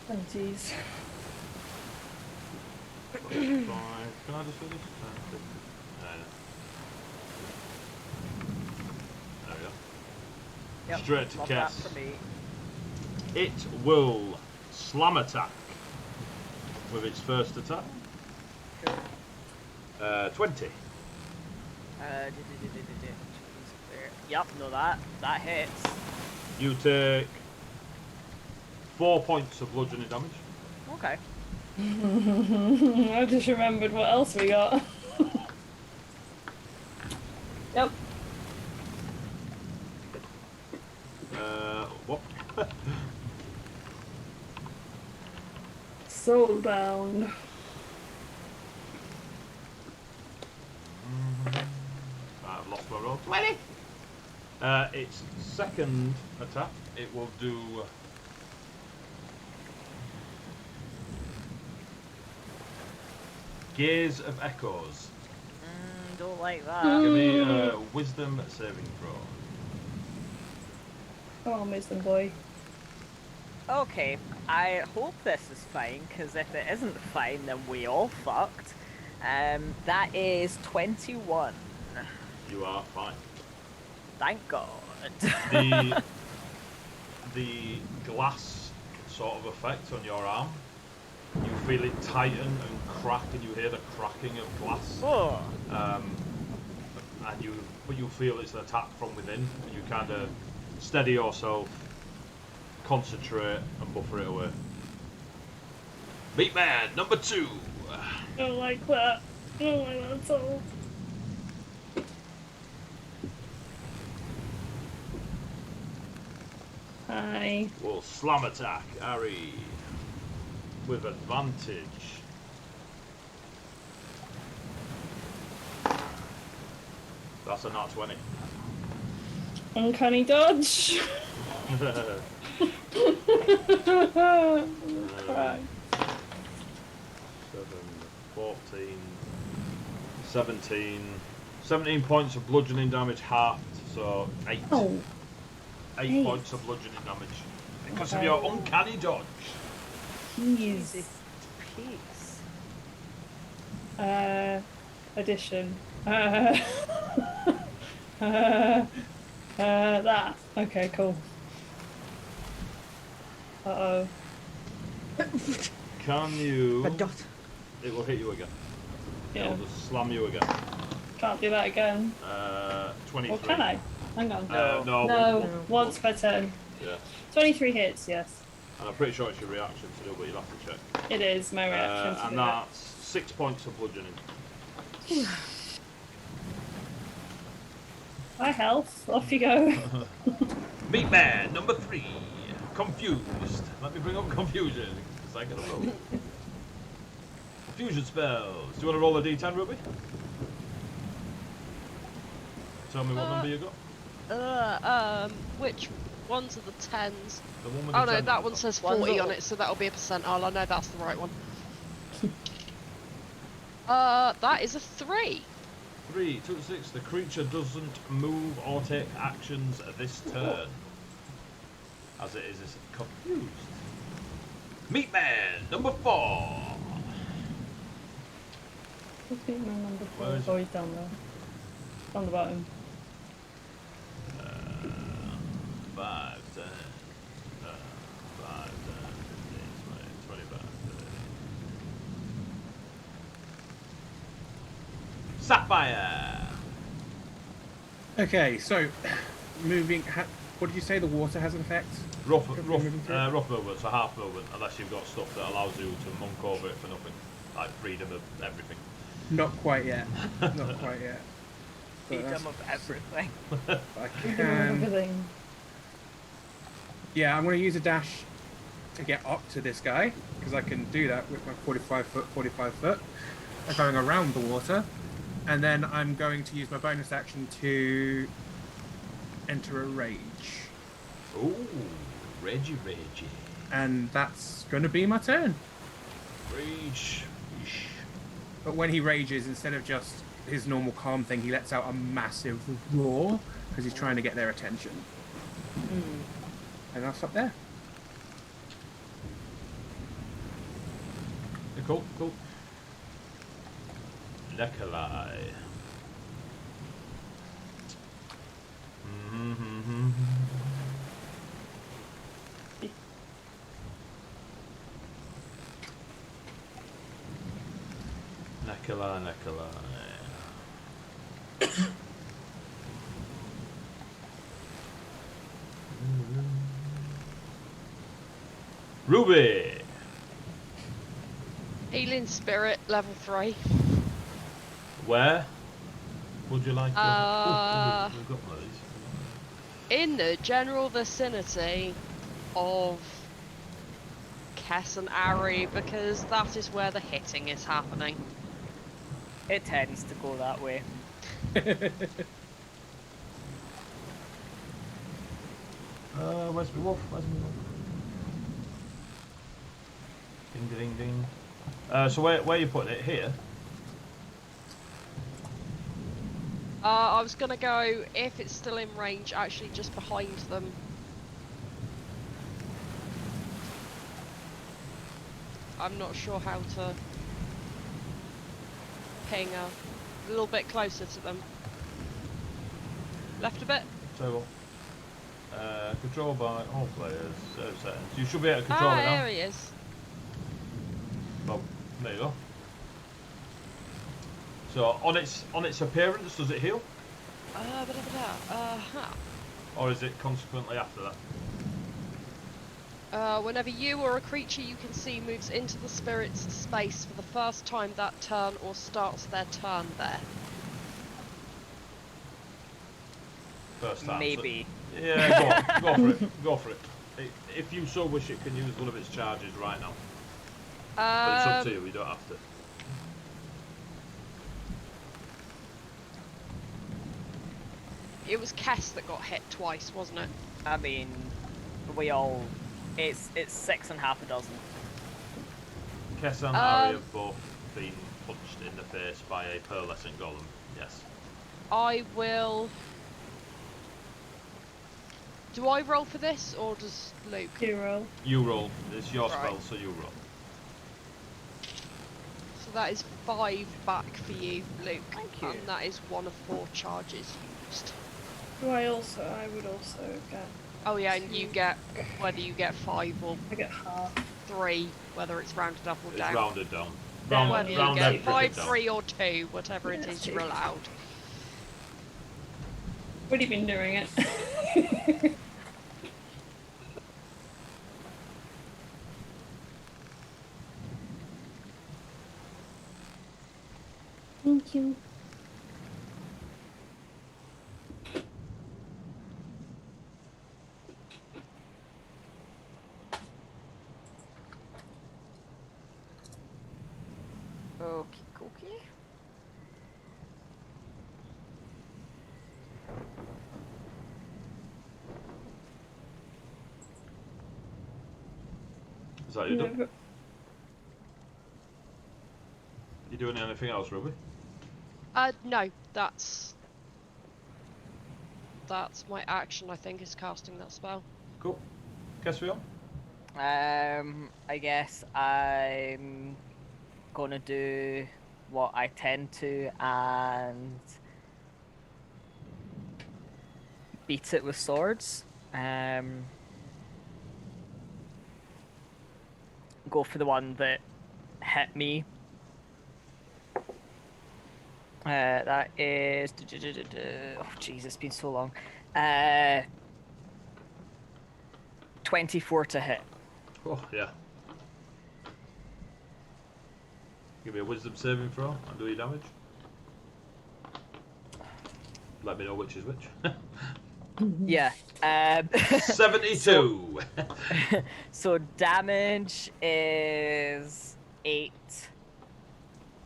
Oh, jeez. Can I just do this? There we go. Yep, Straight to love Cass. that for me. It will slam attack with its first attack. Cool. 20. Yep, no, that hits. You take 4 points of bludgeoning damage. Okay. I just remembered what else we got. Yep. What? Soulbound. I've lost my roll. 20! Its second attack, it will do... Gaze of Echoes. Don't like that. Give me a wisdom saving throw. Come on, wisdom boy. Okay, I hope this is fine, because if it isn't fine, then we all fucked. That is 21. You are fine. Thank God. The glass sort of effect on your arm, you feel it tighten and crack, and you hear the cracking of glass. Oh. But you feel it's an attack from within, and you kind of steady yourself, concentrate, and buffer it away. Meat Man number 2. Don't like that. Don't like that at all. Hi. Will slam attack Ari with advantage. That's a nat 20. Uncanny dodge. Right. 7, 14, 17. 17 points of bludgeoning damage halved, so 8. Oh. 8 points of bludgeoning damage. Because of your uncanny dodge. Jeez. Peace. Addition. That. Okay, cool. Uh-oh. Can you... A dot. It will hit you again. Yeah. It'll just slam you again. Can't do that again. 23. Or can I? Hang on. No. No, once per turn. Yeah. 23 hits, yes. And I'm pretty sure it's your reaction to do, but you'll have to check. It is my reaction to And do that. that's 6 points of bludgeoning. Bye, health. Off you go. Meat Man, number 3. Confused. Let me bring up confusion, because I can roll. Confusion spells. Do you want to roll a d10, Ruby? Tell me what number you got. Which ones are the 10s? The one with Oh the no, 10 that one says One's 40 on all- it, so that'll be a percentile. I know that's the right one. That is a 3. 3, 2, 6. The creature doesn't move or take actions this turn. As it is confused. Meat Man, number 4. What's my number Where 4? is Oh, he's down there. On the bottom. 5, 10, 5, 10, 15, 20, 25, 30. Sapphire! Okay, so moving. What did you say? The water has an effect. Rough movement, so half movement, unless you've got stuff that allows you to monk over it for nothing. Like freedom of everything. Not quite yet. Not quite yet. But Freedom of everything. I Give him can. everything. Yeah, I'm going to use a dash to get up to this guy because I can do that with my 45 foot. I'm going around the water, and then I'm going to use my bonus action to enter a rage, Ooh, Reggie. and that's going to be my turn. Rage. But when he rages, instead of just his normal calm thing, he lets out a massive roar because he's trying to get their attention. And I'll stop there. Yeah, cool. Nikolai. Nikolai. Ruby! Healing Spirit, level 3. Where would you like to... we've got one of these. In the general vicinity of Kess and Ari, because that is where the hitting is happening. It tends to go that way. Where's my wolf? Ding. So where are you putting it? Here? I was gonna go, if it's still in range, actually just behind them. I'm not sure how to ping a little bit closer to them. Left a bit? So control by all players, settings. You should be able to control it now. There he is. Well, there you go. So on its appearance, does it heal? Or is it consequently after that? Whenever you or a creature you can see moves into the spirit's space for the first time that turn or starts their turn there. First time. Maybe. So, yeah, go for it. If you so wish, it can use one of its charges right now. But it's up to you. You don't have to. it was Kess that got hit twice, wasn't it? I mean, we all. It's 6 and half a dozen. Kess and Harry have both been punched in the face by a pearlescent golem. Yes. I will. Do I roll for this, or does Luke? You roll. You roll. It's your Right. spell, so you roll. So that is 5 back for you, Luke. Thank you. And that is 1 of 4 charges used. I would also get. Oh yeah, and you get, whether you get 5 or I get half. 3, whether it's rounded up or It's down. rounded down. Down. Whether you round get everything 5, down. 3 or 2, whatever it Yeah, is you're two. allowed. Already been doing it. Thank you. Okay, okay. Is that you No, done? but You doing anything else, Ruby? No, that's my action, I think, is casting that spell. Cool. Guess we on? I guess I'm gonna do what I tend to and beat it with swords. Go for the one that hit me. That is. Oh, jeez, it's been so long. 24 to hit. Oh, yeah. Give me a wisdom saving throw and do your damage. Let me know which is which. Yeah. 72! So damage is 8,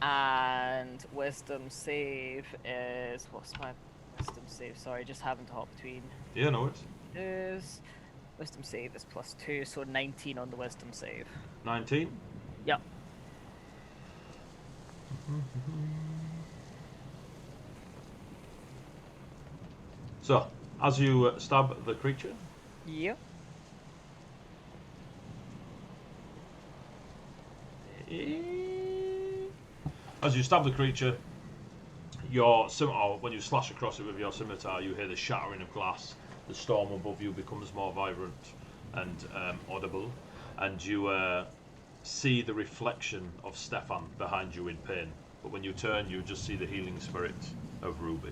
and wisdom save is, what's my wisdom save? Sorry, just having to hop between. Yeah, no worries. Is wisdom save is +2, so 19 on the wisdom save. 19. Yep. So, as you stab the creature, Yep. as you stab the creature, your scimitar, when you slash across it with your scimitar, you hear the shattering of glass. The storm above you becomes more vibrant and audible, and you see the reflection of Stefan behind you in pain. But when you turn, you just see the healing spirit of Ruby.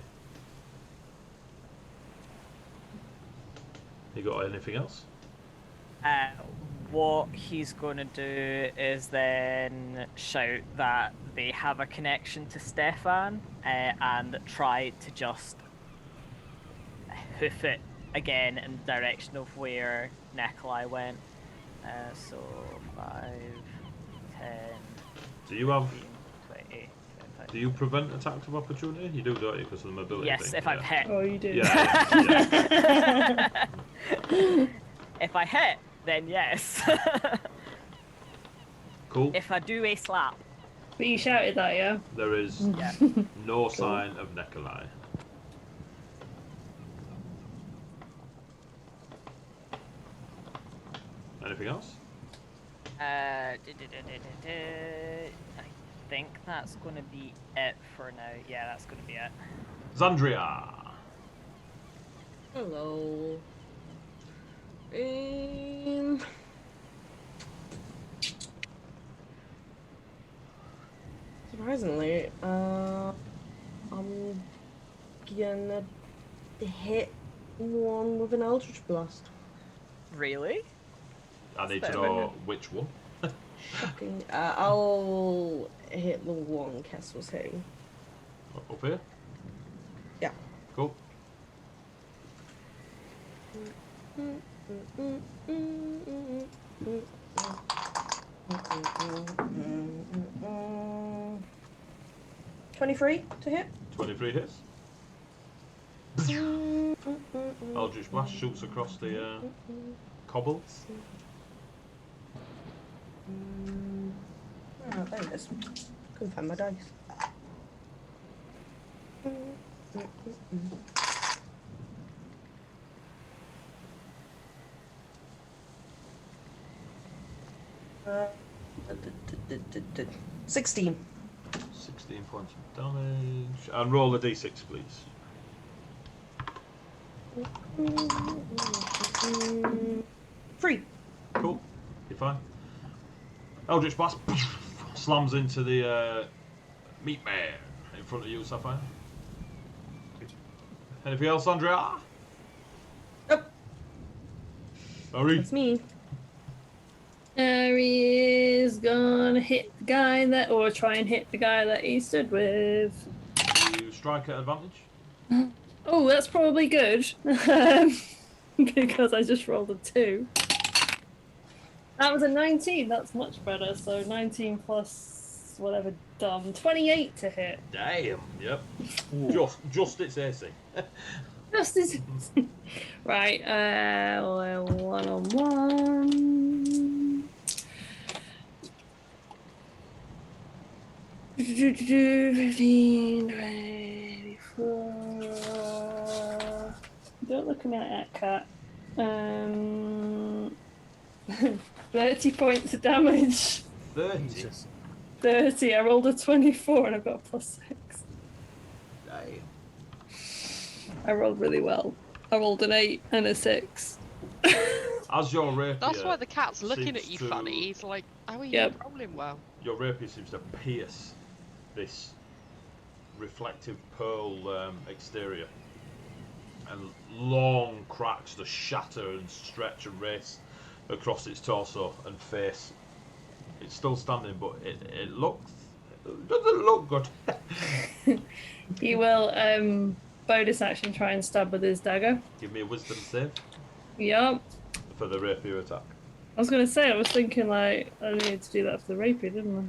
You got anything else? What he's going to do is then shout that they have a connection to Stefan and try to just hoof it again in the direction of where Nikolai went. So 5, 10, Do you have? 20, 25. Do you prevent attacks of opportunity? You do, don't you? Because of the mobility Yes, thing. if I've hit. Oh, you do. Yeah. If I hit, then yes. Cool. If I do a slap, But you shouted that, yeah? There is yeah. no sign of Nikolai. Anything else? I think that's going to be it for now. Yeah, that's going to be it. Zandria. Hello. Surprisingly, I'm gonna hit one with an Eldritch Blast. Really? I need to Fair know enough. which one. Shocking. I'll hit the one Kess was hitting. Up here? Yeah. Cool. 23 to hit. 23 hits. Eldritch Blast shoots across the cobbles. Oh, there it is. Couldn't find my dice. Uh, 16. 16 points of damage. And roll a d6, please. 3. Cool. You're fine. Eldritch Blast slams into the meat man in front of you, Sapphire. Anything else, Andrea? Nope. Sorry. That's me. Aries gonna hit the guy that, or try and hit the guy that he stood with. You strike at advantage. Oh, that's probably good. Because I just rolled a 2. That was a 19, that's much better. So 19 plus whatever dumb. 28 to hit. Damn. Yep. Just its AC. Just as right, 1-on-1. 15, 24. Don't look at me like that, cat. 30 points of damage. 30. 30. I rolled a 24 and I've got a +6. Damn. I rolled really well. I rolled an 8 and a 6. As your rapier. That's why the cat's looking seems at you to- funny. He's like, how are you Yep. rolling well? Your rapier seems to pierce this reflective pearl exterior, and long cracks just shatter and stretch and race across its torso and face. It's still standing, but it doesn't look good. He will bonus action try and stab with his dagger. Give me a wisdom save Yup. for the rapier attack. I was gonna say, I was thinking like I needed to do that for the rapier, didn't I?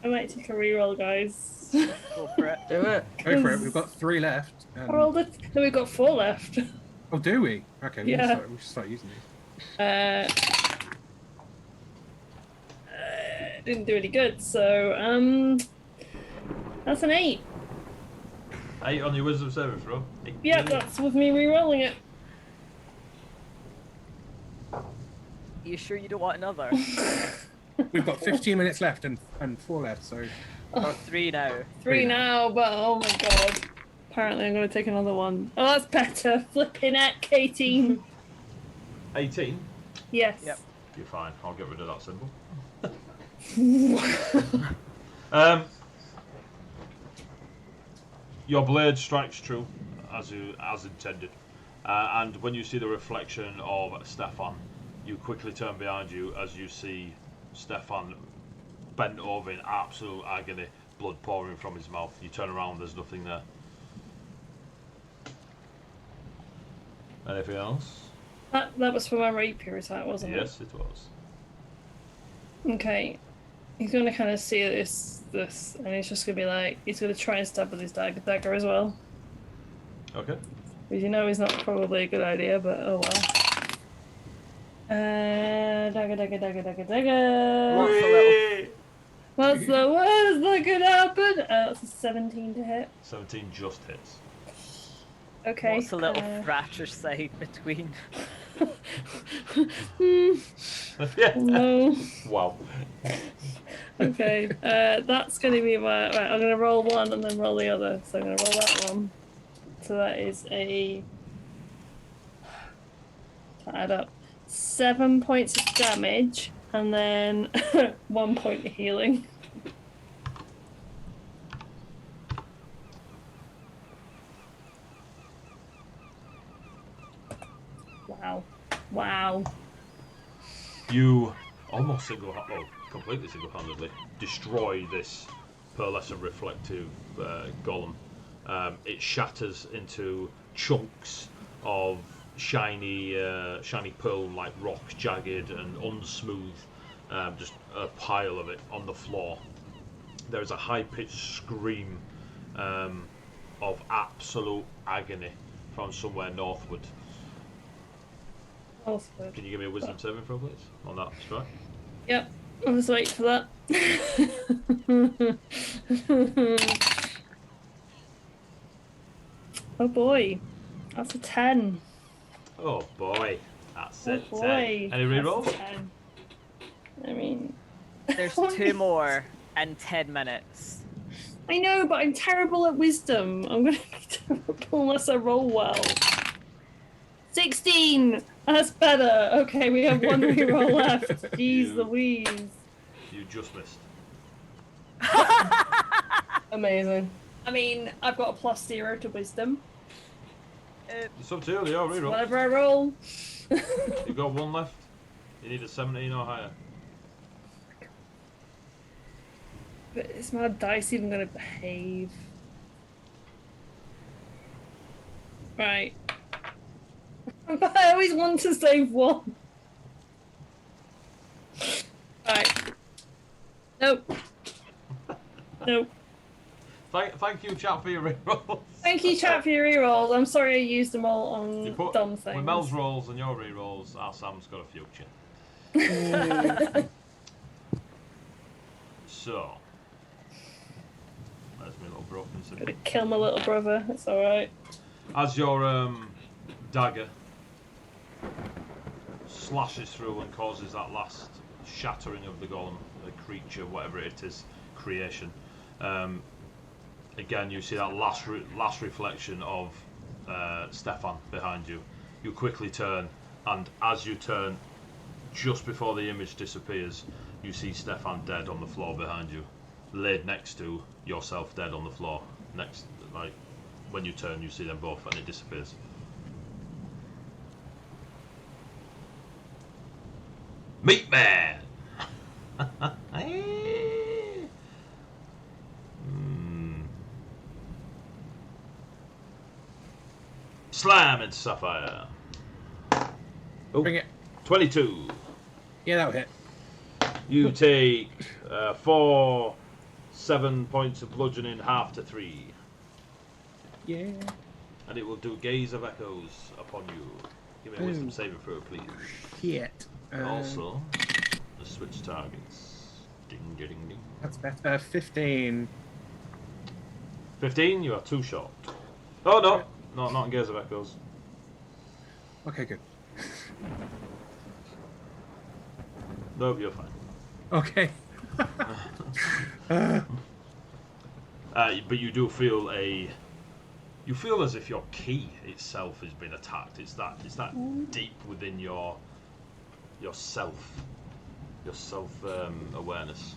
I might take a reroll, guys. Go for it. Do it. Go for it. We've got 3 left. I rolled it. No, we've got 4 left. Oh, do we? Okay, Yeah. we should start using these. Didn't do any good, so that's an 8. 8 on your wisdom saving throw. Yeah, that's with me re-rolling it. You sure you don't want another? We've got 15 minutes left and 4 left, so Or 3 now. 3 now, but oh my god. Apparently I'm going to take another one. Oh, that's better. Flipping heck, 18. 18? Yes. Yep. You're fine. I'll get rid of that symbol. Your blade strikes true, as intended, and when you see the reflection of Stefan, you quickly turn behind you as you see Stefan bent over in absolute agony, blood pouring from his mouth. You turn around, there's nothing there. Anything else? That was for my rapier attack, wasn't it? Yes, it was. Okay. He's going to kind of see this, and he's just going to be like, he's going to try and stab with his dagger as well. Okay. Because you know it's not probably a good idea, but oh well. Dagger. What's the worst that could happen? That's a 17 to hit. 17 just hits. Okay. What's the little fracture side between? Yeah. No. Wow. Okay. That's going to be my. Right, I'm going to roll one and then roll the other. So I'm going to roll that one. So that is a. To add up. 7 points of damage and then 1 point of healing. Wow. You almost completely single-handedly destroy this pearlescent reflective golem. It shatters into chunks of shiny pearl-like rock, jagged and unsmooth, just a pile of it on the floor. there is a high-pitched scream of absolute agony from somewhere northward. Northward. Can you give me a wisdom saving throw, please? On that strike. Yep. I'll just wait for that. Oh boy. That's a 10. Oh boy, that's Oh it. boy. 10. Any rerolls? That's a 10. I mean... There's 2 more in 10 minutes. I know, but I'm terrible at wisdom. I'm gonna be terrible unless I roll well. 16! That's better. Okay, we have 1 reroll left. Jeez Louise. You just missed. Amazing. I mean, I've got a +0 to wisdom. It's up to you, your reroll. Whatever I roll. You've got 1 left. You need a 17 or higher. But is my dice even gonna behave? Right. I always want to save 1. Right. Nope. Nope. Thank you, chat, for your rerolls. Thank you, chat, for your rerolls. I'm sorry I used them all on You put, dumb things. with Mel's rolls and your rerolls, our Sam's got a future. So, there's my little broken Gonna symbol. kill my little brother. It's alright. As your dagger slashes through and causes that last shattering of the golem, the creature, whatever it is, creation. Again, you see that last reflection of Stefan behind you. You quickly turn, and as you turn, just before the image disappears, you see Stefan dead on the floor behind you, laid next to yourself dead on the floor. Next, like when you turn, you see them both, and it disappears. Meat Man. Slam and Sapphire. Oh, Bring it. 22. Yeah, that'll hit. You take 7 points of bludgeoning, half to 3. Yeah. And it will do Gaze of Echoes upon you. Give me a wisdom saving throw, please. Hit. Also, the switch targets. Ding, ding, ding, ding. That's better. 15. 15, you are 2 shot. Oh, no. No, not in Gaze of Echoes. Okay, good. No, you're fine. Okay. But you do feel you feel as if your key itself has been attacked. It's that deep within your self awareness.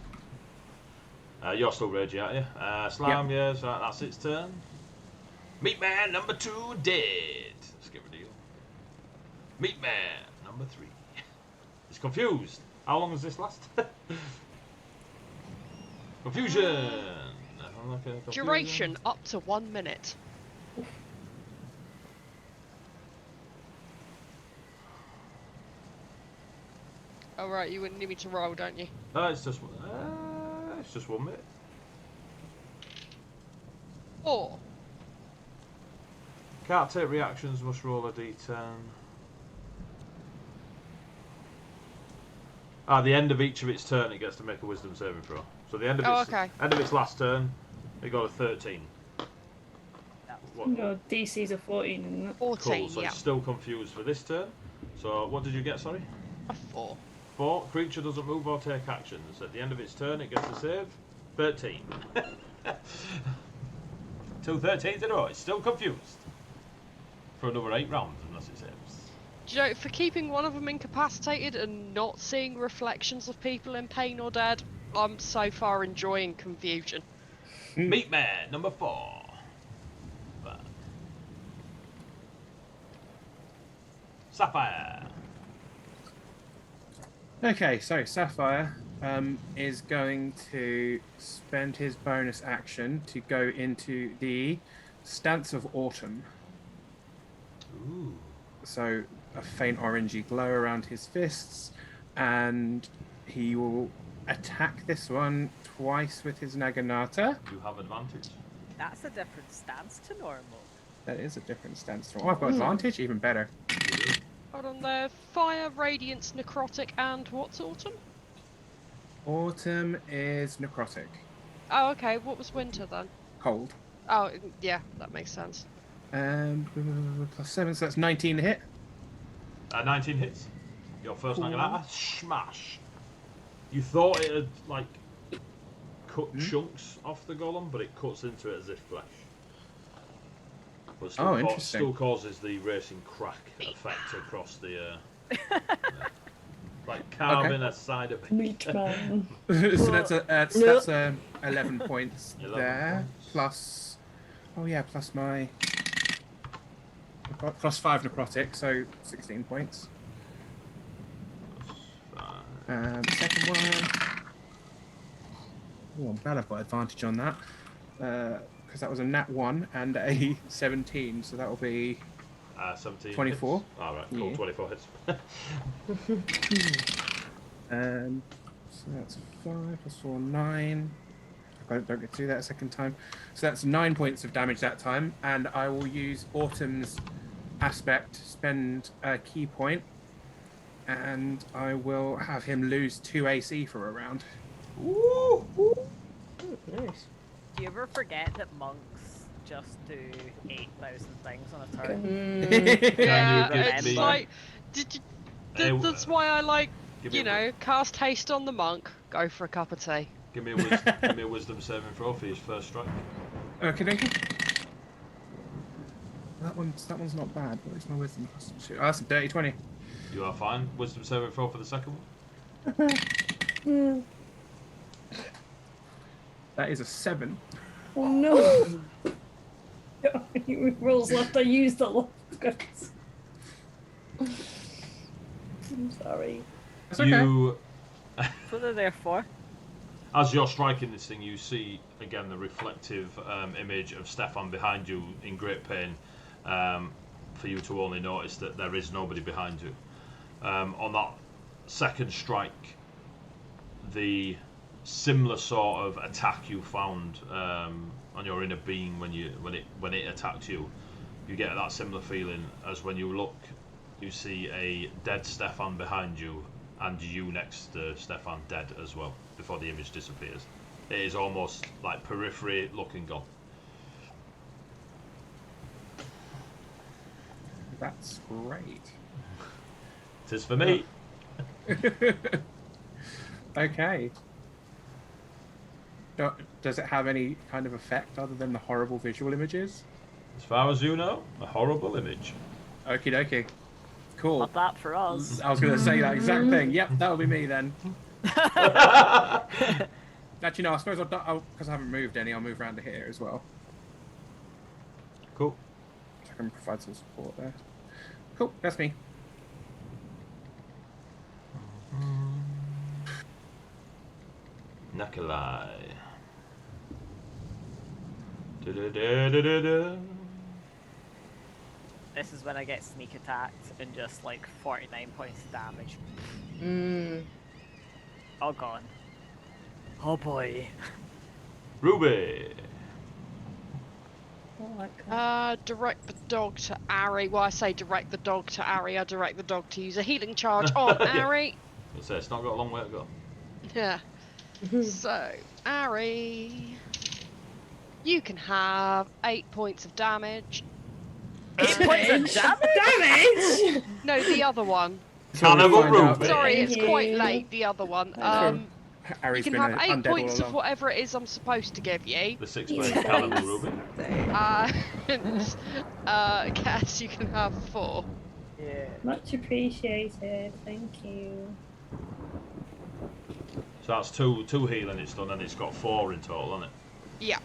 You're still raging, aren't you? Slam, Yep. yes, right, that's its turn. Meat Man number 2 dead. Let's get rid of you. Meat Man number 3. He's confused. How long does this last? Confusion. Duration up to 1 minute. Oh right, you wouldn't need me to roll, don't you? It's just 1 minute. 4. Can't take reactions. Must roll a d10. At the end of each of its turn, it gets to make a wisdom saving throw. So the end of end of its last turn, it got a 13. What? Your DC's a 14, isn't it? 14, Cool. So yeah. it's still confused for this turn. So what did you get? Sorry. A 4. 4. Creature doesn't move or take actions. At the end of its turn, it gets a save. 13. 2 13s in a row. It's still confused for another 8 rounds unless it saves. Do you know, for keeping one of them incapacitated and not seeing reflections of people in pain or dead, I'm so far enjoying confusion. Meat Man number 4. Sapphire. Okay, so Sapphire is going to spend his bonus action to go into the Stance of Autumn. Ooh. So a faint orangey glow around his fists, and he will attack this one twice with his Naginata. You have advantage. That's a different stance to normal. That is a different stance. Oh, I've got advantage, even better. Hold on there. Fire, Radiance, Necrotic, and what's Autumn? Autumn is necrotic. Oh, okay. What was Winter then? Cold. Oh, yeah, that makes sense. +7, so that's 19 to hit. 19 hits. Your first Naginata, smash. You thought it had, like, cut chunks off the golem, but it cuts into it as if flesh. But still, interesting. Still causes the racing crack effect across the... like carving a side of it. Meat man. So that's 11 points 11 there. points. Plus... Oh yeah, plus my... Plus 5 necrotic, so 16 points. Second one... Oh, I'm glad I've got advantage on that. Because that was a nat 1 and a 17, so that will be 17 24. Hits. All right, cool. Yeah. 24 hits. So that's 5 plus 4, 9. I don't get to do that a second time. So that's 9 points of damage that time, and I will use Autumn's aspect, spend a key point, and I will have him lose 2 AC for a round. Woo! Nice. Do you ever forget that monks just do 8,000 things on a turn? Yeah, give it's me- like... That's why I like, Give me you know, cast haste on the monk, go for a cup of tea. Give me a wisdom saving throw for his first strike. Okay. That one's not bad. What is my wisdom? Oh, that's a dirty 20. You are fine. Wisdom saving throw for the second one. Yeah. That is a 7. Oh no! Rolls left, I used a lot. I'm sorry. That's okay. You, That's what they're there for. as you're striking this thing, you see again the reflective image of Stefan behind you in great pain. For you to only notice that there is nobody behind you. On that second strike, the similar sort of attack you found on your inner being when it attacked you, you get that similar feeling as when you look, you see a dead Stefan behind you and you next to Stefan dead as well before the image disappears. It is almost like periphery looking gone. That's great. It is for me. Okay. Does it have any kind of effect other than the horrible visual images? As far as you know, a horrible image. Okie dokie. Cool. Not that for us. I was going to say that exact thing. Yep, that'll be me then. Actually, no, I suppose because I haven't moved any, I'll move around to here as well. Cool. So I can provide some support there. Cool, that's me. Nakalai. Da-da-da-da-da-da. This is when I get sneak attacked and just like 49 points of damage. All gone. Oh boy. Ruby. Direct the dog to Ari. Well, I say direct the dog to Ari. I direct the dog to use a healing charge on Ari. Let's say it's not got a long way to go. Yeah. So, Ari, you can have 8 points of damage. 8 points of damage? Damage! No, the other one. Cannibal Find out. Ruby. Sorry, Thank it's quite you. late. The other one. Sure. You Ari's can been have 8 undead points all of along. whatever it is I'm supposed to give you. The 6-blade Cannibal Ruby. And Cass, you can have 4. Yeah. Much appreciated, thank you. So that's two healing it's done, and it's got 4 in total, hasn't it? Yeah.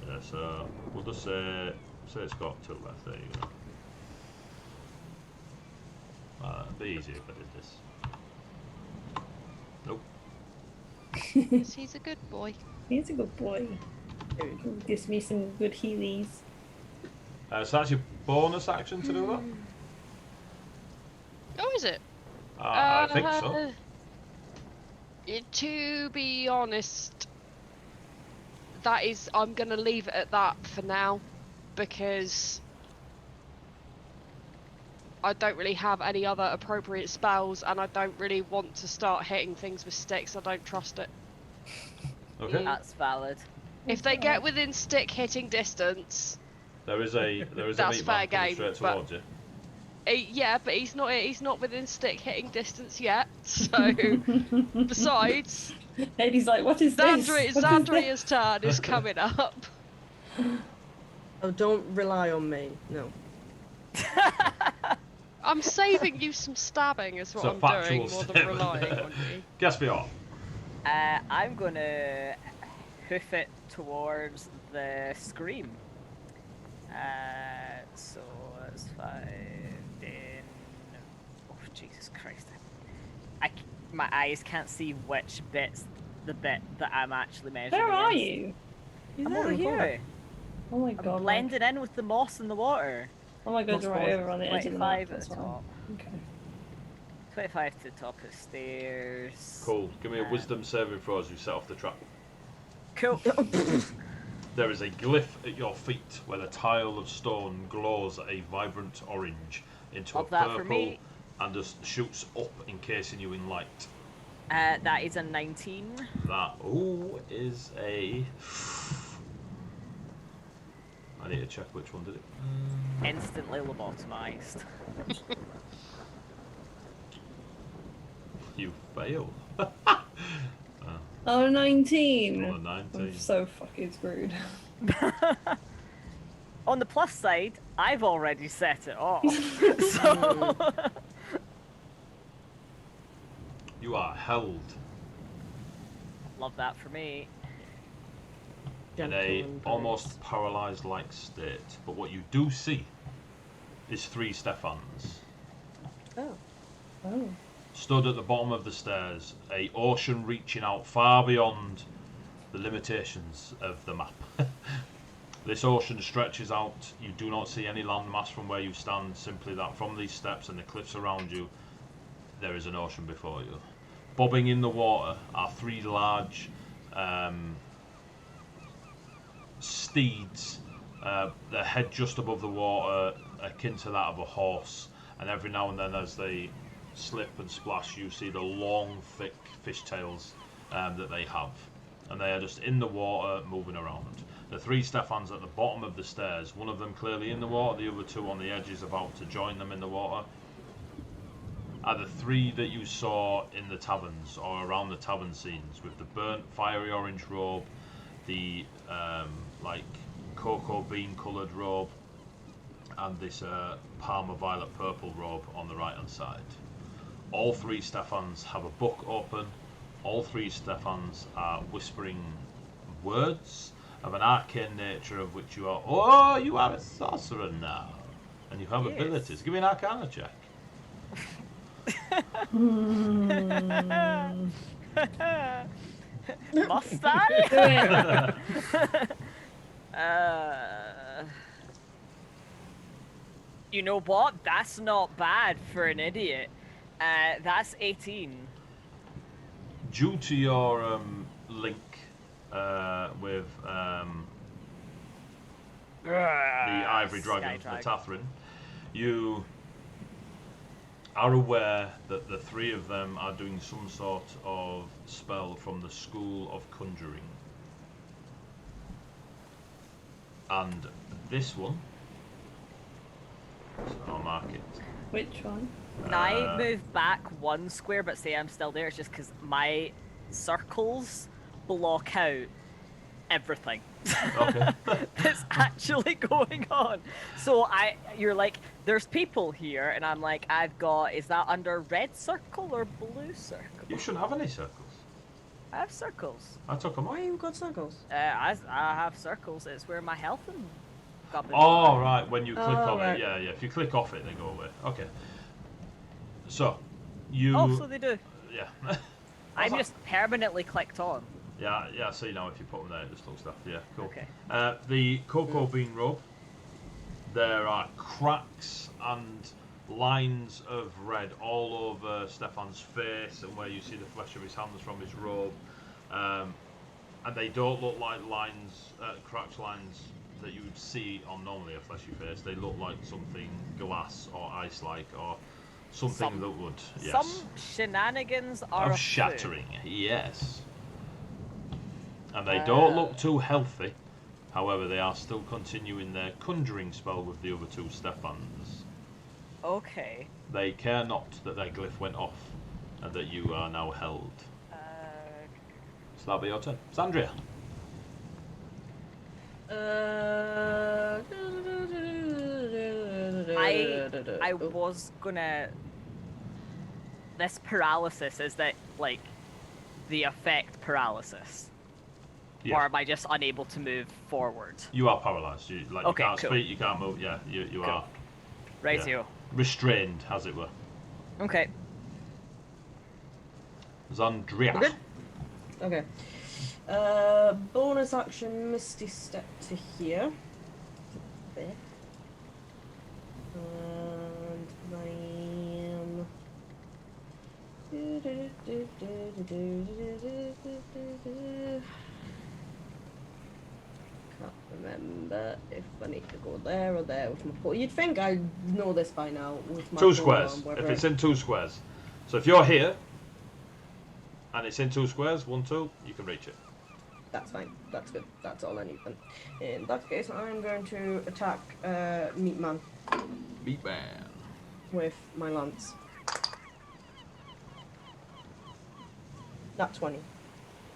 Yeah, so we'll just say it's got 2 left. There you go. It'd be easier if I did this. Nope. Yes, he's a good boy. He's a good boy. Gives me some good healies. So that's your bonus action to do that? Oh, is it? I think so. To be honest, I'm going to leave it at that for now, because I don't really have any other appropriate spells, and I don't really want to start hitting things with sticks. I don't trust it. Okay. That's valid. If they get within stick hitting distance, There is a that's meat fair man coming game, straight but- towards you. yeah, but he's not within stick hitting distance yet. So, besides, Eddie's like, what is this? Xandria's turn is coming up. Oh, don't rely on me. No. I'm saving you some stabbing, is what It's a I'm doing, factual more than statement. relying on you. Guess me off. I'm gonna hoof it towards the scream. So that's 5, 10. Oh Jesus Christ! My eyes can't see which bit's the bit that I'm actually measuring. Where are against. you? He's I'm there over in the corner. here. Oh my I'm god. blended in with the moss and the water. Oh my god, you're right over on the edge of the map. 25 at That's the fine. top. Okay. 25 to the top of the stairs. Cool. Give me a wisdom saving throw as you set off the trap. Cool. There is a glyph at your feet where the tile of stone glows a vibrant orange into Love a that for purple me. and just shoots up, encasing you in light. That is a 19. That is a. I need to check which one did it. Instantly lobotomized. You fail. Oh, 19. On a 19. I'm so fucking screwed. On the plus side, I've already set it off. So You are held love that for me. in a almost paralyzed-like state. But what you do see is 3 Stephans. Oh. Oh. Stood at the bottom of the stairs, a ocean reaching out far beyond the limitations of the map. This ocean stretches out. You do not see any landmass from where you stand, simply that from these steps and the cliffs around you, there is an ocean before you. Bobbing in the water are 3 large steeds, their head just above the water, akin to that of a horse, and every now and then as they slip and splash, you see the long, thick fishtails that they have, and they are just in the water, moving around. The 3 Stephans at the bottom of the stairs, one of them clearly in the water, the other 2 on the edges about to join them in the water, are the 3 that you saw in the taverns or around the tavern scenes, with the burnt fiery orange robe, the like cocoa bean coloured robe, and this Parma violet purple robe on the right hand side. All 3 Stephans have a book open. All 3 Stephans are whispering words of an arcane nature, of which you are. Oh, you are a sorcerer now, and you have Yes. abilities. Give me an Arcana check. Must I? You know what? That's not bad for an idiot. That's 18. Due to your link with the Ivory Dragon from the Tathrin, you are aware that the 3 of them are doing some sort of spell from the School of Conjuring. And this one, so I'll mark it. Which one? Can I move back 1 square but say I'm still there? It's just because my circles block out everything. Okay. That's actually going on. So you're like, there's people here, and I'm like, is that under red circle or blue circle? You shouldn't have any circles. I have circles. I took them off. Why you got circles? I have circles. It's where my health and goblins Oh, are. right, when you click on right. it, yeah. If you click off it, they go away. Okay. So, you... Oh, so they do. Yeah. I'm just permanently clicked on. Yeah, I see now if you put them there, it just looks stuff. Yeah, cool. Okay. The cocoa bean robe, there are cracks and lines of red all over Stefan's face and where you see the flesh of his hands from his robe. And they don't look like lines, cracked lines that you would see on normally a fleshy face. They look like something glass or ice-like or something that would, yes. Some shenanigans are of shattering, yes. And they don't look too healthy. However, they are still continuing their conjuring spell with the other two Stefans. Okay. They care not that their glyph went off and that you are now held. So that'll be your turn. Sandria. I was gonna... This paralysis, is that, like, the effect paralysis? Yeah. Or am I just unable to move forward? You are paralysed. You, like, Okay, you can't cool. speak, you can't move. Yeah, you Cool. are Rightio. yeah, restrained, as it were. Okay. Zandria. Good. Okay. Bonus action, Misty Step to here. There. And then... Can't remember if I need to go there or there with my pole. You'd think I'd know this by now with my Two pole squares. arm, whether If it's in 2 squares. So if you're here, and it's in 2 squares, 1, 2, you can reach it. That's fine. That's good. That's all I need then. In that case, I'm going to attack Meatman Beat man. with my lance. Nat 20.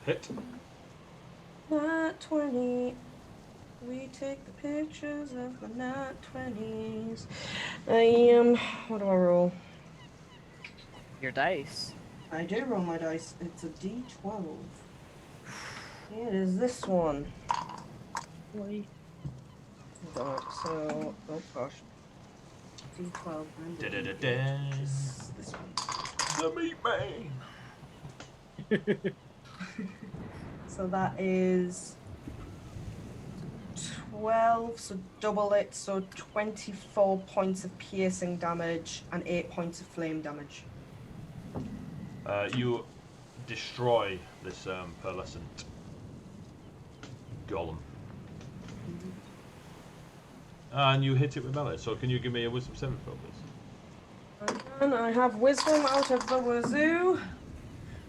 Hit. Nat 20. We take the pictures of the nat 20s. What do I roll? Your dice. I do roll my dice. It's a D12. It is this one. Wait. God, so, oh gosh. D12 and a Da-da-da-da. D8 is this one. The meat man. So that is 12, so double it, so 24 points of piercing damage and 8 points of flame damage. You destroy this pearlescent golem. And you hit it with melee, so can you give me a wisdom 7 for this? And I have wisdom out of the wazoo.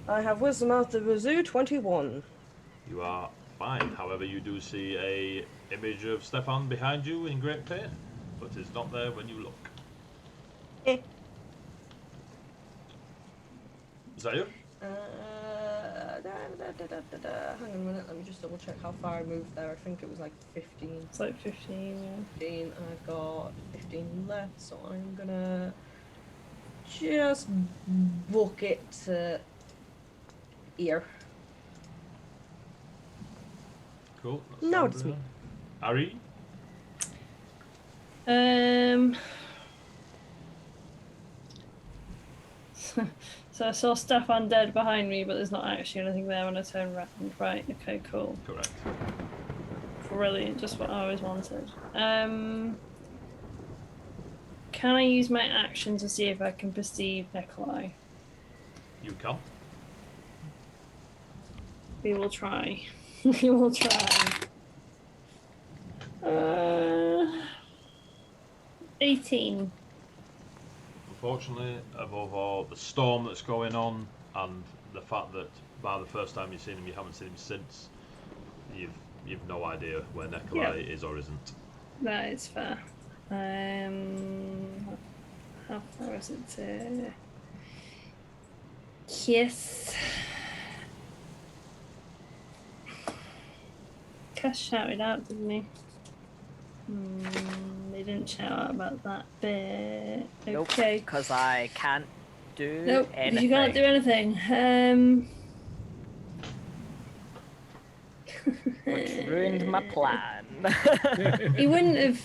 I have wisdom out of the wazoo, 21. You are fine. However, you do see a image of Stefan behind you in great pain, but it's not there when you look. Eh. Is that you? Hang on a minute, let me just double check how far I moved there. I think it was like 15. It's like 15, yeah. 15, and I've got 15 left, so I'm gonna just book it to here. Cool. No, it's me. Ari? So I saw Stefan dead behind me, but there's not actually anything there when I turn around. Right, okay, cool. Correct. Brilliant, just what I always wanted. Can I use my action to see if I can perceive Nikolai? You can. We will try. We will try. 18. Unfortunately, above all, the storm that's going on and the fact that by the first time you've seen him, you haven't seen him since, you've no idea where Nikolai is or isn't. That is fair. How far is it to... Yes. Cass shouted out, didn't he? They didn't shout out about that bit. Okay. Nope, because I can't do Nope, anything. you can't do anything. Which ruined my plan. He wouldn't have.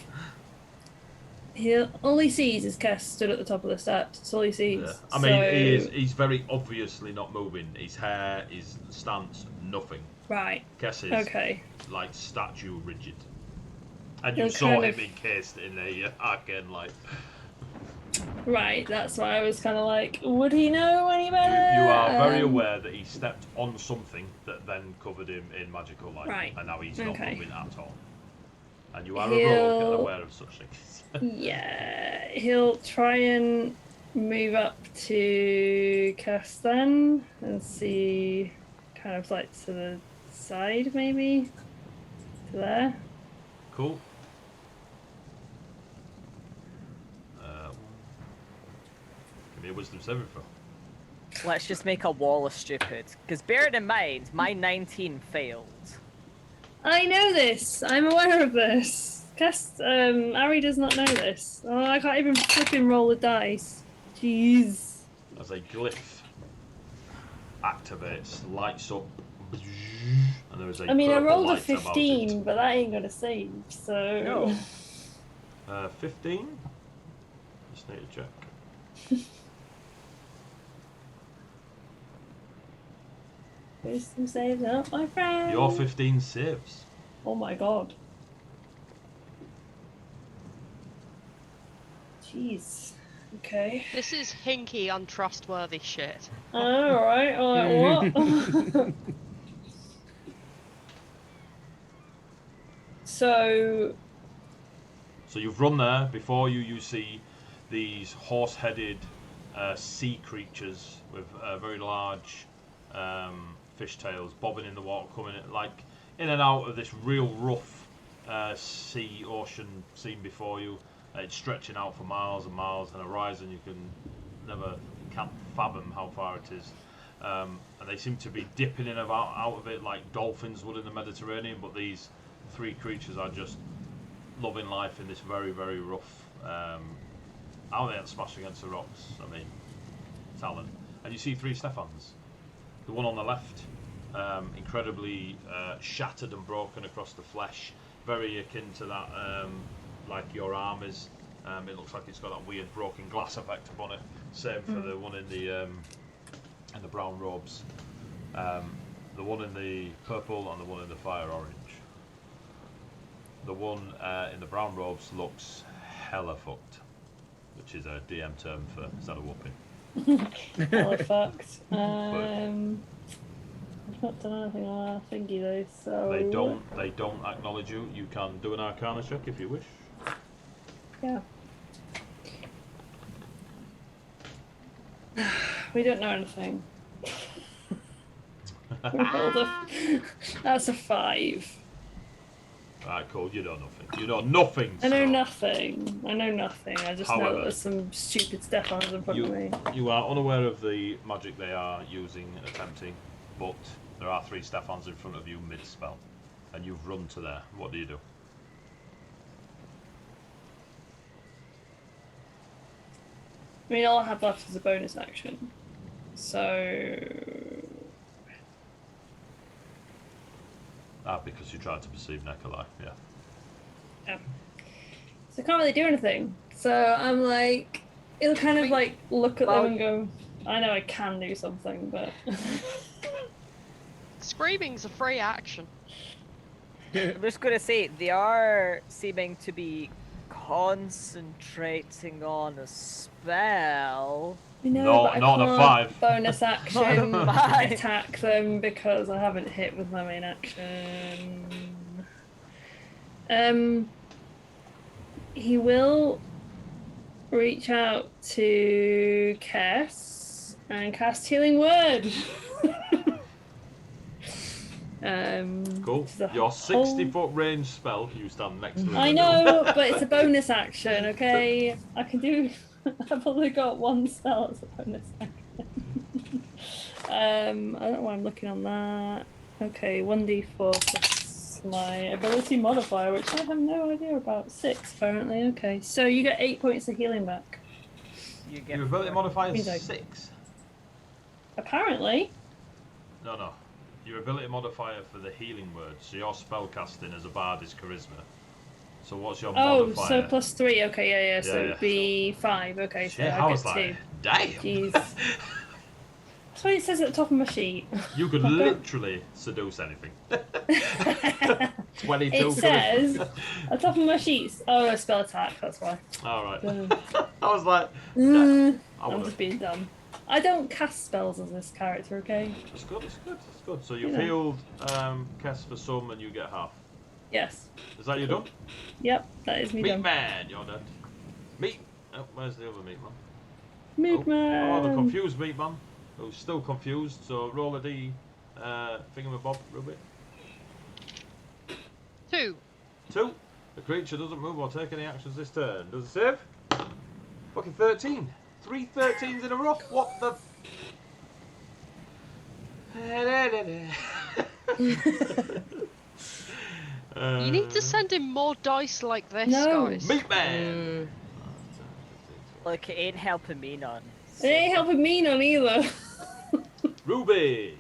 All he sees is Cass stood at the top of the steps. That's all he sees. Yeah. I mean, he's very obviously not moving. His hair, his stance, nothing. Right. Cass is Okay. like statue rigid. And you You're saw kind him of- encased in a arcane light. Right, that's why I was kind of like, would he know any You better? are very aware that he stepped on something that then covered him in magical light, Right. and now he's not Okay. moving at all. And you are a rogue and aware of such things. Yeah, he'll try and move up to Castan and see, kind of like to the side, maybe? To there? Cool. Give me a wisdom saving throw. Let's just make a wall of stupid. Because bearing in mind, my 19 failed. I know this! I'm aware of this! Ari does not know this. Oh, I can't even flipping roll the dice. Jeez. As a glyph activates, lights up, and there is a I mean, I purple rolled a light about 15, it. but that ain't gonna save, so... No. 15? Just need to check. Wisdom saves up, my friend! Your 15 saves. Oh my god. Jeez. Okay. This is hinky, untrustworthy shit. Alright, what? So you've run there. Before you see these horse-headed sea creatures with very large fish tails bobbing in the water, coming like in and out of this real rough ocean scene before you. It's stretching out for miles and miles, and a horizon you can't fathom how far it is. And they seem to be dipping in out of it like dolphins would in the Mediterranean, but these three creatures are just loving life in this very, very rough. How they smash against the rocks, I mean, talent. And you see three Stephans. The one on the left, incredibly shattered and broken across the flesh, very akin to that, like your arm is. It looks like it's got that weird broken glass effect upon it. Same for the one in the brown robes. The one in the purple and the one in the fire orange. The one in the brown robes looks hella fucked, which is a DM term for is that a whooping? hella fucked. I've not done anything on our thingy though, so They don't acknowledge you. You can do an Arcana check if you wish. yeah. We don't know anything. We rolled that's a 5. Alright, cool. You know nothing. You know nothing. I know so nothing. I just know However, that there's some stupid Stephans in front of me. You are unaware of the magic they are using and attempting, but there are three Stephans in front of you mid-spell, and you've run to there. What do you do? I mean, all I have left is a bonus action. So... Because you tried to perceive Nikolai, yeah. Yeah. So I can't really do anything. So I'm like... It'll kind of like look at them and go, I know I can do something, but... Screaming's a free action. I'm just going to say, they are seeming to be concentrating on a spell. No, but I not on a can't 5. bonus action Not on a 5. attack them because I haven't hit with my main action. He will reach out to Kess and cast Healing Word. Cool. the Your whole- 60-foot range spell, you stand next to it. I know, but it's a bonus action, okay? I can do... I've only got one spell as a bonus action. I don't know why I'm looking on that. Okay, 1d4 plus my ability modifier, which I have no idea about. 6, apparently. Okay, so you get 8 points of healing back. You get Your ability modifier is He's like- 6. Apparently. No. Your ability modifier for the healing word, so your spell casting as a bard is charisma. So what's your Oh, modifier? so plus 3. Okay, yeah. So Yeah. it'd be 5. Okay, so Shit, I I was get 2. like, damn. Jeez. That's what it says at the top of my sheet. You could literally seduce anything. 22. It says on top of my sheets. Oh, a spell attack. That's why. All right. I was like, I'm just being dumb. I don't cast spells as this character. Okay. It's good. So you field cast for some, and you get half. Yes. Is that you done? Yep, that is me Meat done. man, you're dead. Meat. Oh, where's the other meat man? Meat man. Oh, the confused meat man. Who's still confused. So roll a d. Thingamabob, Ruby. 2. 2. The creature doesn't move or take any actions this turn. Does it save? Fucking 13. 3 13s in a row. What the? You need to send in more dice like this, No. guys. Meat man. Look, it ain't helping me none. It ain't helping me none either. Ruby.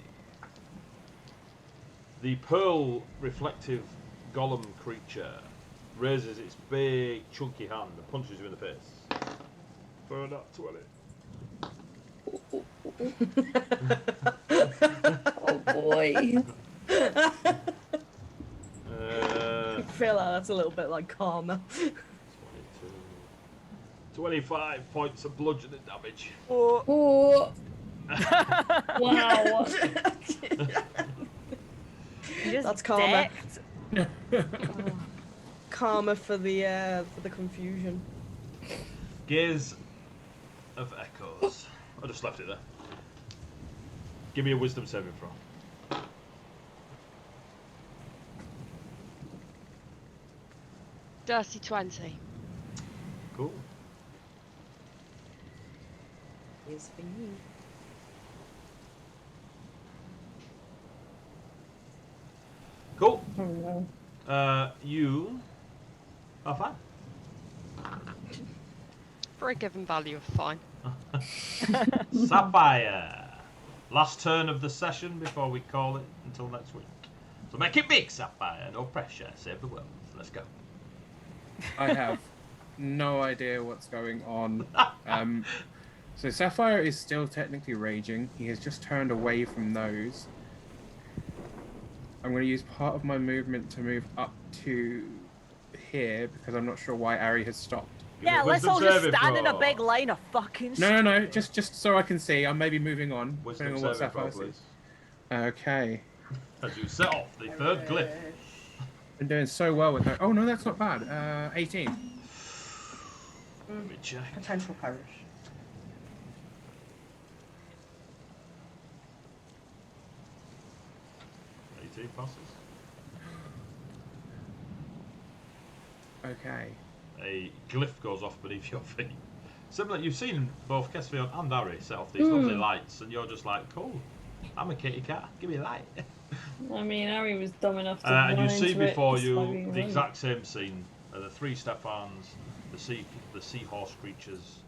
The pearl reflective golem creature raises its big chunky hand and punches you in the face. For that 20. Oh boy. I feel like that's a little bit like karma. 25 points of bludgeoning damage. Oh. Wow. That's karma. Karma for the confusion. Gaze of Echoes. I just left it there. Give me a wisdom saving throw. Dirty 20. Cool. Is for you. Cool. Oh no. You are fine. For a given value of fine. Sapphire. Last turn of the session before we call it until next week. So make it big, Sapphire. No pressure. Save the world. Let's go. I have no idea what's going on. So Sapphire is still technically raging. He has just turned away from those. I'm going to use part of my movement to move up to here because I'm not sure why Ari has stopped. Yeah, let's all just stand in a big line of fucking No. Just so I can see. I may be moving on. Wisdom Depending on what saving Sapphire throw, sees. Okay. As you set off the third glyph. Been doing so well with her. Oh no, that's not bad. 18. Let me check. Potential perish. Passes. Okay. A glyph goes off beneath your feet. Similar, you've seen both Kesfield and Ari set off these lovely lights, and you're just like, cool, I'm a kitty cat, give me a light. I mean, Ari was dumb enough to And you run see into it before just you by being the alone. exact same scene. The 3 Stephans, the seahorse creatures,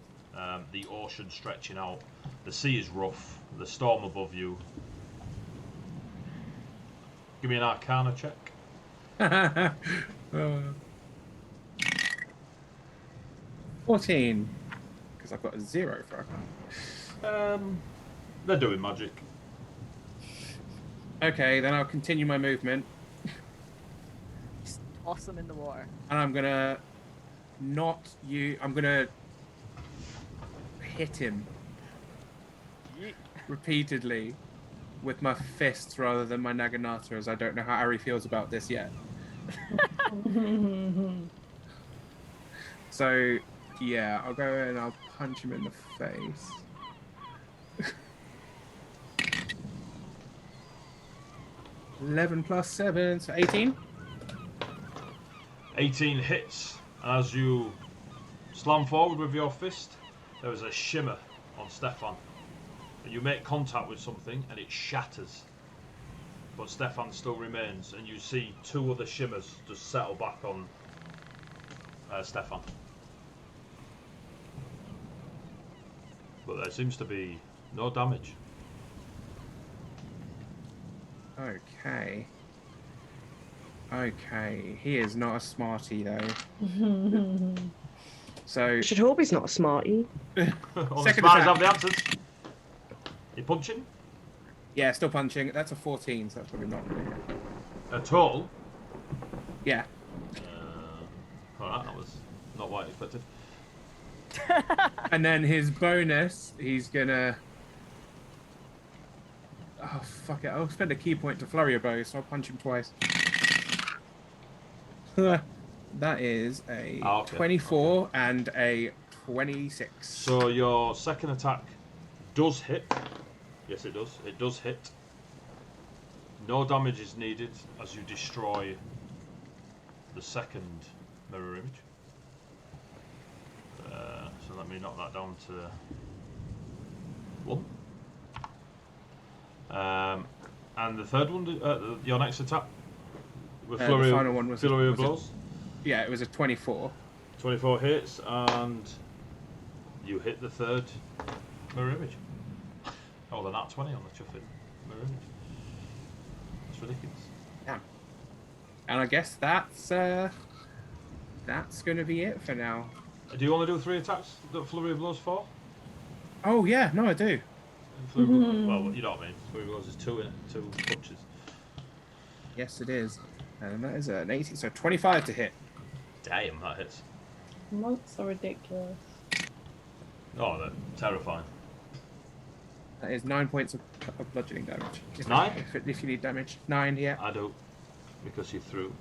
the ocean stretching out. The sea is rough, the storm above you. Give me an Arcana check. 14. Because I've got a 0 for Arcana. They're doing magic. Okay, then I'll continue my movement. Just toss them in the water. And I'm gonna I'm gonna hit him repeatedly with my fists rather than my Naginata, as I don't know how Ari feels about this yet. So yeah, I'll go and I'll punch him in the face. 11 plus 7, so 18. 18 hits. As you slam forward with your fist, there is a shimmer on Stefan. And you make contact with something and it shatters. But Stefan still remains, and you see 2 other shimmers just settle back on Stefan. But there seems to be no damage. Okay. Okay, he is not a smarty though. So I should hope he's not a smarty. All the Second spies attack. have the answers. You punching? yeah, still punching. That's a 14, so that's probably not. A total? Yeah. Alright, that was not what I expected. And then his bonus, he's gonna. Oh fuck it! I'll spend a key point to flurry a bow, so I'll punch him twice. That is a 24 and a 26. So your second attack does hit. Yes, it does. It does hit. No damage is needed as you destroy the second mirror image. So let me knock that down to 1. And the third one, your next attack? With The final one was flurry of blows? Yeah, it was a 24. 24 hits, and you hit the third mirror image. Oh, they're not 20 on the chuffing mirror image. That's ridiculous. Yeah. And I guess that's going to be it for now. Do you want to do 3 attacks that flurry of blows for? Oh yeah, no, I do. Well, you know what I mean. Flurry of blows is 2 in it, 2 punches. Yes, it is. And that is an 80, so 25 to hit. Damn, that hits. Monks are ridiculous. Oh, they're terrifying. That is 9 points of bludgeoning damage. 9? If you need damage. 9, yeah. I do, because you threw.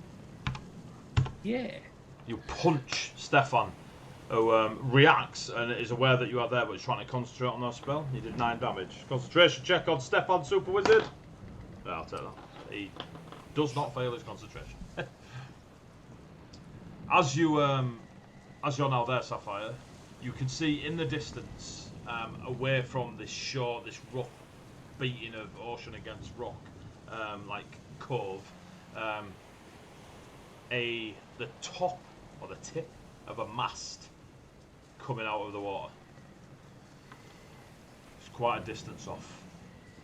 Yeah. You punch Stefan, who reacts and is aware that you are there, but is trying to concentrate on that spell. You did 9 damage. Concentration check on Stefan, Super Wizard. Yeah, I'll take that. He does not fail his concentration. As you're now there, Sapphire, you can see in the distance, away from this shore, this rough beating of ocean against rock, like cove, the top or the tip of a mast coming out of the water. It's quite a distance off.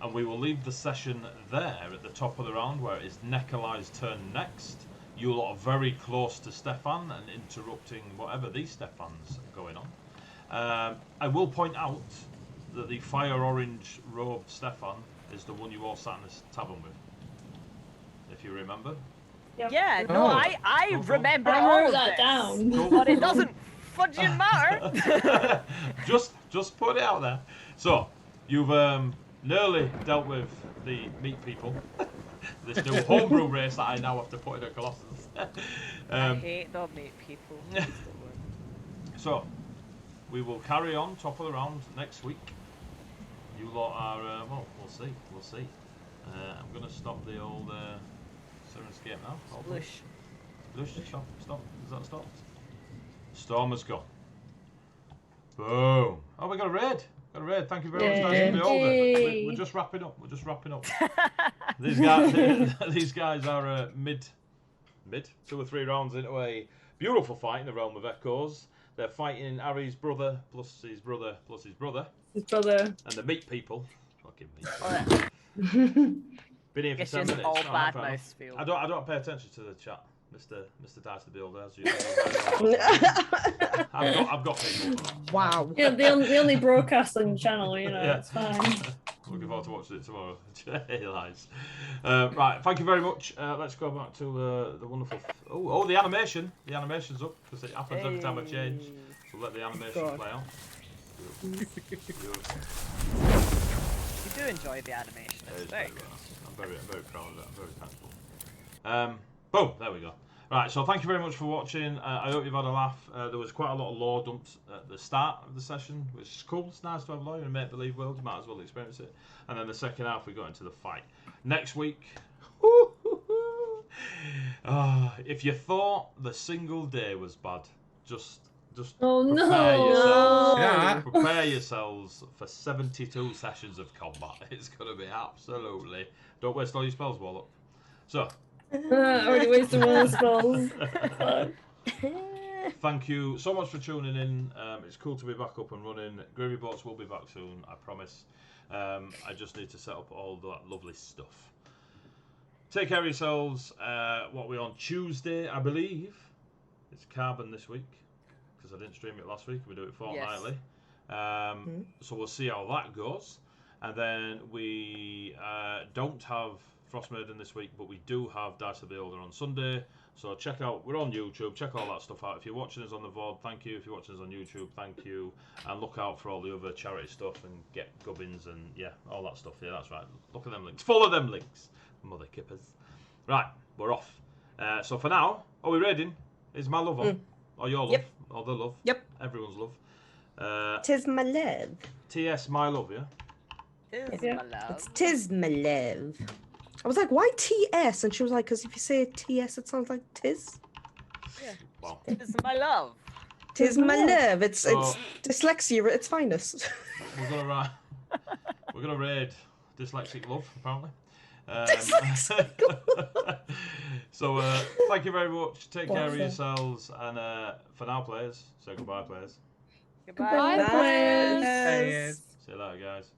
And we will leave the session there at the top of the round, where it is Nekalai's turn next. You lot are very close to Stefan and interrupting whatever these Stefans are going on. I will point out that the fire orange robed Stefan is the one you all sat in this tavern with, if you remember. Yeah, no, I remember I all wrote of that this, down. but it doesn't fudging matter. just put it out there. So you've nearly dealt with the meat people. This new homebrew race that I now have to put in a Colossus. I hate the meat people. So we will carry on top of the round next week. You lot are well, we'll see. I'm gonna stop the old Syrinscape now. Blush. Stop. Is that stopped? Storm has gone. Boom. Oh, we got a raid. Thank you very much, Dice the Beholder. We're just wrapping up. These guys are mid 2 or 3 rounds into a beautiful fight in the realm of echoes. They're fighting Ari's brother plus his brother plus his brother. And the meat people. Fucking meat people. Been here for 10 minutes. All bad mouth feel. I don't pay attention to the chat, Mr. Dice the Beholder, as you know. I've got people. Wow. Yeah, the only broadcast on the channel, you know, it's fine. Looking forward to watching it tomorrow. Lies. Right, thank you very much. Let's go back to the wonderful. Oh, the animation. The animation's up because it happens every time I change. So let the animation play out. Beautiful. You do enjoy the animation. It's very good. I'm very proud of that. I'm very thankful. Boom, there we go. Right, so thank you very much for watching. I hope you've had a laugh. There was quite a lot of lore dumped at the start of the session, which is cool. It's nice to have lore in a make-believe world. You might as well experience it. And then the second half, we got into the fight. Next week, if you thought the single day was bad, just prepare yourselves for 72 sessions of combat. It's going to be absolutely... Don't waste all your spells, Warlock. So... already wasted all the spells. Thank you so much for tuning in. It's cool to be back up and running. Gravy Boats will be back soon, I promise. I just need to set up all that lovely stuff. Take care of yourselves. What are we on? Tuesday, I believe. It's Carbon this week, because I didn't stream it last week. We do it fortnightly. Yes. So we'll see how that goes. And then we don't have Frostmaiden this week, but we do have Dice of the Beholder on Sunday. So check out, we're on YouTube, check all that stuff out. If you're watching us on the VOD, thank you. If you're watching us on YouTube, thank you. And look out for all the other charity stuff and get gubbins and yeah, all that stuff. Yeah, that's right. Look at them links. Follow them links. Mother kippers. Right, we're off. So for now, are we raiding? Is my love on? Or your love? Yep. Or the love? Yep. Everyone's love. Tis my love. TS my love, yeah? Is Yeah. my love. It's tis my love. I was like, why TS? And she was like, because if you say TS, it sounds like tis. Wow. Is my love. Tis my love. It's So- dyslexia at its finest. We're gonna raid dyslexic love apparently. So thank you very much. Take care of yourselves, and for now, players, say goodbye, players. Goodbye. Bye, players. Hey, See you later, guys.